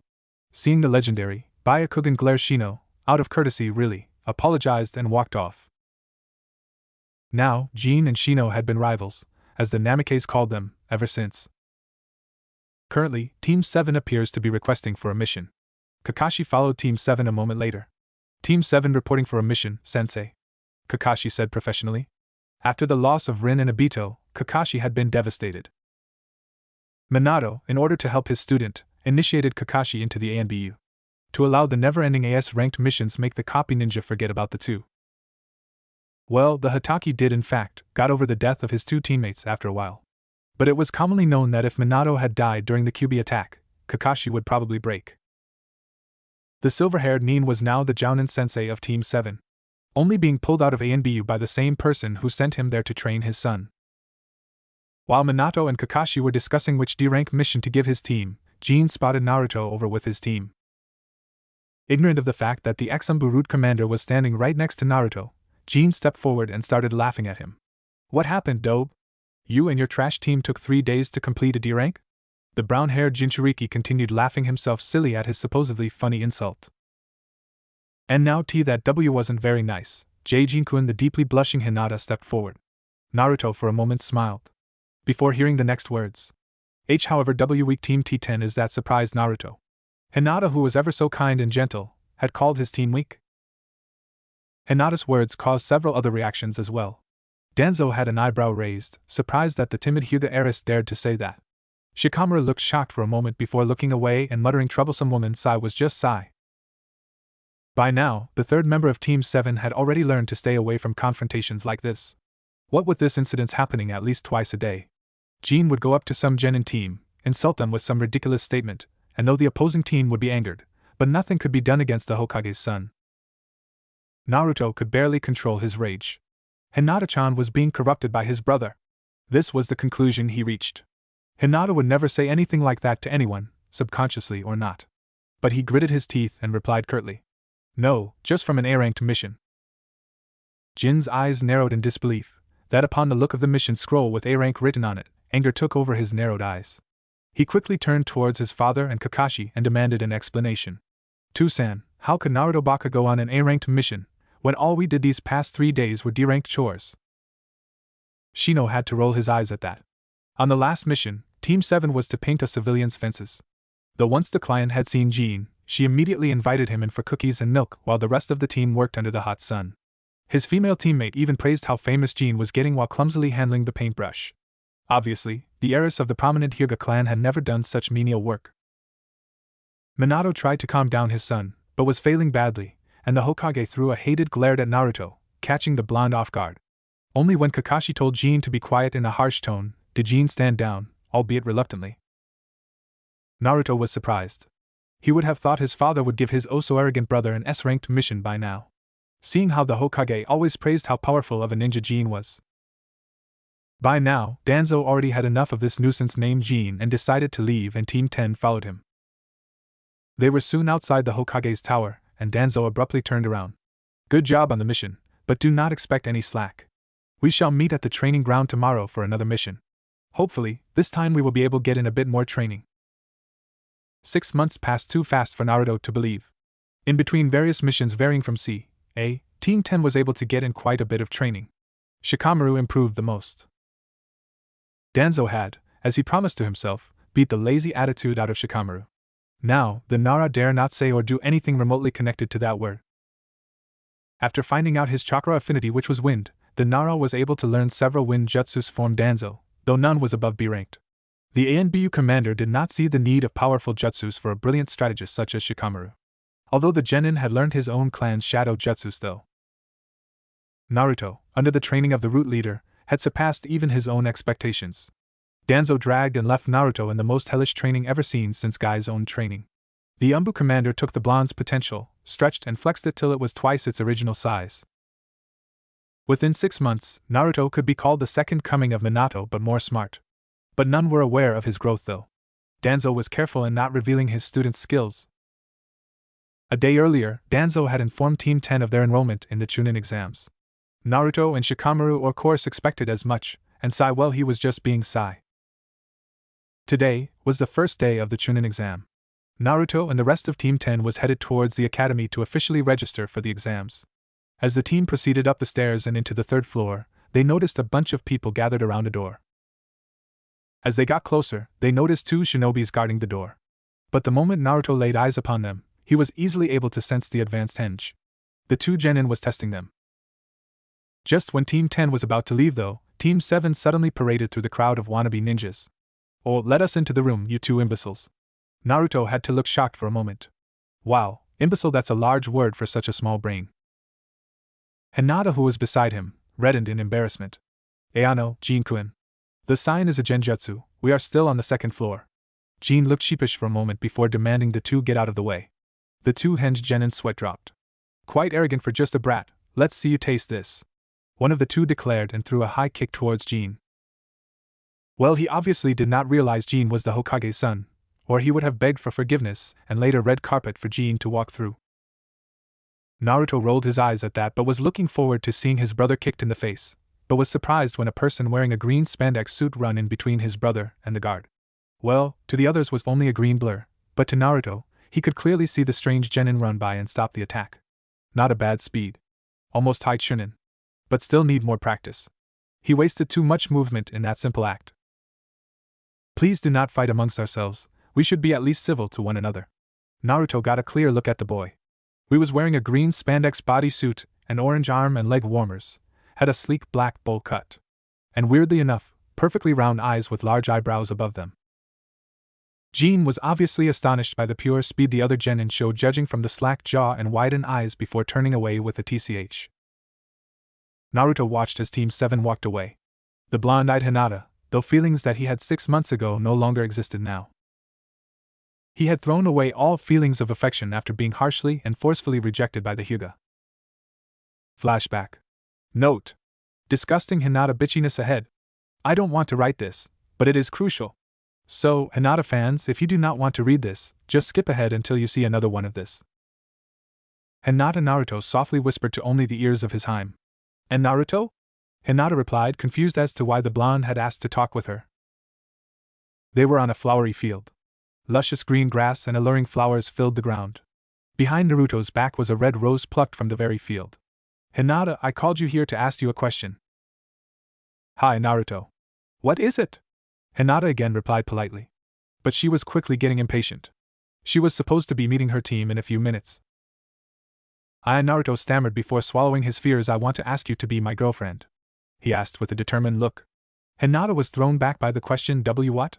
Speaker 1: Seeing the legendary Byakugan glare, Shino, out of courtesy really, apologized and walked off. Now, Jin and Shino had been rivals, as the Namikaze called them, ever since. Currently, Team 7 appears to be requesting for a mission. Kakashi followed Team 7 a moment later. Team 7 reporting for a mission, Sensei, Kakashi said professionally. After the loss of Rin and Obito, Kakashi had been devastated. Minato, in order to help his student, initiated Kakashi into the ANBU. To allow the never-ending AS-ranked missions make the copy ninja forget about the two. Well, the Hatake did in fact, got over the death of his two teammates after a while. But it was commonly known that if Minato had died during the QB attack, Kakashi would probably break. The silver-haired Nin was now the Jounin sensei of Team 7. Only being pulled out of ANBU by the same person who sent him there to train his son. While Minato and Kakashi were discussing which D-rank mission to give his team, Jin spotted Naruto over with his team. Ignorant of the fact that the ex-Anbu route commander was standing right next to Naruto, Jin stepped forward and started laughing at him. "What happened, Dobe? You and your trash team took 3 days to complete a D-rank?" The brown-haired Jinchuriki continued laughing himself silly at his supposedly funny insult. "And now that W wasn't very nice," Jinkun, the deeply blushing Hinata, stepped forward. Naruto for a moment smiled. Before hearing the next words. However, W weak team T10 is that surprised Naruto. Hinata, who was ever so kind and gentle, had called his team weak. Hinata's words caused several other reactions as well. Danzo had an eyebrow raised, surprised that the timid Hyuga heiress dared to say that. Shikamaru looked shocked for a moment before looking away and muttering, "Troublesome woman, sigh was just sigh." By now, the third member of Team 7 had already learned to stay away from confrontations like this. What with this incidents happening at least twice a day, Jin would go up to some genin team, insult them with some ridiculous statement, and though the opposing team would be angered, but nothing could be done against the Hokage's son. Naruto could barely control his rage. Hinata-chan was being corrupted by his brother. This was the conclusion he reached. Hinata would never say anything like that to anyone, subconsciously or not. But he gritted his teeth and replied curtly, "No, just from an A-ranked mission." Jin's eyes narrowed in disbelief, that upon the look of the mission scroll with A-rank written on it, anger took over his narrowed eyes. He quickly turned towards his father and Kakashi and demanded an explanation. "Tusan, how could Naruto Baka go on an A-ranked mission, when all we did these past 3 days were D-ranked chores?" Shino had to roll his eyes at that. On the last mission, Team 7 was to paint a civilian's fences. Though once the client had seen Jin, she immediately invited him in for cookies and milk while the rest of the team worked under the hot sun. His female teammate even praised how famous Jin was getting while clumsily handling the paintbrush. Obviously, the heiress of the prominent Hyuga clan had never done such menial work. Minato tried to calm down his son, but was failing badly, and the Hokage threw a hated glare at Naruto, catching the blonde off guard. Only when Kakashi told Jin to be quiet in a harsh tone, did Jin stand down, albeit reluctantly. Naruto was surprised. He would have thought his father would give his oh-so-arrogant brother an S-ranked mission by now, seeing how the Hokage always praised how powerful of a ninja Jin was. By now, Danzo already had enough of this nuisance named Jin and decided to leave, and Team 10 followed him. They were soon outside the Hokage's tower, and Danzo abruptly turned around. "Good job on the mission, but do not expect any slack. We shall meet at the training ground tomorrow for another mission. Hopefully, this time we will be able to get in a bit more training." 6 months passed too fast for Naruto to believe. In between various missions varying from C.A., Team 10 was able to get in quite a bit of training. Shikamaru improved the most. Danzo had, as he promised to himself, beat the lazy attitude out of Shikamaru. Now, the Nara dare not say or do anything remotely connected to that word. After finding out his chakra affinity, which was wind, the Nara was able to learn several wind jutsus from Danzo, though none was above B ranked. The ANBU commander did not see the need of powerful jutsus for a brilliant strategist such as Shikamaru. Although the genin had learned his own clan's shadow jutsus though. Naruto, under the training of the root leader, had surpassed even his own expectations. Danzo dragged and left Naruto in the most hellish training ever seen since Guy's own training. The Anbu commander took the blonde's potential, stretched and flexed it till it was twice its original size. Within 6 months, Naruto could be called the second coming of Minato but more smart. But none were aware of his growth though. Danzo was careful in not revealing his students' skills. A day earlier, Danzo had informed Team 10 of their enrollment in the Chunin exams. Naruto and Shikamaru of course expected as much, and Sai, well, he was just being Sai. Today was the first day of the Chunin exam. Naruto and the rest of Team 10 was headed towards the academy to officially register for the exams. As the team proceeded up the stairs and into the third floor, they noticed a bunch of people gathered around a door. As they got closer, they noticed two shinobis guarding the door. But the moment Naruto laid eyes upon them, he was easily able to sense the advanced henge. The two genin was testing them. Just when Team 10 was about to leave though, Team 7 suddenly paraded through the crowd of wannabe ninjas. "Oh, let us into the room, you two imbeciles." Naruto had to look shocked for a moment. Wow, imbecile, that's a large word for such a small brain. Hinata, who was beside him, reddened in embarrassment. "Ayano, Jin-kun. The sign is a genjutsu, we are still on the second floor." Jin looked sheepish for a moment before demanding the two get out of the way. The two henge genin's sweat dropped. "Quite arrogant for just a brat, let's see you taste this," one of the two declared and threw a high kick towards Jin. Well, he obviously did not realize Jin was the Hokage's son, or he would have begged for forgiveness and laid a red carpet for Jin to walk through. Naruto rolled his eyes at that but was looking forward to seeing his brother kicked in the face, but was surprised when a person wearing a green spandex suit ran in between his brother and the guard. Well, to the others was only a green blur, but to Naruto, he could clearly see the strange genin run by and stop the attack. Not a bad speed. Almost high chunin. But still need more practice. He wasted too much movement in that simple act. "Please do not fight amongst ourselves, we should be at least civil to one another." Naruto got a clear look at the boy. He was wearing a green spandex bodysuit and orange arm and leg warmers, had a sleek black bowl cut, and weirdly enough, perfectly round eyes with large eyebrows above them. Jin was obviously astonished by the pure speed the other genin showed, judging from the slack jaw and widened eyes before turning away with a tch. Naruto watched as Team 7 walked away. The blonde-eyed Hinata, though feelings that he had 6 months ago no longer existed now. He had thrown away all feelings of affection after being harshly and forcefully rejected by the Hyuga. Flashback. Note: disgusting Hinata bitchiness ahead. I don't want to write this, but it is crucial. So, Hinata fans, if you do not want to read this, just skip ahead until you see another one of this. Hinata. Naruto softly whispered to only the ears of his Haim. "And Naruto?" Hinata replied, confused as to why the blonde had asked to talk with her. They were on a flowery field. Luscious green grass and alluring flowers filled the ground. Behind Naruto's back was a red rose plucked from the very field. "Hinata, I called you here to ask you a question." "Hi, Naruto." "What is it?" Hinata again replied politely. But she was quickly getting impatient. She was supposed to be meeting her team in a few minutes. Naruto stammered before swallowing his fears. "I want to ask you to be my girlfriend," he asked with a determined look. Hinata was thrown back by the question. What?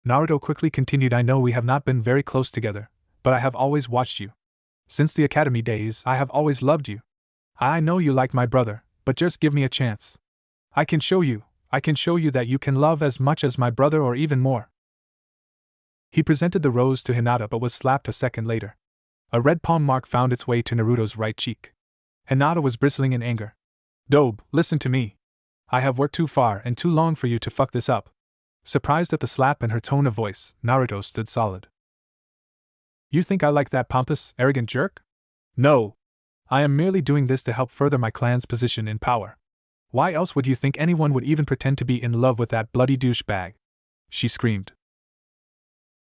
Speaker 1: Naruto quickly continued. "I know we have not been very close together, but I have always watched you. Since the academy days, I have always loved you. I know you like my brother, but just give me a chance. I can show you that you can love as much as my brother or even more." He presented the rose to Hinata but was slapped a second later. A red palm mark found its way to Naruto's right cheek. Hinata was bristling in anger. "Dobe, listen to me. I have worked too far and too long for you to fuck this up." Surprised at the slap and her tone of voice, Naruto stood solid. "You think I like that pompous, arrogant jerk? No. I am merely doing this to help further my clan's position in power. Why else would you think anyone would even pretend to be in love with that bloody douchebag?" she screamed.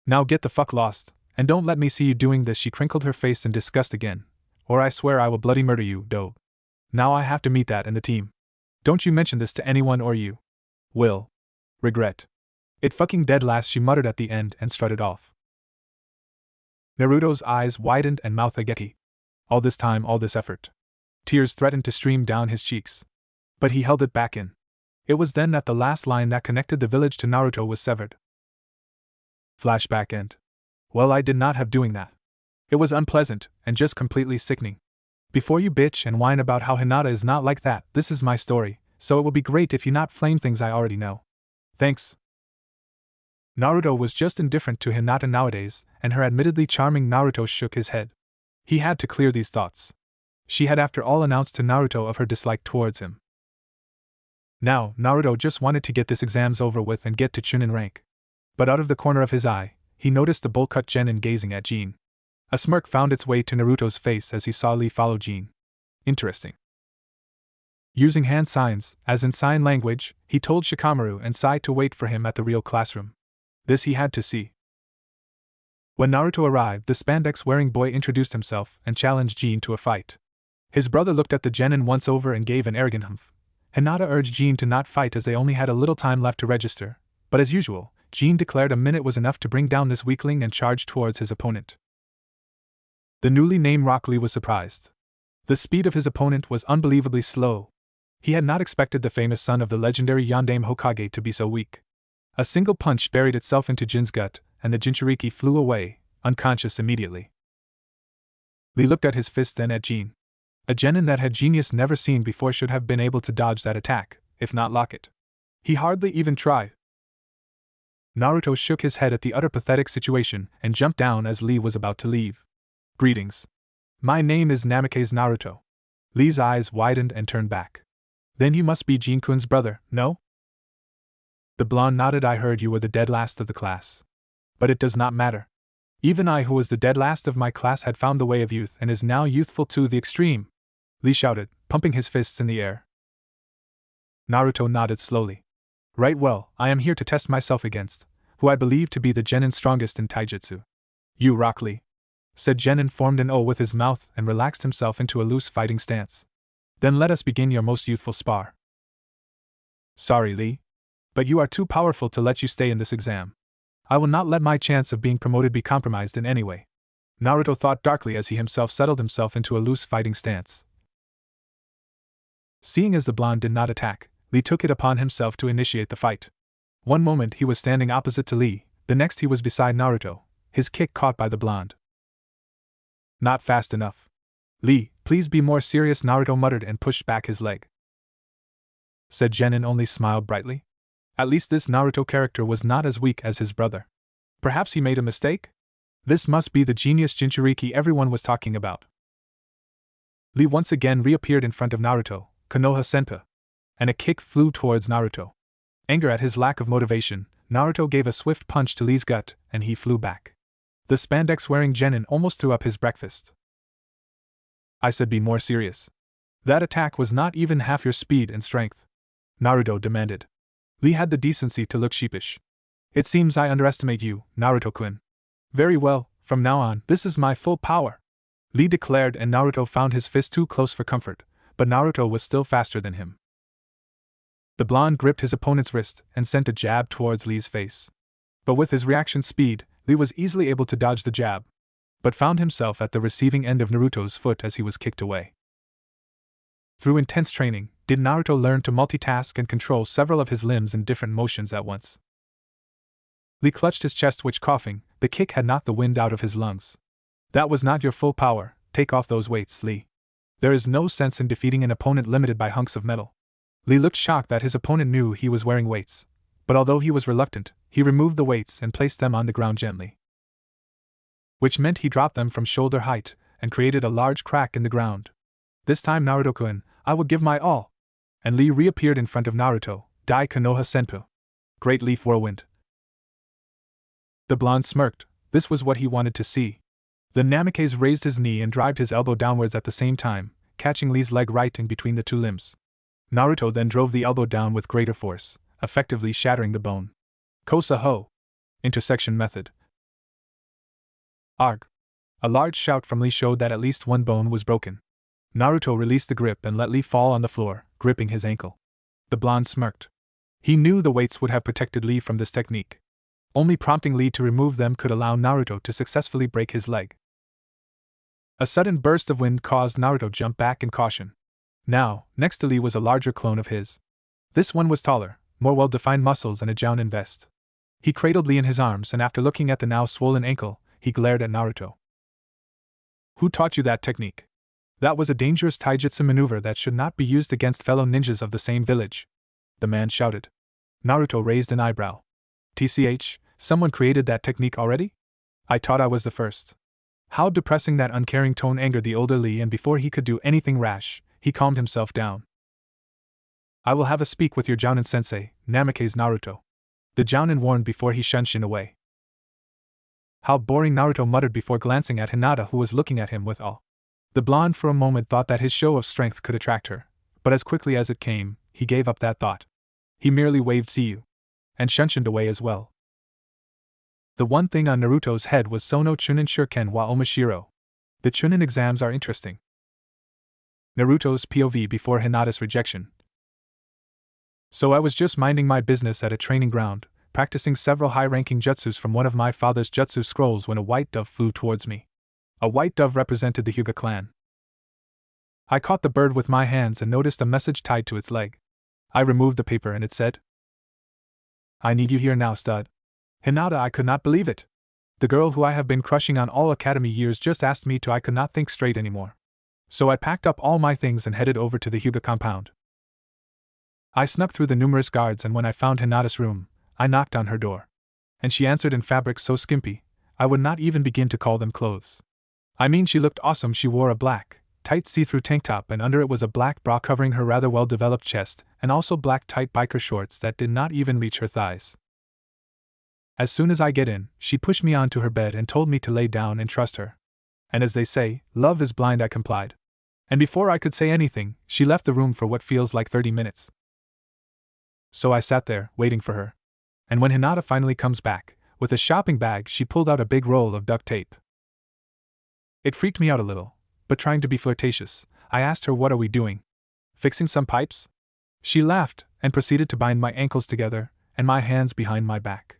Speaker 1: "Now get the fuck lost, and don't let me see you doing this." She crinkled her face in disgust again. "Or I swear I will bloody murder you, Dobe. Now I have to meet that in the team. Don't you mention this to anyone or you will regret it fucking dead last," she muttered at the end and strutted off. Naruto's eyes widened and mouth agape. All this time, all this effort. Tears threatened to stream down his cheeks. But he held it back in. It was then that the last line that connected the village to Naruto was severed. Flashback end. Well, I did not have doing that. It was unpleasant, and just completely sickening. Before you bitch and whine about how Hinata is not like that, this is my story, so it will be great if you not flame things I already know. Thanks. Naruto was just indifferent to Hinata nowadays, and her admittedly charming Naruto shook his head. He had to clear these thoughts. She had after all announced to Naruto of her dislike towards him. Now, Naruto just wanted to get this exams over with and get to Chunin rank. But out of the corner of his eye, he noticed the bowl-cut genin gazing at Jin. A smirk found its way to Naruto's face as he saw Lee follow Jin. Interesting. Using hand signs, as in sign language, he told Shikamaru and Sai to wait for him at the real classroom. This he had to see. When Naruto arrived, the spandex-wearing boy introduced himself and challenged Jin to a fight. His brother looked at the genin once over and gave an arrogant humph. Hinata urged Jin to not fight as they only had a little time left to register, but as usual, Jin declared a minute was enough to bring down this weakling and charged towards his opponent. The newly named Rock Lee was surprised. The speed of his opponent was unbelievably slow. He had not expected the famous son of the legendary Yondaime Hokage to be so weak. A single punch buried itself into Jin's gut, and the Jinchuriki flew away, unconscious immediately. Lee looked at his fist, then at Jin. A genin that had genius never seen before should have been able to dodge that attack, if not lock it. He hardly even tried. Naruto shook his head at the utter pathetic situation and jumped down as Lee was about to leave. Greetings. My name is Namake's Naruto. Lee's eyes widened and turned back. Then you must be Jin-kun's brother, no? The blonde nodded. I heard you were the dead last of the class. But it does not matter. Even I, who was the dead last of my class, had found the way of youth and is now youthful to the extreme, Lee shouted, pumping his fists in the air. Naruto nodded slowly. Right, well, I am here to test myself against who I believe to be the genin strongest in taijutsu. You, Rock Lee, said Genin, formed an O with his mouth and relaxed himself into a loose fighting stance. Then let us begin your most youthful spar. Sorry, Lee, but you are too powerful to let you stay in this exam. I will not let my chance of being promoted be compromised in any way. Naruto thought darkly as he himself settled himself into a loose fighting stance. Seeing as the blonde did not attack, Lee took it upon himself to initiate the fight. One moment he was standing opposite to Lee, the next he was beside Naruto, his kick caught by the blonde. Not fast enough. Lee, please be more serious, Naruto muttered and pushed back his leg. Said Genin, only smiled brightly. At least this Naruto character was not as weak as his brother. Perhaps he made a mistake? This must be the genius Jinchuriki everyone was talking about. Lee once again reappeared in front of Naruto, Konoha Senpai, and a kick flew towards Naruto. Anger at his lack of motivation, Naruto gave a swift punch to Lee's gut, and he flew back. The spandex-wearing genin almost threw up his breakfast. I said be more serious. That attack was not even half your speed and strength, Naruto demanded. Lee had the decency to look sheepish. It seems I underestimate you, Naruto-kun. Very well, from now on, this is my full power, Lee declared, and Naruto found his fist too close for comfort, but Naruto was still faster than him. The blonde gripped his opponent's wrist and sent a jab towards Lee's face. But with his reaction speed, Lee was easily able to dodge the jab, but found himself at the receiving end of Naruto's foot as he was kicked away. Through intense training, did Naruto learn to multitask and control several of his limbs in different motions at once. Lee clutched his chest, which, coughing, the kick had knocked the wind out of his lungs. That was not your full power. Take off those weights, Lee. There is no sense in defeating an opponent limited by hunks of metal. Lee looked shocked that his opponent knew he was wearing weights, but although he was reluctant, he removed the weights and placed them on the ground gently. Which meant he dropped them from shoulder height and created a large crack in the ground. This time, Naruto-kun, I will give my all. And Lee reappeared in front of Naruto, Dai Konoha Senpai. Great Leaf Whirlwind. The blonde smirked. This was what he wanted to see. The Namikaze raised his knee and drived his elbow downwards at the same time, catching Lee's leg right in between the two limbs. Naruto then drove the elbow down with greater force, effectively shattering the bone. Kosa ho! Intersection method. Arg! A large shout from Lee showed that at least one bone was broken. Naruto released the grip and let Lee fall on the floor, gripping his ankle. The blonde smirked. He knew the weights would have protected Lee from this technique. Only prompting Lee to remove them could allow Naruto to successfully break his leg. A sudden burst of wind caused Naruto to jump back in caution. Now, next to Lee was a larger clone of his. This one was taller, more well-defined muscles and a jounin vest. He cradled Lee in his arms, and after looking at the now swollen ankle, he glared at Naruto. Who taught you that technique? That was a dangerous taijutsu maneuver that should not be used against fellow ninjas of the same village, the man shouted. Naruto raised an eyebrow. TCH, someone created that technique already? I thought I was the first. How depressing. That uncaring tone angered the older Lee, and before he could do anything rash, he calmed himself down. I will have a speak with your jounin sensei, Namikaze Naruto. The jounin warned before he shunned Shin away. How boring, Naruto muttered before glancing at Hinata, who was looking at him with awe. The blonde for a moment thought that his show of strength could attract her, but as quickly as it came, he gave up that thought. He merely waved "see you," and shunned away as well. The one thing on Naruto's head was Sono Chunin Shuriken wa Omashiro. The Chunin exams are interesting. Naruto's POV before Hinata's rejection. So I was just minding my business at a training ground, practicing several high-ranking jutsus from one of my father's jutsu scrolls when a white dove flew towards me. A white dove represented the Hyuga clan. I caught the bird with my hands and noticed a message tied to its leg. I removed the paper and it said, "I need you here now, stud." Hinata, I could not believe it. The girl who I have been crushing on all academy years just asked me to. I could not think straight anymore. So I packed up all my things and headed over to the Hyuga compound. I snuck through the numerous guards, and when I found Hinata's room, I knocked on her door. And she answered in fabrics so skimpy, I would not even begin to call them clothes. I mean, she looked awesome. She wore a black, tight see-through tank top, and under it was a black bra covering her rather well-developed chest, and also black tight biker shorts that did not even reach her thighs. As soon as I get in, she pushed me onto her bed and told me to lay down and trust her. And as they say, love is blind, I complied. And before I could say anything, she left the room for what feels like 30 minutes. So I sat there, waiting for her. And when Hinata finally comes back, with a shopping bag, she pulled out a big roll of duct tape. It freaked me out a little, but trying to be flirtatious, I asked her, "What are we doing? Fixing some pipes?" She laughed, and proceeded to bind my ankles together, and my hands behind my back.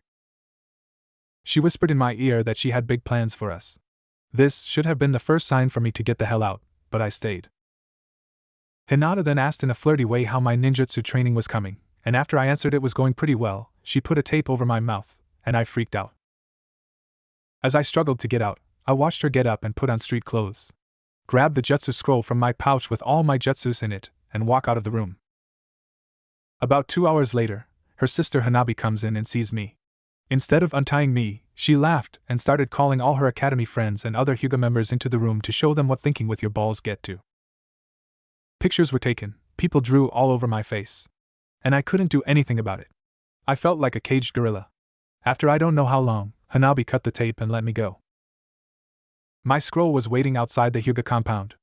Speaker 1: She whispered in my ear that she had big plans for us. This should have been the first sign for me to get the hell out, but I stayed. Hinata then asked in a flirty way how my ninjutsu training was coming, and after I answered it was going pretty well, she put a tape over my mouth, and I freaked out. As I struggled to get out, I watched her get up and put on street clothes, grab the jutsu scroll from my pouch with all my jutsus in it, and walk out of the room. About 2 hours later, her sister Hanabi comes in and sees me. Instead of untying me, she laughed and started calling all her academy friends and other Hyuga members into the room to show them what thinking with your balls get to. Pictures were taken, people drew all over my face. And I couldn't do anything about it. I felt like a caged gorilla. After I don't know how long, Hanabi cut the tape and let me go. My scroll was waiting outside the Hyuga compound.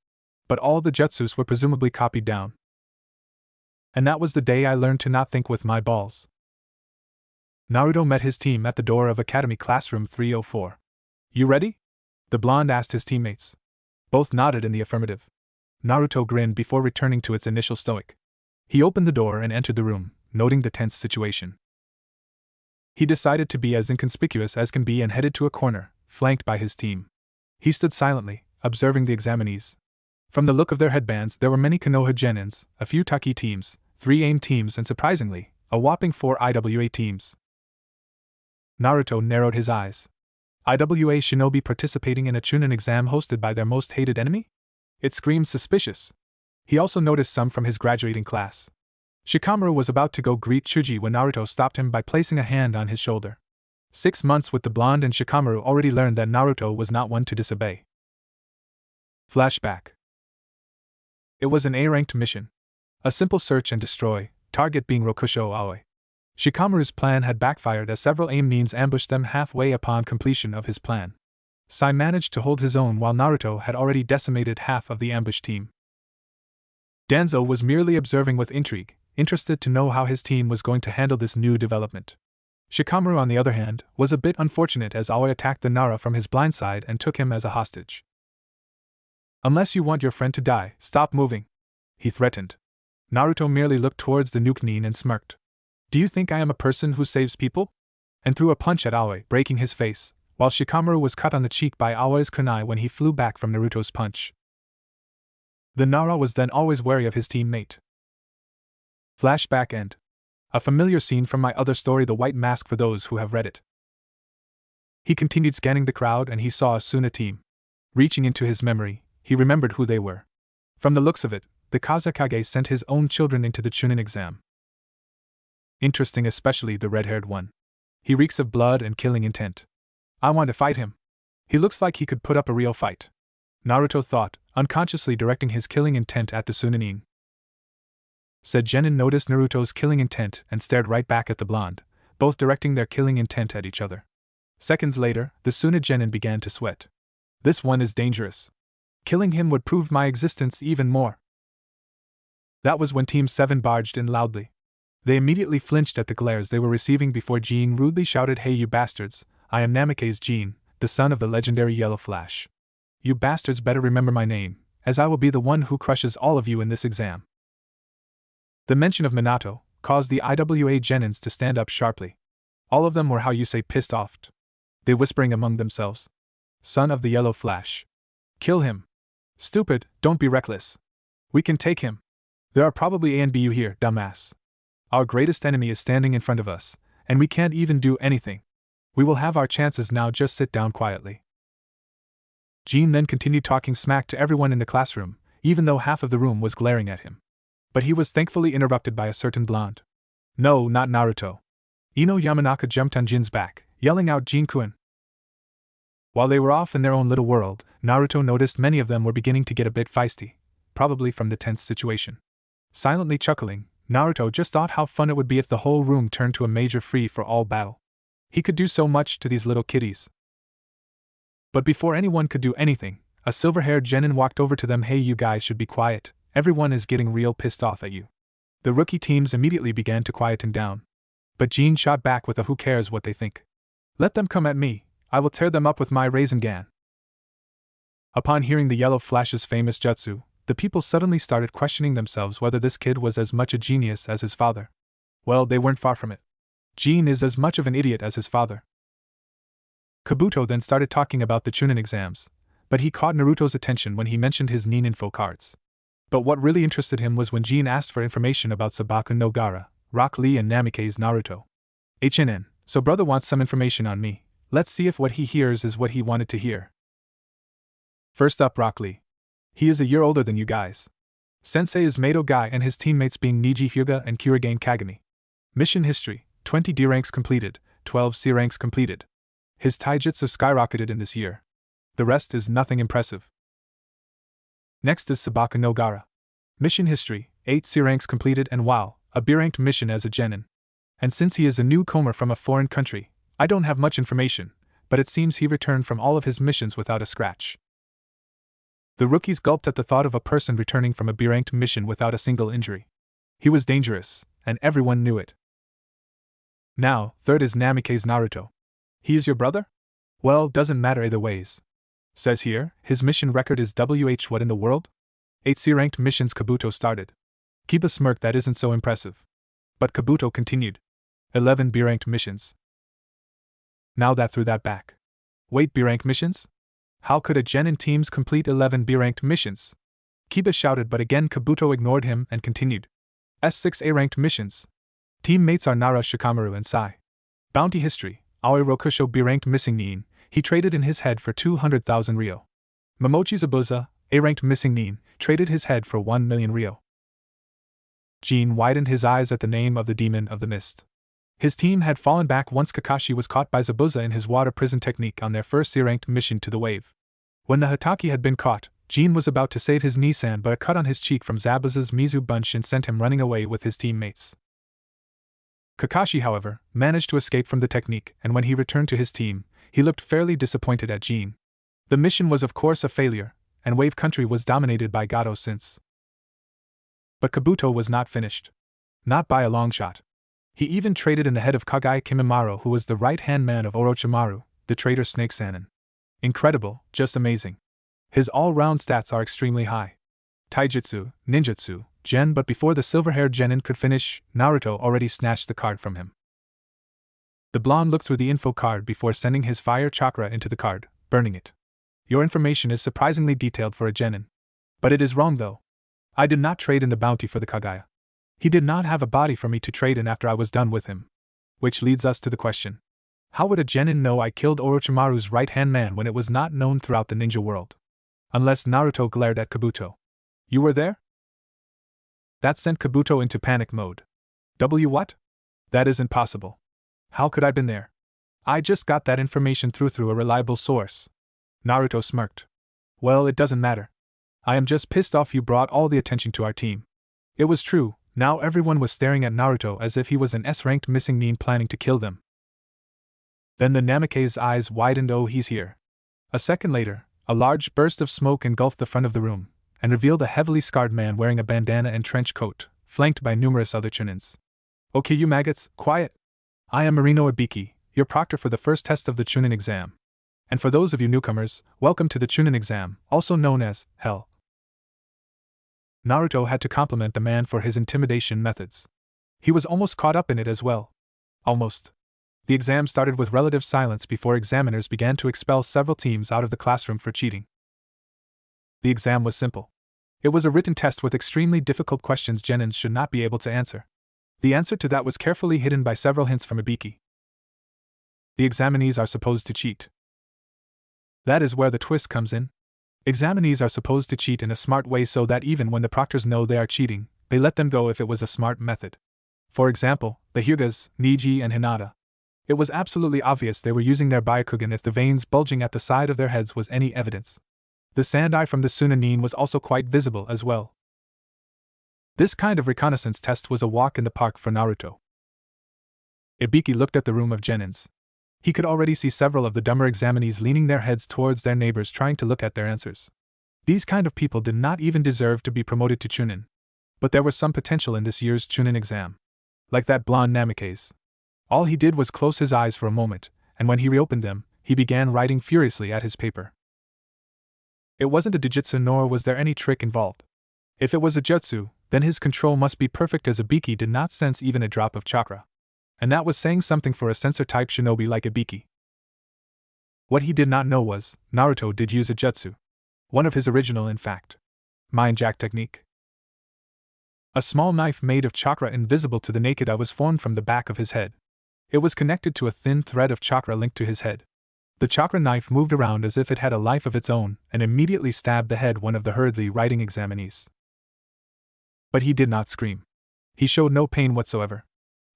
Speaker 1: But all the jutsus were presumably copied down. And that was the day I learned to not think with my balls. Naruto met his team at the door of Academy Classroom 304. "You ready?" the blonde asked his teammates. Both nodded in the affirmative. Naruto grinned before returning to its initial stoic. He opened the door and entered the room, noting the tense situation. He decided to be as inconspicuous as can be and headed to a corner, flanked by his team. He stood silently, observing the examinees. From the look of their headbands, there were many Konoha Genins, a few Taki teams, 3 AIM teams, and surprisingly, a whopping 4 IWA teams. Naruto narrowed his eyes. IWA shinobi participating in a Chunin exam hosted by their most hated enemy? It screamed suspicious. He also noticed some from his graduating class. Shikamaru was about to go greet Chuji when Naruto stopped him by placing a hand on his shoulder. 6 months with the blonde and Shikamaru already learned that Naruto was not one to disobey. Flashback. It was an A-ranked mission. A simple search and destroy, target being Rokusho Aoi. Shikamaru's plan had backfired as several AIM Nins ambushed them halfway upon completion of his plan. Sai managed to hold his own while Naruto had already decimated half of the ambush team. Danzo was merely observing with intrigue, interested to know how his team was going to handle this new development. Shikamaru, on the other hand, was a bit unfortunate as Aoi attacked the Nara from his blind side and took him as a hostage. "Unless you want your friend to die, stop moving," he threatened. Naruto merely looked towards the nuke Nin and smirked. "Do you think I am a person who saves people?" and threw a punch at Aoi, breaking his face, while Shikamaru was cut on the cheek by Aoi's kunai when he flew back from Naruto's punch. The Nara was then always wary of his teammate. Flashback end. A familiar scene from my other story, The White Mask, for those who have read it. He continued scanning the crowd and he saw a Suna team. Reaching into his memory, he remembered who they were. From the looks of it, the Kazekage sent his own children into the Chunin exam. Interesting, especially the red-haired one. He reeks of blood and killing intent. I want to fight him. He looks like he could put up a real fight. Naruto thought, unconsciously directing his killing intent at the Sunanin. Said Genin noticed Naruto's killing intent and stared right back at the blonde, both directing their killing intent at each other. Seconds later, the Suna Genin began to sweat. This one is dangerous. Killing him would prove my existence even more. That was when Team 7 barged in loudly. They immediately flinched at the glares they were receiving before Jean rudely shouted, "Hey you bastards, I am Namikaze Jean, the son of the legendary Yellow Flash. You bastards better remember my name, as I will be the one who crushes all of you in this exam. The mention of Minato caused the IWA Genins to stand up sharply. All of them were how you say pissed off. They whispering among themselves. Son of the Yellow Flash. Kill him. Stupid, don't be reckless. We can take him. There are probably A and BU here, dumbass. Our greatest enemy is standing in front of us, and we can't even do anything. We will have our chances now, just sit down quietly. Jean then continued talking smack to everyone in the classroom, even though half of the room was glaring at him. But he was thankfully interrupted by a certain blonde. No, not Naruto. Ino Yamanaka jumped on Jin's back, yelling out Jin-kun. While they were off in their own little world, Naruto noticed many of them were beginning to get a bit feisty, probably from the tense situation. Silently chuckling, Naruto just thought how fun it would be if the whole room turned to a major free-for-all battle. He could do so much to these little kiddies. But before anyone could do anything, a silver-haired genin walked over to them. Hey, you guys should be quiet, everyone is getting real pissed off at you. The rookie teams immediately began to quieten down. But Jean shot back with a who cares what they think. Let them come at me, I will tear them up with my Rasengan. Upon hearing the Yellow Flash's famous jutsu, the people suddenly started questioning themselves whether this kid was as much a genius as his father. Well, they weren't far from it. Jean is as much of an idiot as his father. Kabuto then started talking about the Chunin exams, but he caught Naruto's attention when he mentioned his Nin info cards. But what really interested him was when Jean asked for information about Sabaku no Gaara, Rock Lee and Namikaze Naruto. HNN, so brother wants some information on me, let's see if what he hears is what he wanted to hear. First up, Rock Lee. He is a year older than you guys. Sensei is Mato Guy and his teammates being Niji Hyuga and Kurigane Kagami. Mission history, 20 D ranks completed, 12 C ranks completed. His taijutsu skyrocketed in this year. The rest is nothing impressive. Next is Sabaku no Gaara. Mission history, 8 C ranks completed and wow, a B-ranked mission as a genin. And since he is a newcomer from a foreign country, I don't have much information, but it seems he returned from all of his missions without a scratch. The rookies gulped at the thought of a person returning from a B-ranked mission without a single injury. He was dangerous, and everyone knew it. Now, third is Namikaze Naruto. He is your brother? Well, doesn't matter either ways. Says here, his mission record is WH what in the world? 8 C-ranked missions Kabuto started. Keep a smirk, that isn't so impressive. But Kabuto continued. 11 B-ranked missions. Now that threw that back. Wait, B-ranked missions? How could a genin teams complete 11 B-ranked missions? Kiba shouted, but again Kabuto ignored him and continued. S6 A-ranked missions. Teammates are Nara Shikamaru and Sai. Bounty history, Aoi Rokusho B-ranked missing Nin, he traded in his head for 200,000 Ryo. Momochi Zabuza, A-ranked missing Nin, traded his head for 1 million Ryo. Jean widened his eyes at the name of the Demon of the Mist. His team had fallen back once Kakashi was caught by Zabuza in his water prison technique on their first C-ranked mission to the wave. When the Hataki had been caught, Jean was about to save his Nissan, but a cut on his cheek from Zabuza's Mizu Bunshin sent him running away with his teammates. Kakashi, however, managed to escape from the technique, and when he returned to his team, he looked fairly disappointed at Jean. The mission was of course a failure, and Wave Country was dominated by Gato since. But Kabuto was not finished. Not by a long shot. He even traded in the head of Kagaya Kimimaro, who was the right-hand man of Orochimaru, the traitor Snake Sanin. Incredible, just amazing. His all-round stats are extremely high. Taijutsu, ninjutsu, gen, but before the silver-haired genin could finish, Naruto already snatched the card from him. The blonde looked through the info card before sending his fire chakra into the card, burning it. Your information is surprisingly detailed for a genin. But it is wrong though. I did not trade in the bounty for the Kagaya. He did not have a body for me to trade in after I was done with him. Which leads us to the question. How would a genin know I killed Orochimaru's right-hand man when it was not known throughout the ninja world? Unless Naruto glared at Kabuto. You were there? That sent Kabuto into panic mode. What? That isn't possible. How could I have been there? I just got that information through a reliable source. Naruto smirked. Well, it doesn't matter. I am just pissed off you brought all the attention to our team. It was true, now everyone was staring at Naruto as if he was an S-ranked missing Nin planning to kill them. Then the Namikaze's eyes widened. Oh, he's here. A second later, a large burst of smoke engulfed the front of the room, and revealed a heavily scarred man wearing a bandana and trench coat, flanked by numerous other chunins. Okay, you maggots, quiet! I am Marino Ibiki, your proctor for the first test of the Chunin exam. And for those of you newcomers, welcome to the Chunin exam, also known as Hell. Naruto had to compliment the man for his intimidation methods. He was almost caught up in it as well. Almost. The exam started with relative silence before examiners began to expel several teams out of the classroom for cheating. The exam was simple. It was a written test with extremely difficult questions Genins should not be able to answer. The answer to that was carefully hidden by several hints from Ibiki. The examinees are supposed to cheat. That is where the twist comes in. Examinees are supposed to cheat in a smart way so that even when the proctors know they are cheating, they let them go if it was a smart method. For example, the Hyugas, Niji and Hinata. It was absolutely obvious they were using their Byakugan if the veins bulging at the side of their heads was any evidence. The sand eye from the Sunanin was also quite visible as well. This kind of reconnaissance test was a walk in the park for Naruto. Ibiki looked at the room of Genins. He could already see several of the dumber examinees leaning their heads towards their neighbors trying to look at their answers. These kind of people did not even deserve to be promoted to Chunin. But there was some potential in this year's Chunin exam. Like that blonde Namikaze. All he did was close his eyes for a moment, and when he reopened them, he began writing furiously at his paper. It wasn't a Jujutsu nor was there any trick involved. If it was a jutsu, then his control must be perfect as Ibiki did not sense even a drop of chakra. And that was saying something for a sensor-type shinobi like Ibiki. What he did not know was, Naruto did use a jutsu. One of his original, in fact. Mind Jack technique. A small knife made of chakra invisible to the naked eye was formed from the back of his head. It was connected to a thin thread of chakra linked to his head. The chakra knife moved around as if it had a life of its own and immediately stabbed the head one of the hurriedly writing examinees. But he did not scream. He showed no pain whatsoever.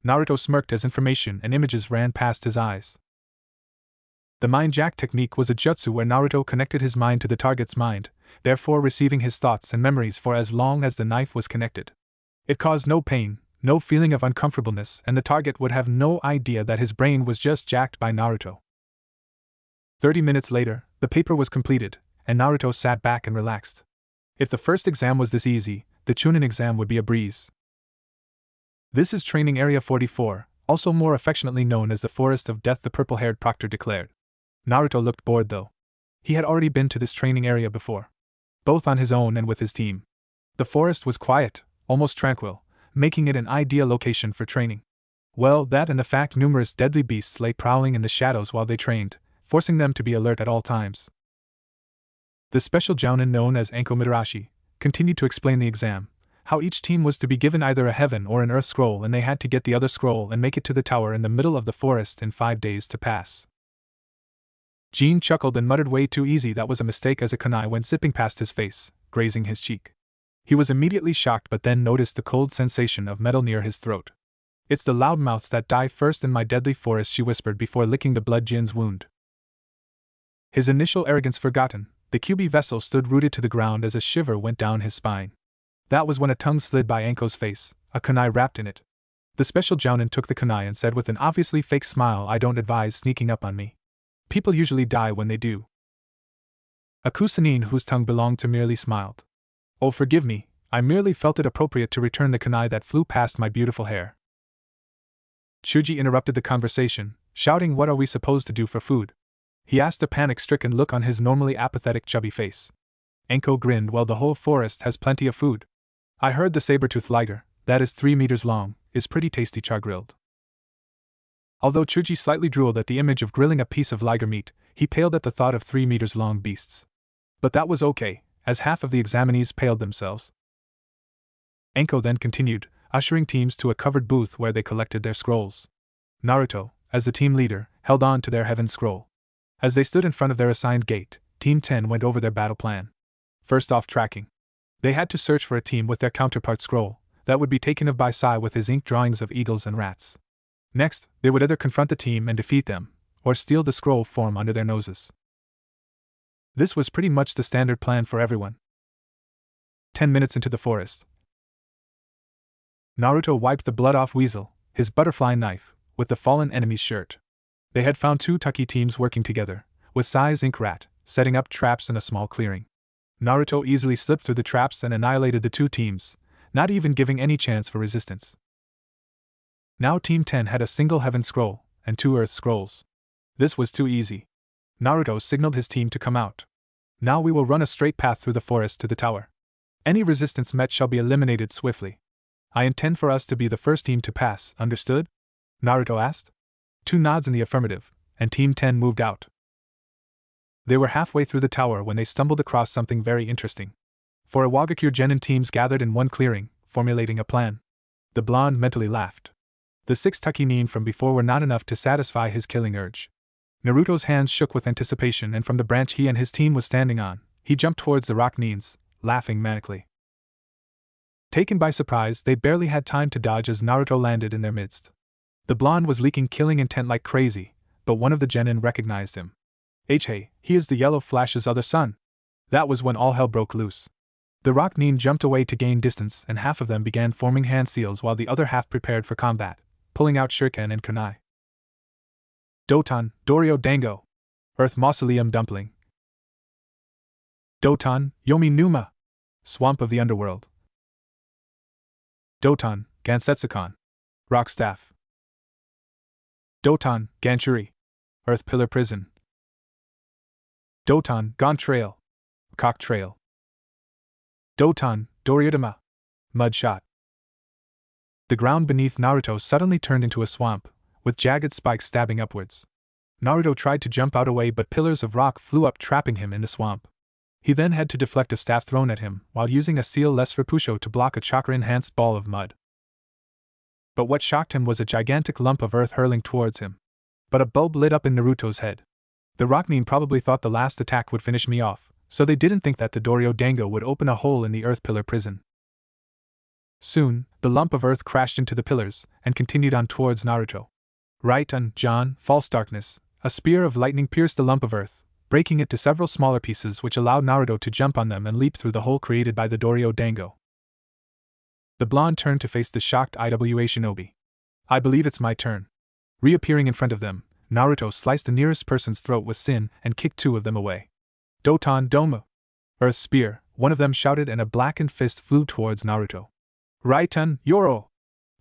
Speaker 1: Naruto smirked as information and images ran past his eyes. The Mind Jack technique was a jutsu where Naruto connected his mind to the target's mind, therefore receiving his thoughts and memories for as long as the knife was connected. It caused no pain, no feeling of uncomfortableness, and the target would have no idea that his brain was just jacked by Naruto. 30 minutes later, the paper was completed, and Naruto sat back and relaxed. If the first exam was this easy, the Chunin exam would be a breeze. This is Training Area 44, also more affectionately known as the Forest of Death, the purple-haired proctor declared. Naruto looked bored though. He had already been to this training area before. Both on his own and with his team. The forest was quiet, almost tranquil, making it an ideal location for training. Well, that and the fact numerous deadly beasts lay prowling in the shadows while they trained, forcing them to be alert at all times. The special jounin known as Anko Mitarashi continued to explain the exam, how each team was to be given either a heaven or an earth scroll and they had to get the other scroll and make it to the tower in the middle of the forest in 5 days to pass. Jean chuckled and muttered, "Way too easy, that was a mistake," as a kunai went zipping past his face, grazing his cheek. He was immediately shocked but then noticed the cold sensation of metal near his throat. "It's the loudmouths that die first in my deadly forest," she whispered before licking the blood Jin's wound. His initial arrogance forgotten, the QB vessel stood rooted to the ground as a shiver went down his spine. That was when a tongue slid by Anko's face, a kunai wrapped in it. The special jounin took the kunai and said with an obviously fake smile, "I don't advise sneaking up on me. People usually die when they do." A kusanin whose tongue belonged to merely smiled. "Oh, forgive me, I merely felt it appropriate to return the kunai that flew past my beautiful hair." Chuji interrupted the conversation, shouting, "What are we supposed to do for food?" He asked, a panic-stricken look on his normally apathetic chubby face. Anko grinned, "Well, the whole forest has plenty of food. I heard the saber-toothed liger, that is 3 meters long, is pretty tasty char-grilled." Although Chuji slightly drooled at the image of grilling a piece of liger meat, he paled at the thought of 3 meters long beasts. But that was okay, as half of the examinees paled themselves. Anko then continued, ushering teams to a covered booth where they collected their scrolls. Naruto, as the team leader, held on to their heaven scroll. As they stood in front of their assigned gate, Team 10 went over their battle plan. First off, tracking. They had to search for a team with their counterpart scroll, that would be taken of by Sai with his ink drawings of eagles and rats. Next, they would either confront the team and defeat them, or steal the scroll form under their noses. This was pretty much the standard plan for everyone. 10 minutes into the forest, Naruto wiped the blood off Weasel, his butterfly knife, with the fallen enemy's shirt. They had found 2 Tucky teams working together, with Sai's ink rat, setting up traps in a small clearing. Naruto easily slipped through the traps and annihilated the 2 teams, not even giving any chance for resistance. Now Team 10 had a single heaven scroll, and 2 earth scrolls. This was too easy. Naruto signaled his team to come out. Now we will run a straight path through the forest to the tower. Any resistance met shall be eliminated swiftly. I intend for us to be the first team to pass, understood? Naruto asked. 2 nods in the affirmative, and Team 10 moved out. They were halfway through the tower when they stumbled across something very interesting. 4 Iwagakure Genin teams gathered in one clearing, formulating a plan. The blonde mentally laughed. The 6 Takinin from before were not enough to satisfy his killing urge. Naruto's hands shook with anticipation, and from the branch he and his team was standing on, he jumped towards the rock nines, laughing manically. Taken by surprise, they barely had time to dodge as Naruto landed in their midst. The blonde was leaking killing intent like crazy, but one of the genin recognized him. Hey, he is the Yellow Flash's other son. That was when all hell broke loose. The rock nin jumped away to gain distance, and half of them began forming hand seals while the other half prepared for combat, pulling out shuriken and kunai. Doton, Doryo Dango. Earth Mausoleum Dumpling. Doton, Yomi Numa. Swamp of the Underworld. Doton, Gansetsukon. Rock Staff. Doton, Ganchuri. Earth Pillar Prison. Doton, Gon Trail. Cock Trail. Doton, Doryodama. Mud Shot. The ground beneath Naruto suddenly turned into a swamp, with jagged spikes stabbing upwards. Naruto tried to jump out away, but pillars of rock flew up, trapping him in the swamp. He then had to deflect a staff thrown at him, while using a seal-less Repusho to block a chakra-enhanced ball of mud. But what shocked him was a gigantic lump of earth hurling towards him. But a bulb lit up in Naruto's head. The Rocknin probably thought the last attack would finish me off, so they didn't think that the Doryo Dango would open a hole in the earth pillar prison. Soon, the lump of earth crashed into the pillars, and continued on towards Naruto. Right on, John, false darkness. A spear of lightning pierced the lump of earth, breaking it to several smaller pieces which allowed Naruto to jump on them and leap through the hole created by the Doryo Dango. The blonde turned to face the shocked Iwa shinobi. I believe it's my turn. Reappearing in front of them, Naruto sliced the nearest person's throat with Sin and kicked 2 of them away. Doton Doma! Earth Spear, one of them shouted, and a blackened fist flew towards Naruto. Raiton Yoro!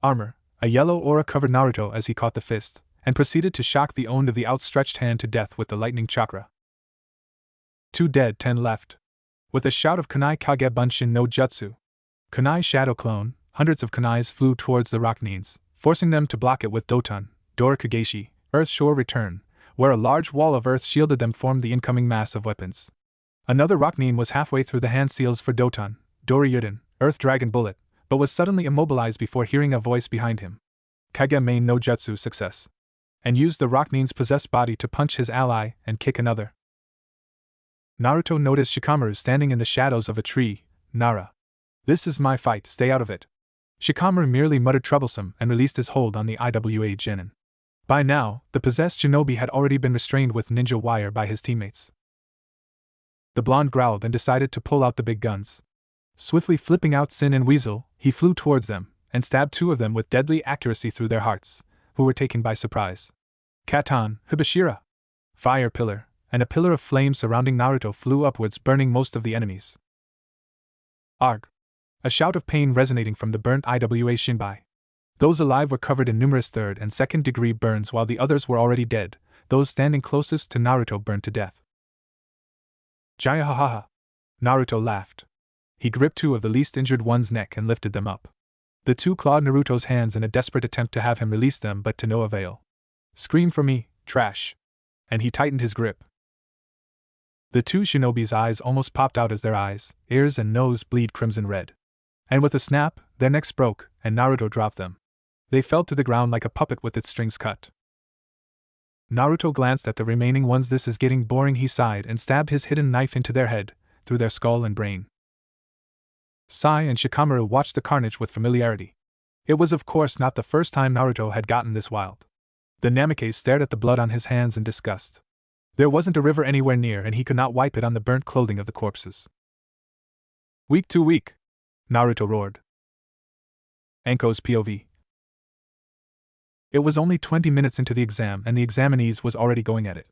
Speaker 1: Armor, a yellow aura covered Naruto as he caught the fist, and proceeded to shock the owner of the outstretched hand to death with the lightning chakra. 2 dead, 10 left. With a shout of Kunai Kage Bunshin no Jutsu, Kunai Shadow Clone, hundreds of kunais flew towards the Rocknins, forcing them to block it with Doton, Dora Kageshi, Earth Shore Return, where a large wall of earth shielded them formed the incoming mass of weapons. Another Rocknin was halfway through the hand seals for Doton, Dora Yuden, Earth Dragon Bullet, but was suddenly immobilized before hearing a voice behind him. Kage main no Jutsu success. And used the Rocknin's possessed body to punch his ally and kick another. Naruto noticed Shikamaru standing in the shadows of a tree. Nara. This is my fight, stay out of it. Shikamaru merely muttered troublesome and released his hold on the Iwa genin. By now, the possessed shinobi had already been restrained with ninja wire by his teammates. The blonde growled and decided to pull out the big guns. Swiftly flipping out Sin and Weasel, he flew towards them, and stabbed 2 of them with deadly accuracy through their hearts, who were taken by surprise. Katon, Hibashira! Fire pillar, and a pillar of flame surrounding Naruto flew upwards, burning most of the enemies. Arg! A shout of pain resonating from the burnt Iwa Shinbai. Those alive were covered in numerous 3rd and 2nd degree burns, while the others were already dead. Those standing closest to Naruto burned to death. Jaya ha ha ha! Naruto laughed. He gripped 2 of the least injured one's neck and lifted them up. The 2 clawed Naruto's hands in a desperate attempt to have him release them, but to no avail. Scream for me, trash! And he tightened his grip. The 2 shinobi's eyes almost popped out as their eyes, ears, and nose bleed crimson red. And with a snap, their necks broke, and Naruto dropped them. They fell to the ground like a puppet with its strings cut. Naruto glanced at the remaining ones. This is getting boring, he sighed, and stabbed his hidden knife into their head, through their skull and brain. Sai and Shikamaru watched the carnage with familiarity. It was of course not the first time Naruto had gotten this wild. The Namikaze stared at the blood on his hands in disgust. There wasn't a river anywhere near, and he could not wipe it on the burnt clothing of the corpses. Weak too weak! Naruto roared. Anko's POV. It was only 20 minutes into the exam, and the examinees was already going at it.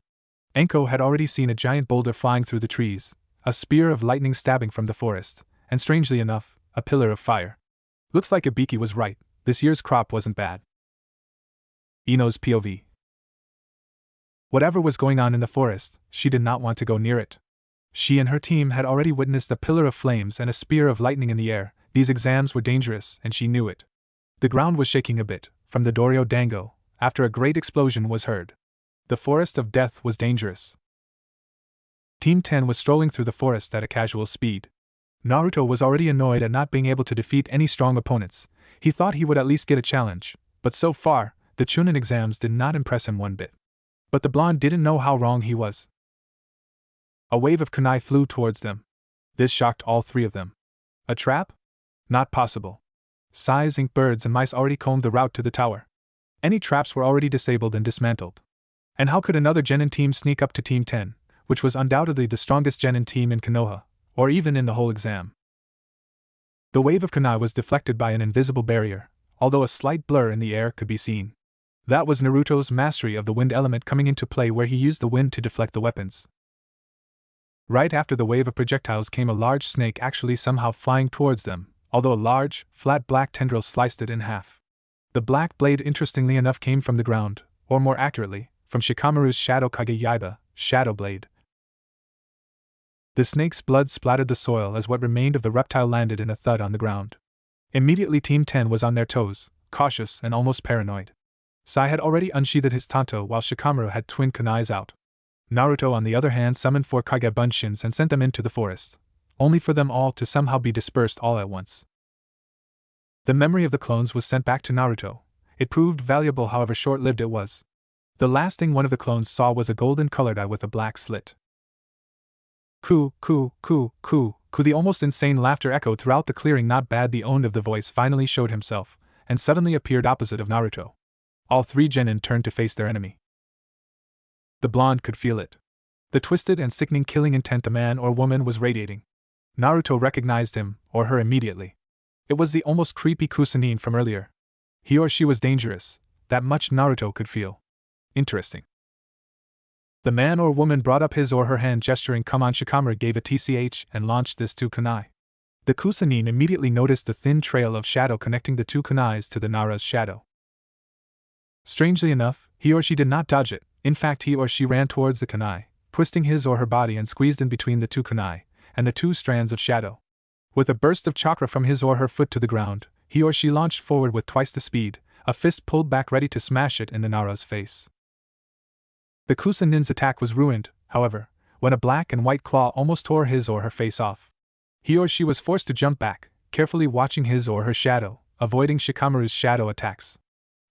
Speaker 1: Anko had already seen a giant boulder flying through the trees, a spear of lightning stabbing from the forest, and strangely enough, a pillar of fire. Looks like Ibiki was right, this year's crop wasn't bad. Ino's POV. Whatever was going on in the forest, she did not want to go near it. She and her team had already witnessed a pillar of flames and a spear of lightning in the air. These exams were dangerous, and she knew it. The ground was shaking a bit, from the Doryo Dango, after a great explosion was heard. The forest of death was dangerous. Team 10 was strolling through the forest at a casual speed. Naruto was already annoyed at not being able to defeat any strong opponents. He thought he would at least get a challenge, but so far, the Chunin exams did not impress him one bit. But the blonde didn't know how wrong he was. A wave of kunai flew towards them. This shocked all three of them. A trap? Not possible. Sais, ink, birds, and mice already combed the route to the tower. Any traps were already disabled and dismantled. And how could another genin team sneak up to Team 10, which was undoubtedly the strongest genin team in Konoha, or even in the whole exam? The wave of kunai was deflected by an invisible barrier, although a slight blur in the air could be seen. That was Naruto's mastery of the wind element coming into play, where he used the wind to deflect the weapons. Right after the wave of projectiles came a large snake, actually somehow flying towards them, although a large, flat black tendril sliced it in half. The black blade, interestingly enough, came from the ground, or more accurately, from Shikamaru's Shadow Kage Yaiba, Shadow Blade. The snake's blood splattered the soil as what remained of the reptile landed in a thud on the ground. Immediately Team 10 was on their toes, cautious and almost paranoid. Sai had already unsheathed his tanto while Shikamaru had twin kunais out. Naruto, on the other hand, summoned 4 Kage Bunshins and sent them into the forest, only for them all to somehow be dispersed all at once. The memory of the clones was sent back to Naruto. It proved valuable, however short-lived it was. The last thing one of the clones saw was a golden-colored eye with a black slit. Coo, coo, coo, coo, coo. The almost insane laughter echoed throughout the clearing. Not bad. The owner of the voice finally showed himself, and suddenly appeared opposite of Naruto. All 3 genin turned to face their enemy. The blonde could feel it. The twisted and sickening killing intent the man or woman was radiating. Naruto recognized him, or her, immediately. It was the almost creepy Kusanine from earlier. He or she was dangerous, that much Naruto could feel. Interesting. The man or woman brought up his or her hand, gesturing come on. Shikamaru gave a TCH and launched this 2 kunai. The Kusanine immediately noticed the thin trail of shadow connecting the 2 kunais to the Nara's shadow. Strangely enough, he or she did not dodge it. In fact, he or she ran towards the kunai, twisting his or her body and squeezed in between the 2 kunai and the 2 strands of shadow. With a burst of chakra from his or her foot to the ground, he or she launched forward with twice the speed, a fist pulled back ready to smash it in the Nara's face. The Kusanin's attack was ruined, however, when a black and white claw almost tore his or her face off. He or she was forced to jump back, carefully watching his or her shadow, avoiding Shikamaru's shadow attacks.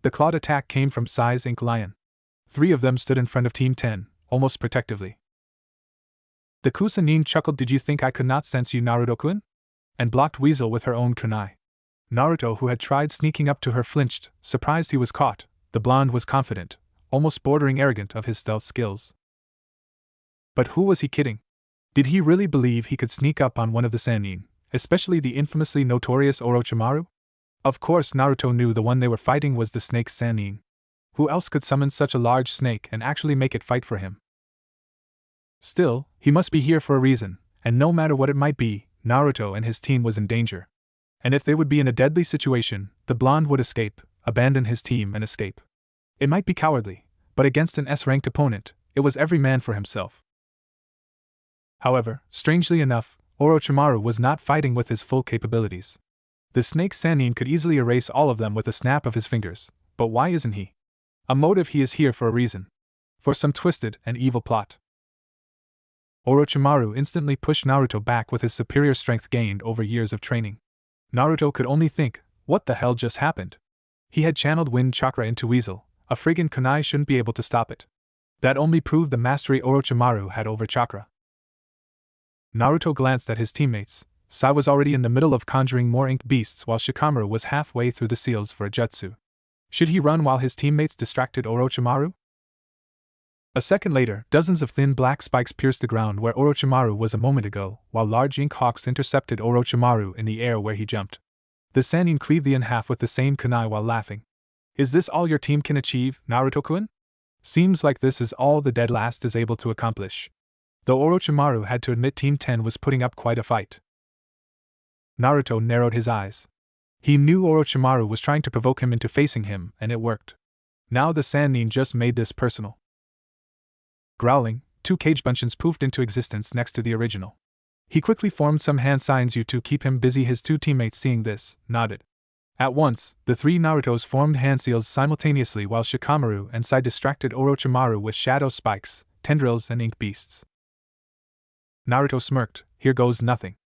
Speaker 1: The clawed attack came from Sai's Ink Lion. 3 of them stood in front of Team 10, almost protectively. The Kusanine chuckled. Did you think I could not sense you, Naruto-kun? And blocked Weasel with her own kunai. Naruto, who had tried sneaking up to her, flinched, surprised he was caught. The blonde was confident, almost bordering arrogant, of his stealth skills. But who was he kidding? Did he really believe he could sneak up on one of the Sannin, especially the infamously notorious Orochimaru? Of course Naruto knew the one they were fighting was the snake Sannin. Who else could summon such a large snake and actually make it fight for him? Still, he must be here for a reason, and no matter what it might be, Naruto and his team was in danger. And if they would be in a deadly situation, the blonde would escape, abandon his team and escape. It might be cowardly, but against an S-ranked opponent, it was every man for himself. However, strangely enough, Orochimaru was not fighting with his full capabilities. The snake Sannin could easily erase all of them with a snap of his fingers, but why isn't he? A motive. He is here for a reason. For some twisted and evil plot. Orochimaru instantly pushed Naruto back with his superior strength gained over years of training. Naruto could only think, what the hell just happened? He had channeled wind chakra into Weasel, a friggin' kunai shouldn't be able to stop it. That only proved the mastery Orochimaru had over chakra. Naruto glanced at his teammates. Sai was already in the middle of conjuring more ink beasts while Shikamaru was halfway through the seals for a jutsu. Should he run while his teammates distracted Orochimaru? A second later, dozens of thin black spikes pierced the ground where Orochimaru was a moment ago, while large ink hawks intercepted Orochimaru in the air where he jumped. The Sannin cleaved the in half with the same kunai while laughing. Is this all your team can achieve, Naruto-kun? Seems like this is all the dead last is able to accomplish. Though Orochimaru had to admit Team 10 was putting up quite a fight. Naruto narrowed his eyes. He knew Orochimaru was trying to provoke him into facing him, and it worked. Now the Sannin just made this personal. Growling, 2 cage buncheons poofed into existence next to the original. He quickly formed some hand signs to keep him busy. His 2 teammates, seeing this, nodded. At once, the 3 Narutos formed hand seals simultaneously while Shikamaru and Sai distracted Orochimaru with shadow spikes, tendrils, and ink beasts. Naruto smirked, "Here goes nothing.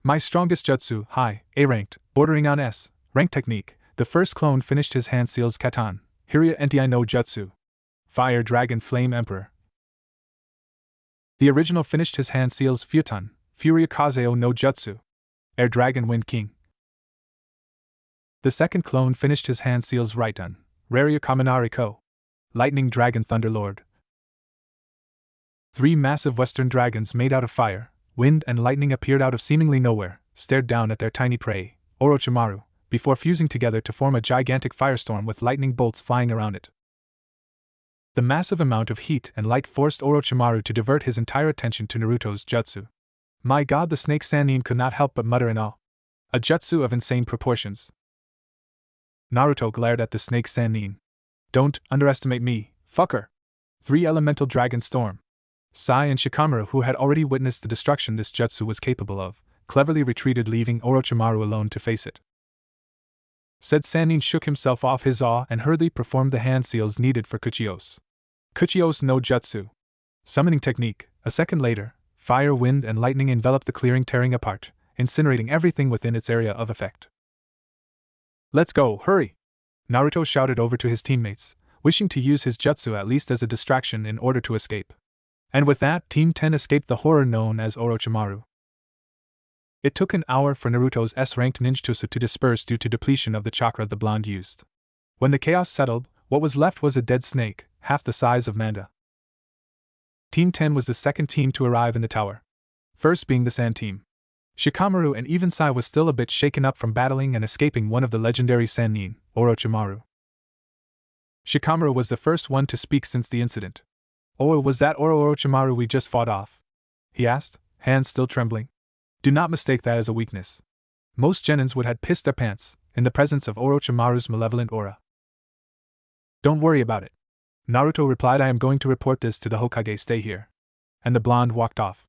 Speaker 1: My strongest jutsu, high, A-ranked, bordering on S, rank technique." The first clone finished his hand seals Katan, Hirya Enti no Jutsu. Fire Dragon Flame Emperor. The original finished his hand seals Futon, Furia Kazeo no Jutsu. Air Dragon Wind King. The second clone finished his hand seals Raiton, Rarya Kaminari Ko. Lightning Dragon Thunderlord. 3 massive western dragons made out of fire, wind, and lightning appeared out of seemingly nowhere, stared down at their tiny prey, Orochimaru, before fusing together to form a gigantic firestorm with lightning bolts flying around it. The massive amount of heat and light forced Orochimaru to divert his entire attention to Naruto's jutsu. My god, the snake Sannin could not help but mutter in awe. A jutsu of insane proportions. Naruto glared at the snake Sannin. "Don't underestimate me, fucker." 3 elemental dragon storm. Sai and Shikamaru, who had already witnessed the destruction this jutsu was capable of, cleverly retreated, leaving Orochimaru alone to face it. Said Sannin shook himself off his awe and hurriedly performed the hand seals needed for Kuchios. Kuchios no Jutsu. Summoning technique. A second later, fire, wind, and lightning enveloped the clearing, tearing apart, incinerating everything within its area of effect. "Let's go, hurry!" Naruto shouted over to his teammates, wishing to use his jutsu at least as a distraction in order to escape. And with that, Team 10 escaped the horror known as Orochimaru. It took an hour for Naruto's S-ranked ninjutsu to disperse due to depletion of the chakra the blonde used. When the chaos settled, what was left was a dead snake, half the size of Manda. Team 10 was the second team to arrive in the tower. First being the Sand team. Shikamaru and even Sai was still a bit shaken up from battling and escaping one of the legendary Sannin, Orochimaru. Shikamaru was the first one to speak since the incident. "Oh, was that Orochimaru we just fought off?" he asked, hands still trembling. Do not mistake that as a weakness. Most genins would have pissed their pants in the presence of Orochimaru's malevolent aura. "Don't worry about it," Naruto replied. "I am going to report this to the Hokage. Stay here." And the blonde walked off.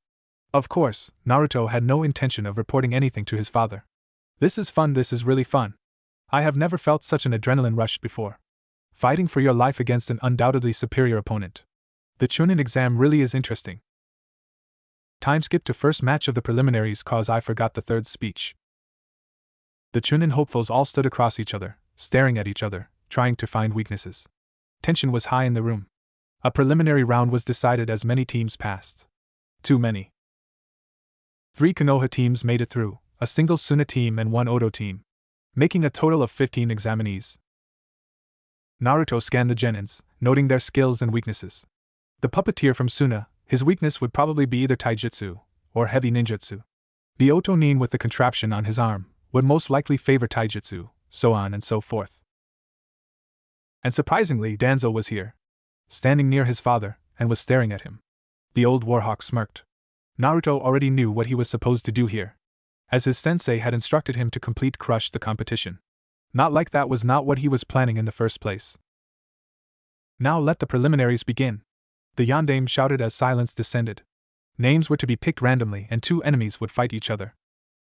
Speaker 1: Of course, Naruto had no intention of reporting anything to his father. "This is fun, this is really fun. I have never felt such an adrenaline rush before. Fighting for your life against an undoubtedly superior opponent. The Chunin exam really is interesting." Time skip to first match of the preliminaries cause I forgot the third speech. The Chunin hopefuls all stood across each other, staring at each other, trying to find weaknesses. Tension was high in the room. A preliminary round was decided as many teams passed. Too many. 3 Konoha teams made it through, a single Suna team and 1 Odo team, making a total of 15 examinees. Naruto scanned the genins, noting their skills and weaknesses. The puppeteer from Suna, his weakness would probably be either taijutsu or heavy ninjutsu. The Otonin with the contraption on his arm would most likely favor taijutsu, so on and so forth. And surprisingly, Danzo was here, standing near his father, and was staring at him. The old warhawk smirked. Naruto already knew what he was supposed to do here, as his sensei had instructed him to complete crush the competition. Not like that was not what he was planning in the first place. "Now let the preliminaries begin," the yondaime shouted as silence descended. Names were to be picked randomly and 2 enemies would fight each other.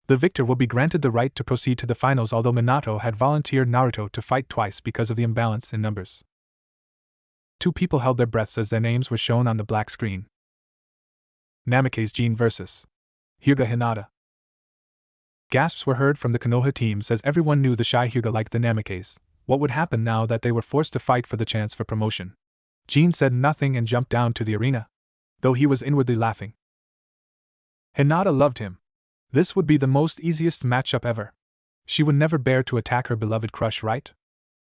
Speaker 1: The victor will be granted the right to proceed to the finals, although Minato had volunteered Naruto to fight twice because of the imbalance in numbers. 2 people held their breaths as their names were shown on the black screen. Namikaze Jin vs. Hyuga Hinata. Gasps were heard from the Konoha teams as everyone knew the shy Hyuga liked the Namikaze. What would happen now that they were forced to fight for the chance for promotion? Jin said nothing and jumped down to the arena, though he was inwardly laughing. Hinata loved him. This would be the most easiest matchup ever. She would never bear to attack her beloved crush, right?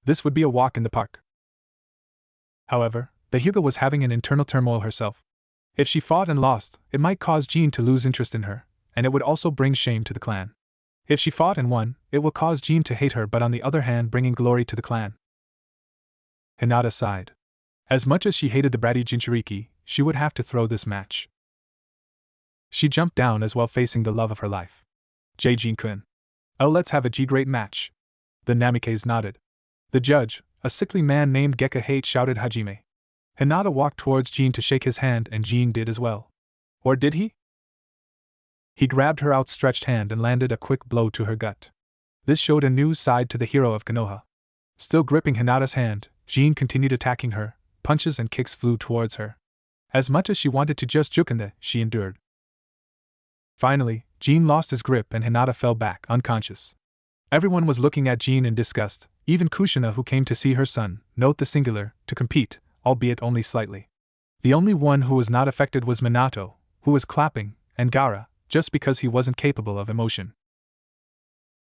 Speaker 1: This would be a walk in the park. However, the Hyuga was having an internal turmoil herself. If she fought and lost, it might cause Jin to lose interest in her, and it would also bring shame to the clan. If she fought and won, it will cause Jin to hate her, but on the other hand bringing glory to the clan. Hinata sighed. As much as she hated the bratty Jinchuriki, she would have to throw this match. She jumped down as well, facing the love of her life. Jin-kun. "Oh, let's have a great match." The Namikaze nodded. The judge, a sickly man named Gekka Hate, shouted Hajime. Hinata walked towards Jean to shake his hand, and Jean did as well. Or did he? He grabbed her outstretched hand and landed a quick blow to her gut. This showed a new side to the hero of Konoha. Still gripping Hinata's hand, Jean continued attacking her. Punches and kicks flew towards her. As much as she wanted to just jukende, she endured. Finally, Jean lost his grip and Hinata fell back, unconscious. Everyone was looking at Jean in disgust, even Kushina, who came to see her son, note the singular, to compete, albeit only slightly. The only one who was not affected was Minato, who was clapping, and Gaara, just because he wasn't capable of emotion.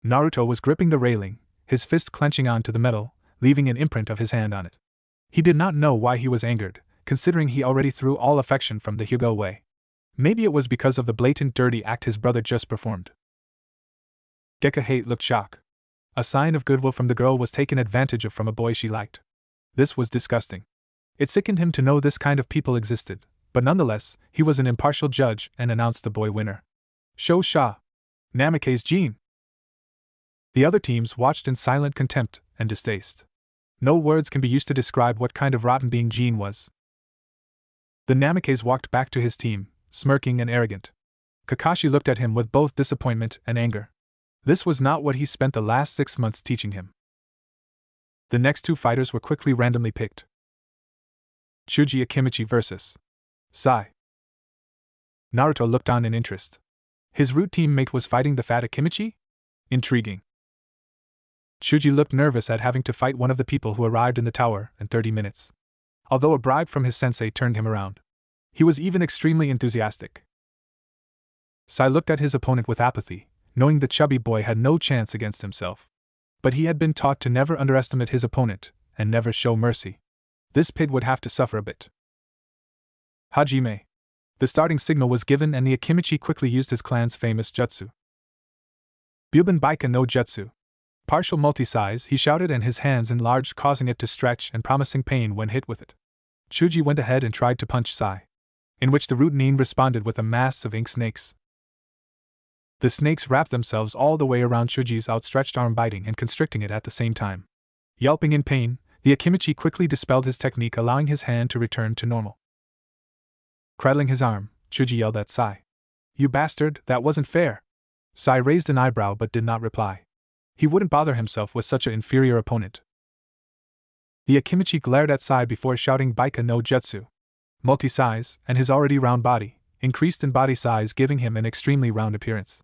Speaker 1: Naruto was gripping the railing, his fist clenching onto the metal, leaving an imprint of his hand on it. He did not know why he was angered, considering he already threw all affection from the Hyuga away. Maybe it was because of the blatant dirty act his brother just performed. Gekahate looked shocked. A sign of goodwill from the girl was taken advantage of from a boy she liked. This was disgusting. It sickened him to know this kind of people existed, but nonetheless, he was an impartial judge and announced the boy winner. Sho Sha. Namikaze Jean. The other teams watched in silent contempt and distaste. No words can be used to describe what kind of rotten being Jean was. The Namikaze walked back to his team, smirking and arrogant. Kakashi looked at him with both disappointment and anger. This was not what he spent the last 6 months teaching him. The next two fighters were quickly randomly picked. Chuji Akimichi vs. Sai. Naruto looked on in interest. His root teammate was fighting the fat Akimichi? Intriguing. Chuji looked nervous at having to fight one of the people who arrived in the tower in 30 minutes. Although a bribe from his sensei turned him around. He was even extremely enthusiastic. Sai looked at his opponent with apathy, knowing the chubby boy had no chance against himself. But he had been taught to never underestimate his opponent, and never show mercy. This pig would have to suffer a bit. Hajime. The starting signal was given and the Akimichi quickly used his clan's famous jutsu. Buban Baika no Jutsu. Partial multi-size, he shouted, and his hands enlarged, causing it to stretch and promising pain when hit with it. Chuji went ahead and tried to punch Sai, in which the root nin responded with a mass of ink snakes. The snakes wrapped themselves all the way around Chuji's outstretched arm, biting and constricting it at the same time. Yelping in pain, the Akimichi quickly dispelled his technique, allowing his hand to return to normal. Cradling his arm, Chuji yelled at Sai. "You bastard, that wasn't fair!" Sai raised an eyebrow but did not reply. He wouldn't bother himself with such an inferior opponent. The Akimichi glared at Sai before shouting Baika no Jutsu. Multi-size, and his already round body, increased in body size, giving him an extremely round appearance.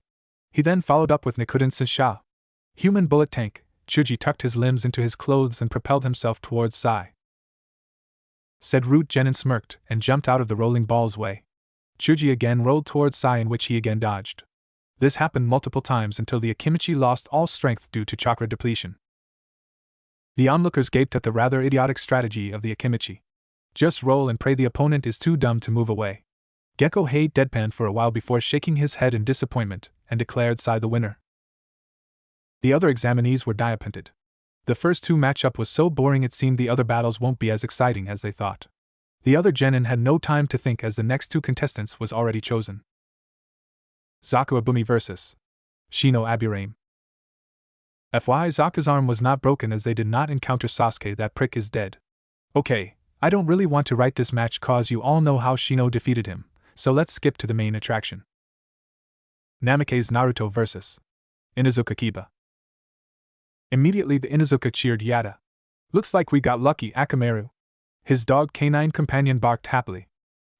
Speaker 1: He then followed up with Nikuden Sensha. Human bullet tank. Chuji tucked his limbs into his clothes and propelled himself towards Sai. Said Root Genin smirked and jumped out of the rolling ball's way. Chuji again rolled towards Sai, in which he again dodged. This happened multiple times until the Akimichi lost all strength due to chakra depletion. The onlookers gaped at the rather idiotic strategy of the Akimichi. Just roll and pray the opponent is too dumb to move away. Gecko Hate deadpanned for a while before shaking his head in disappointment and declared Sai the winner. The other examinees were disappointed. The first two matchup was so boring it seemed the other battles won't be as exciting as they thought. The other genin had no time to think as the next two contestants was already chosen. Zaku Abumi vs. Shino Aburame. FY Zaku's arm was not broken as they did not encounter Sasuke. That prick is dead. Okay, I don't really want to write this match cause you all know how Shino defeated him, so let's skip to the main attraction. Namikaze Naruto vs. Inuzuka Kiba. Immediately the Inuzuka cheered Yada. Looks like we got lucky, Akamaru. His dog canine companion barked happily.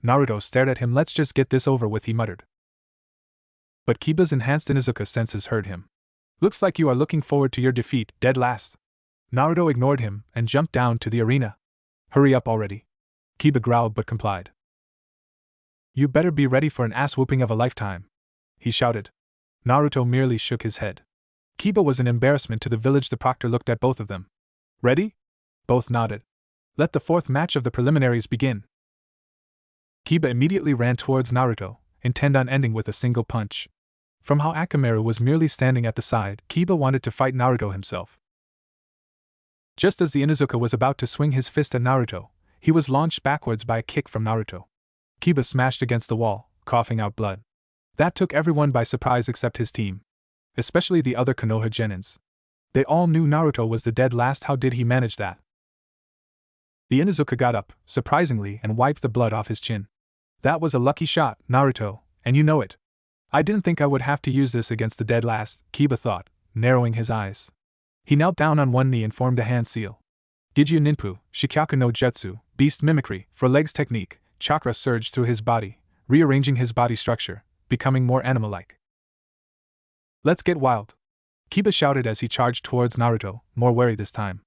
Speaker 1: Naruto stared at him. Let's just get this over with, he muttered. But Kiba's enhanced Inuzuka senses heard him. Looks like you are looking forward to your defeat, dead last. Naruto ignored him and jumped down to the arena. Hurry up already. Kiba growled but complied. You better be ready for an ass-whooping of a lifetime, he shouted. Naruto merely shook his head. Kiba was an embarrassment to the village. The proctor looked at both of them. Ready? Both nodded. Let the fourth match of the preliminaries begin. Kiba immediately ran towards Naruto, intent on ending with a single punch. From how Akamaru was merely standing at the side, Kiba wanted to fight Naruto himself. Just as the Inuzuka was about to swing his fist at Naruto, he was launched backwards by a kick from Naruto. Kiba smashed against the wall, coughing out blood. That took everyone by surprise except his team. Especially the other Konoha genins. They all knew Naruto was the dead last. How did he manage that? The Inuzuka got up, surprisingly, and wiped the blood off his chin. That was a lucky shot, Naruto, and you know it. I didn't think I would have to use this against the dead last, Kiba thought, narrowing his eyes. He knelt down on one knee and formed a hand seal. Gijyu Ninpu, Shikyaku no Jutsu, Beast Mimicry, for legs technique, chakra surged through his body, rearranging his body structure, becoming more animal-like. Let's get wild. Kiba shouted as he charged towards Naruto, more wary this time.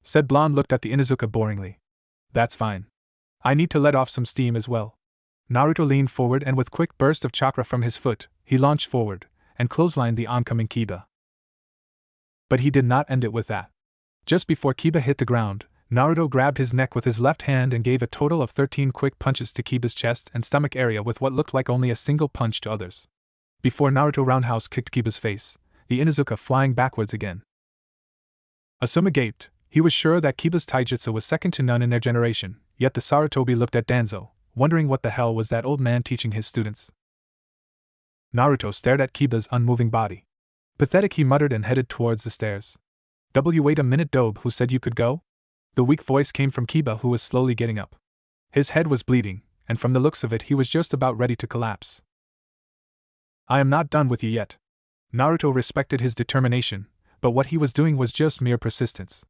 Speaker 1: Said Blonde looked at the Inuzuka boringly. That's fine. I need to let off some steam as well. Naruto leaned forward and with quick burst of chakra from his foot, he launched forward, and clotheslined the oncoming Kiba. But he did not end it with that. Just before Kiba hit the ground, Naruto grabbed his neck with his left hand and gave a total of 13 quick punches to Kiba's chest and stomach area with what looked like only a single punch to others. Before Naruto roundhouse kicked Kiba's face, the Inuzuka flying backwards again. Asuma gaped. He was sure that Kiba's taijutsu was second to none in their generation, yet the Sarutobi looked at Danzo, wondering what the hell was that old man teaching his students. Naruto stared at Kiba's unmoving body. Pathetic, he muttered and headed towards the stairs. Wait a minute, Dobe, who said you could go? The weak voice came from Kiba, who was slowly getting up. His head was bleeding, and from the looks of it he was just about ready to collapse. I am not done with you yet. Naruto respected his determination, but what he was doing was just mere persistence.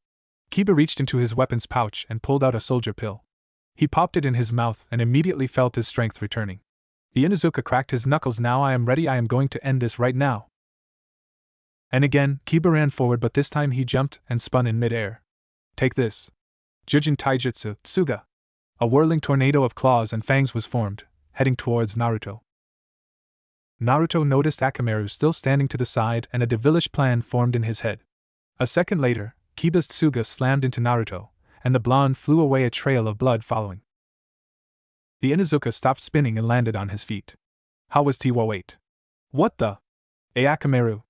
Speaker 1: Kiba reached into his weapons pouch and pulled out a soldier pill. He popped it in his mouth and immediately felt his strength returning. The Inuzuka cracked his knuckles. Now I am ready, I am going to end this right now. And again, Kiba ran forward, but this time he jumped and spun in mid-air. Take this. Jujin Taijutsu, Tsuga. A whirling tornado of claws and fangs was formed, heading towards Naruto. Naruto noticed Akamaru still standing to the side and a devilish plan formed in his head. A second later, Kiba's Tsuga slammed into Naruto, and the blonde flew away, a trail of blood following. The Inuzuka stopped spinning and landed on his feet. How was Tiwa? Wait. What the? Akamaru.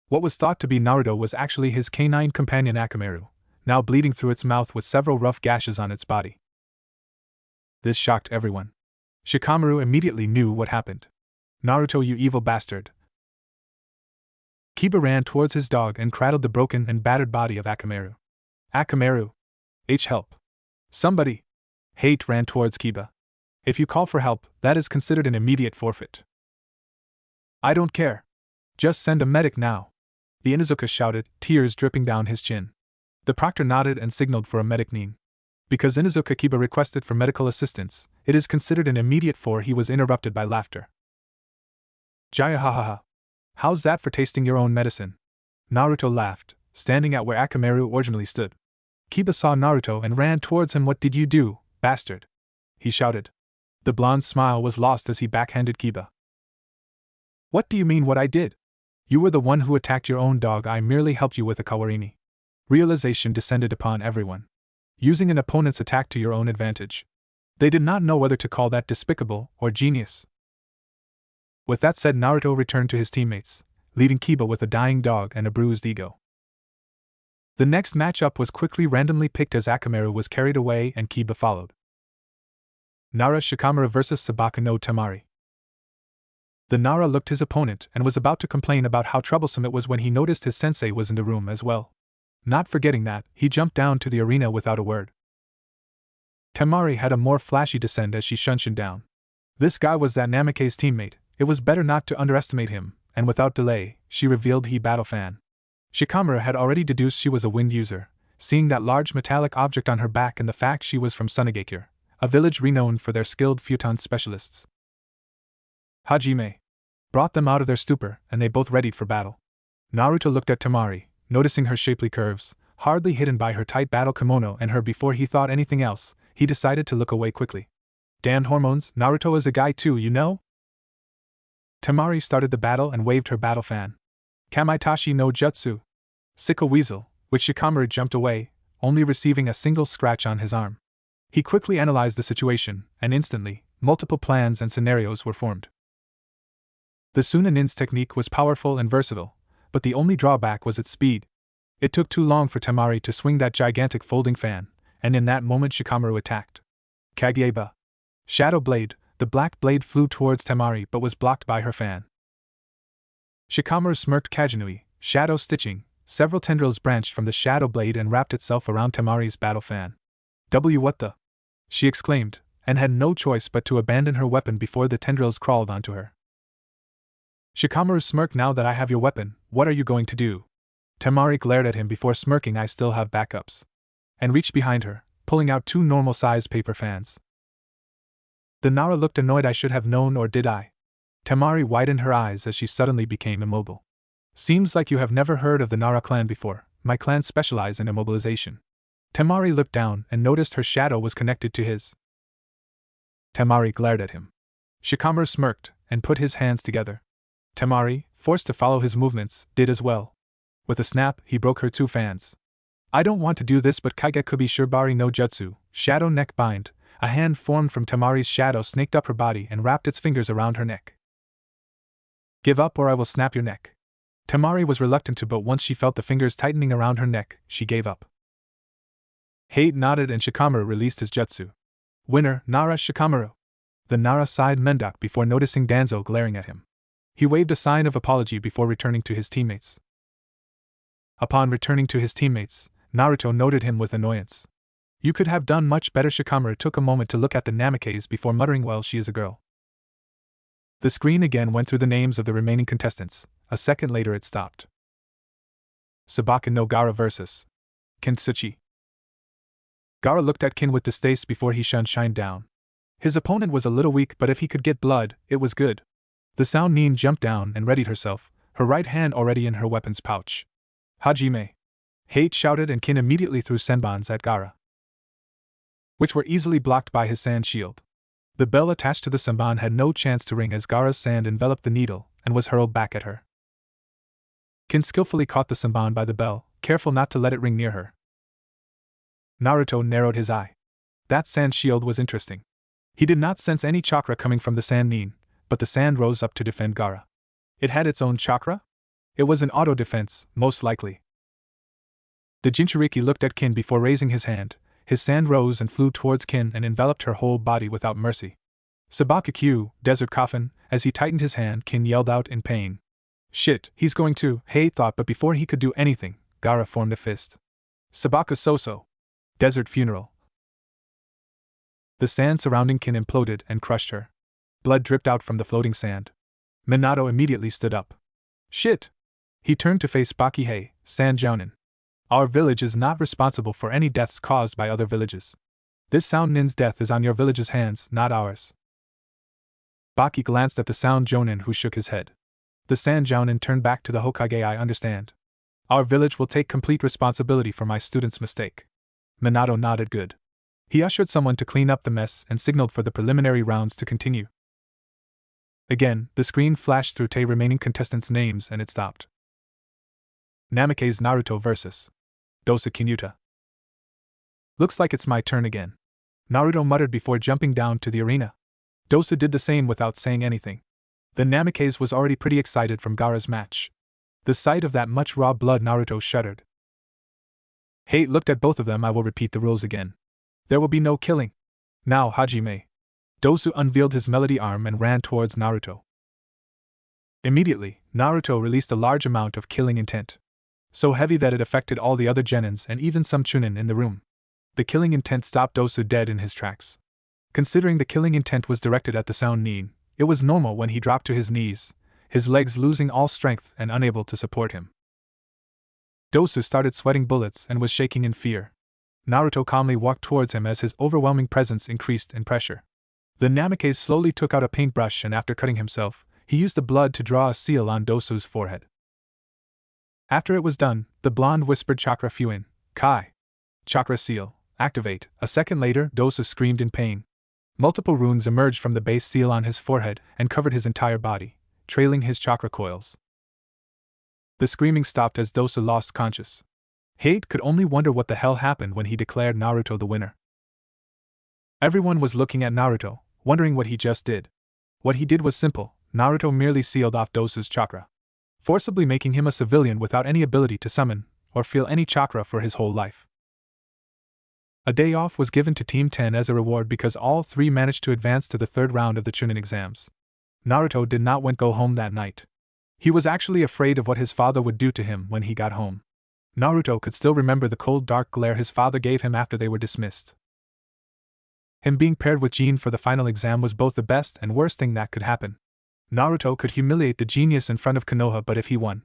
Speaker 1: What was thought to be Naruto was actually his canine companion Akamaru, now bleeding through its mouth with several rough gashes on its body. This shocked everyone. Shikamaru immediately knew what happened. Naruto, you evil bastard. Kiba ran towards his dog and cradled the broken and battered body of Akamaru. Akamaru. Help. Somebody. Hate ran towards Kiba. If you call for help, that is considered an immediate forfeit. I don't care. Just send a medic now. The Inuzuka shouted, tears dripping down his chin. The proctor nodded and signaled for a medic name. Because Inuzuka Kiba requested for medical assistance, it is considered an immediate for. He was interrupted by laughter. Jaya, ha ha ha. How's that for tasting your own medicine? Naruto laughed, standing at where Akamaru originally stood. Kiba saw Naruto and ran towards him. What did you do, bastard? He shouted. The blonde's smile was lost as he backhanded Kiba. What do you mean what I did? You were the one who attacked your own dog. I merely helped you with a kawarini. Realization descended upon everyone. Using an opponent's attack to your own advantage. They did not know whether to call that despicable or genius. With that said, Naruto returned to his teammates, leaving Kiba with a dying dog and a bruised ego. The next matchup was quickly randomly picked as Akamaru was carried away and Kiba followed. Nara Shikamaru vs Sabaka no Temari. The Nara looked his opponent and was about to complain about how troublesome it was when he noticed his sensei was in the room as well. Not forgetting that, he jumped down to the arena without a word. Temari had a more flashy descent as she shunshed down. This guy was that Namake's teammate. It was better not to underestimate him, and without delay, she revealed he battle fan. Shikamaru had already deduced she was a wind user, seeing that large metallic object on her back and the fact she was from Sunagakure, a village renowned for their skilled futon specialists. Hajime brought them out of their stupor, and they both readied for battle. Naruto looked at Temari, noticing her shapely curves, hardly hidden by her tight battle kimono and her. Before he thought anything else, he decided to look away quickly. Damned hormones, Naruto is a guy too, you know? Temari started the battle and waved her battle fan. Kamaitachi no Jutsu. Sickle Weasel, which Shikamaru jumped away, only receiving a single scratch on his arm. He quickly analyzed the situation, and instantly, multiple plans and scenarios were formed. The Sunanin's technique was powerful and versatile, but the only drawback was its speed. It took too long for Temari to swing that gigantic folding fan, and in that moment Shikamaru attacked. Kageba. Shadow Blade. The black blade flew towards Temari but was blocked by her fan. Shikamaru smirked Kajinui, shadow stitching, several tendrils branched from the shadow blade and wrapped itself around Temari's battle fan. What the? She exclaimed, and had no choice but to abandon her weapon before the tendrils crawled onto her. Shikamaru smirked. Now that I have your weapon, what are you going to do? Temari glared at him before smirking. I still have backups. And reached behind her, pulling out 2 normal-sized paper fans. The Nara looked annoyed. I should have known, or did I? Temari widened her eyes as she suddenly became immobile. Seems like you have never heard of the Nara clan before. My clan specialize in immobilization. Temari looked down and noticed her shadow was connected to his. Temari glared at him. Shikamaru smirked and put his hands together. Temari, forced to follow his movements, did as well. With a snap, he broke her 2 fans. I don't want to do this, but Kaigekubi Shirbari no Jutsu, Shadow Neck Bind, a hand formed from Temari's shadow snaked up her body and wrapped its fingers around her neck. Give up or I will snap your neck. Temari was reluctant to, but once she felt the fingers tightening around her neck, she gave up. Hate nodded and Shikamaru released his jutsu. Winner, Nara Shikamaru. The Nara sighed Mendak before noticing Danzo glaring at him. He waved a sign of apology before returning to his teammates. Upon returning to his teammates, Naruto noted him with annoyance. You could have done much better. Shikamaru took a moment to look at the Namikaze before muttering, well, she is a girl. The screen again went through the names of the remaining contestants. A second later it stopped. Sabaka no Gaara vs. Kintsuchi. Gaara looked at Kin with distaste before he shined down. His opponent was a little weak, but if he could get blood, it was good. The Sound Nin jumped down and readied herself, her right hand already in her weapon's pouch. Hajime! Hate shouted, and Kin immediately threw senbons at Gaara, which were easily blocked by his sand shield. The bell attached to the senbon had no chance to ring as Gaara's sand enveloped the needle and was hurled back at her. Kin skillfully caught the senbon by the bell, careful not to let it ring near her. Naruto narrowed his eye. That sand shield was interesting. He did not sense any chakra coming from the Sand Nin, but the sand rose up to defend Gaara. It had its own chakra? It was an auto-defense, most likely. The Jinchuriki looked at Kin before raising his hand. His sand rose and flew towards Kin and enveloped her whole body without mercy. Sabaka Q, Desert Coffin. As he tightened his hand, Kin yelled out in pain. Shit, he's going to, Hei thought, but before he could do anything, Gaara formed a fist. Sabaka Soso. Desert Funeral. The sand surrounding Kin imploded and crushed her. Blood dripped out from the floating sand. Minato immediately stood up. Shit! He turned to face Bakihei, Sand Jounin. Our village is not responsible for any deaths caused by other villages. This Sound Nin's death is on your village's hands, not ours. Baki glanced at the Sound Jounin, who shook his head. The Sand Jounin turned back to the Hokage. I understand. Our village will take complete responsibility for my student's mistake. Minato nodded good. He ushered someone to clean up the mess and signaled for the preliminary rounds to continue. Again, the screen flashed through the remaining contestants' names and it stopped. Namikaze Naruto vs. Dosa Kinuta. Looks like it's my turn again. Naruto muttered before jumping down to the arena. Dosa did the same without saying anything. The Namikaze was already pretty excited from Gaara's match. The sight of that much raw blood, Naruto shuddered. Hate looked at both of them. I will repeat the rules again. There will be no killing. Now, Hajime. Dosu unveiled his melody arm and ran towards Naruto. Immediately, Naruto released a large amount of killing intent. So heavy that it affected all the other genins and even some chunin in the room. The killing intent stopped Dosu dead in his tracks. Considering the killing intent was directed at the Sound Nin, it was normal when he dropped to his knees, his legs losing all strength and unable to support him. Dosu started sweating bullets and was shaking in fear. Naruto calmly walked towards him as his overwhelming presence increased in pressure. The Namikaze slowly took out a paintbrush and after cutting himself, he used the blood to draw a seal on Dosu's forehead. After it was done, the blonde whispered Chakra Fuin, Kai. Chakra seal, activate. A second later, Dosu screamed in pain. Multiple runes emerged from the base seal on his forehead and covered his entire body, trailing his chakra coils. The screaming stopped as Dosu lost conscious. Hate could only wonder what the hell happened when he declared Naruto the winner. Everyone was looking at Naruto, wondering what he just did. What he did was simple. Naruto merely sealed off Dosu's chakra, forcibly making him a civilian without any ability to summon or feel any chakra for his whole life. A day off was given to Team 10 as a reward because all 3 managed to advance to the 3rd round of the Chunin exams. Naruto did not go home that night. He was actually afraid of what his father would do to him when he got home. Naruto could still remember the cold dark glare his father gave him after they were dismissed. Him being paired with Jin for the final exam was both the best and worst thing that could happen. Naruto could humiliate the genius in front of Konoha, but if he won,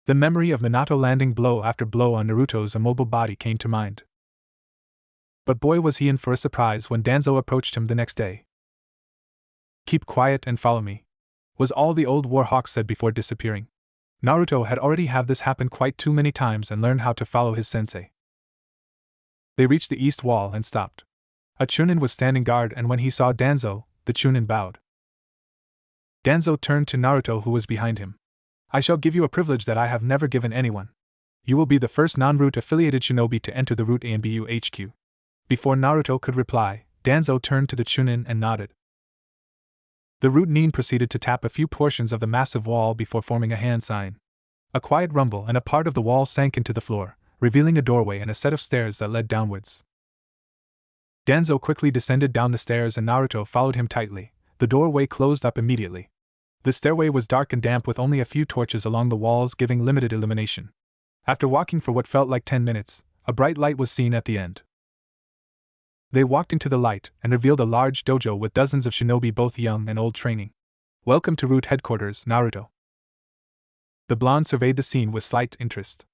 Speaker 1: the memory of Minato landing blow after blow on Naruto's immobile body came to mind. But boy was he in for a surprise when Danzo approached him the next day. "Keep quiet and follow me," was all the old warhawk said before disappearing. Naruto had already had this happen quite too many times and learned how to follow his sensei. They reached the east wall and stopped. A Chunin was standing guard, and when he saw Danzo, the Chunin bowed. Danzo turned to Naruto, who was behind him. "I shall give you a privilege that I have never given anyone. You will be the first non-Root affiliated shinobi to enter the Root ANBU HQ." Before Naruto could reply, Danzo turned to the Chunin and nodded. The Root Nin proceeded to tap a few portions of the massive wall before forming a hand sign. A quiet rumble and a part of the wall sank into the floor, revealing a doorway and a set of stairs that led downwards. Danzo quickly descended down the stairs and Naruto followed him tightly. The doorway closed up immediately. The stairway was dark and damp with only a few torches along the walls giving limited illumination. After walking for what felt like 10 minutes, a bright light was seen at the end. They walked into the light and revealed a large dojo with dozens of shinobi, both young and old, training. "Welcome to Root headquarters, Naruto." The blonde surveyed the scene with slight interest.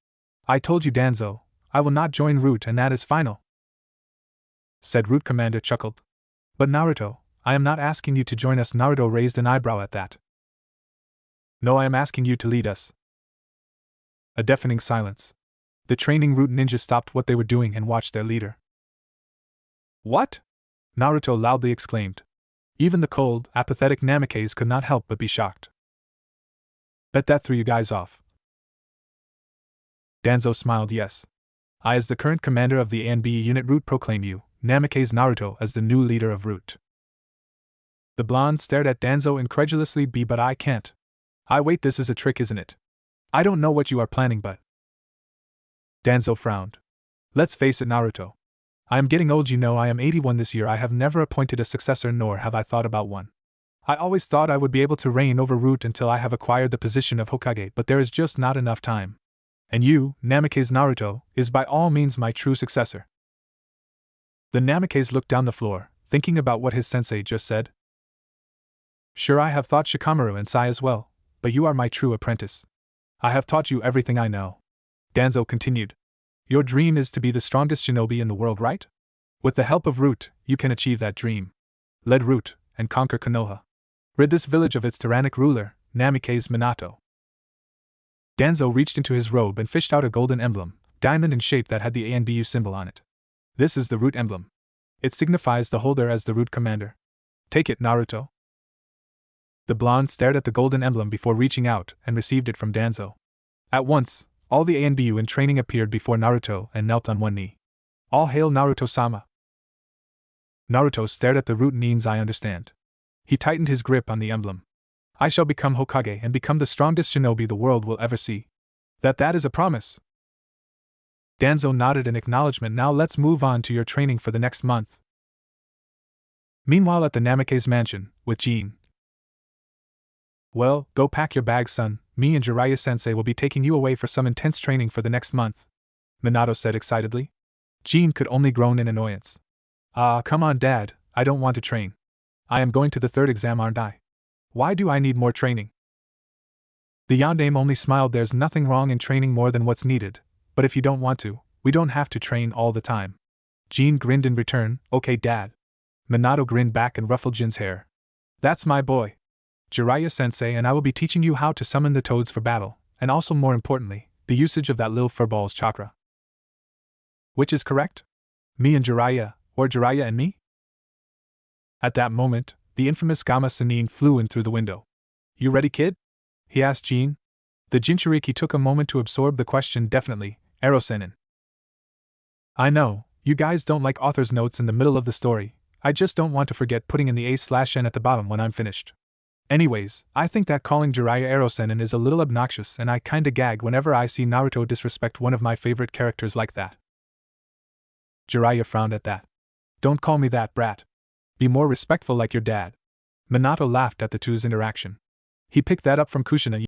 Speaker 1: "I told you, Danzo, I will not join Root, and that is final," said Root Commander chuckled. "But Naruto, I am not asking you to join us." Naruto raised an eyebrow at that. "No, I am asking you to lead us." A deafening silence. The training Root ninjas stopped what they were doing and watched their leader. "What?" Naruto loudly exclaimed. Even the cold, apathetic Namikaze could not help but be shocked. "Bet that threw you guys off." Danzo smiled. "Yes. I, as the current commander of the ANB unit Root, proclaim you, Namikaze Naruto, as the new leader of Root." The blonde stared at Danzo incredulously. "But I can't." Wait, this is a trick, isn't it? I don't know what you are planning, but..." Danzo frowned. "Let's face it, Naruto. I am getting old, you know. I am 81 this year. I have never appointed a successor, nor have I thought about one. I always thought I would be able to reign over Root until I have acquired the position of Hokage, but there is just not enough time. And you, Namikaze Naruto, is by all means my true successor." The Namikaze looked down the floor, thinking about what his sensei just said. "Sure, I have thought Shikamaru and Sai as well, but you are my true apprentice. I have taught you everything I know." Danzo continued. "Your dream is to be the strongest shinobi in the world, right? With the help of Root, you can achieve that dream. Lead Root, and conquer Konoha. Rid this village of its tyrannic ruler, Namikaze Minato." Danzo reached into his robe and fished out a golden emblem, diamond in shape, that had the ANBU symbol on it. "This is the Root emblem. It signifies the holder as the Root commander. Take it, Naruto." The blonde stared at the golden emblem before reaching out and received it from Danzo. At once, all the ANBU in training appeared before Naruto and knelt on one knee. "All hail Naruto-sama." Naruto stared at the Root Nins. "I understand." He tightened his grip on the emblem. "I shall become Hokage and become the strongest shinobi the world will ever see. That is a promise." Danzo nodded in acknowledgement. "Now let's move on to your training for the next month." Meanwhile, at the Namikaze mansion, with Jin. "Well, go pack your bags, son. Me and Jiraiya-sensei will be taking you away for some intense training for the next month," Minato said excitedly. Jin could only groan in annoyance. Come on, Dad, I don't want to train. I am going to the third exam, aren't I? Why do I need more training?" The yondaime only smiled. "There's nothing wrong in training more than what's needed, but if you don't want to, we don't have to train all the time." Jin grinned in return. "Okay, Dad." Minato grinned back and ruffled Jin's hair. "That's my boy. Jiraiya-sensei and I will be teaching you how to summon the toads for battle, and also, more importantly, the usage of that little furball's chakra." "Which is correct? Me and Jiraiya, or Jiraiya and me?" At that moment, the infamous Gamma Sennin flew in through the window. "You ready, kid?" he asked Jin. The Jinchuriki took a moment to absorb the question. "Definitely, Ero-sennin." "I know, you guys don't like author's notes in the middle of the story. I just don't want to forget putting in the A/N at the bottom when I'm finished. Anyways, I think that calling Jiraiya Ero-sennin is a little obnoxious, and I kinda gag whenever I see Naruto disrespect one of my favorite characters like that." Jiraiya frowned at that. "Don't call me that, brat. Be more respectful like your dad." Minato laughed at the two's interaction. He picked that up from Kushina.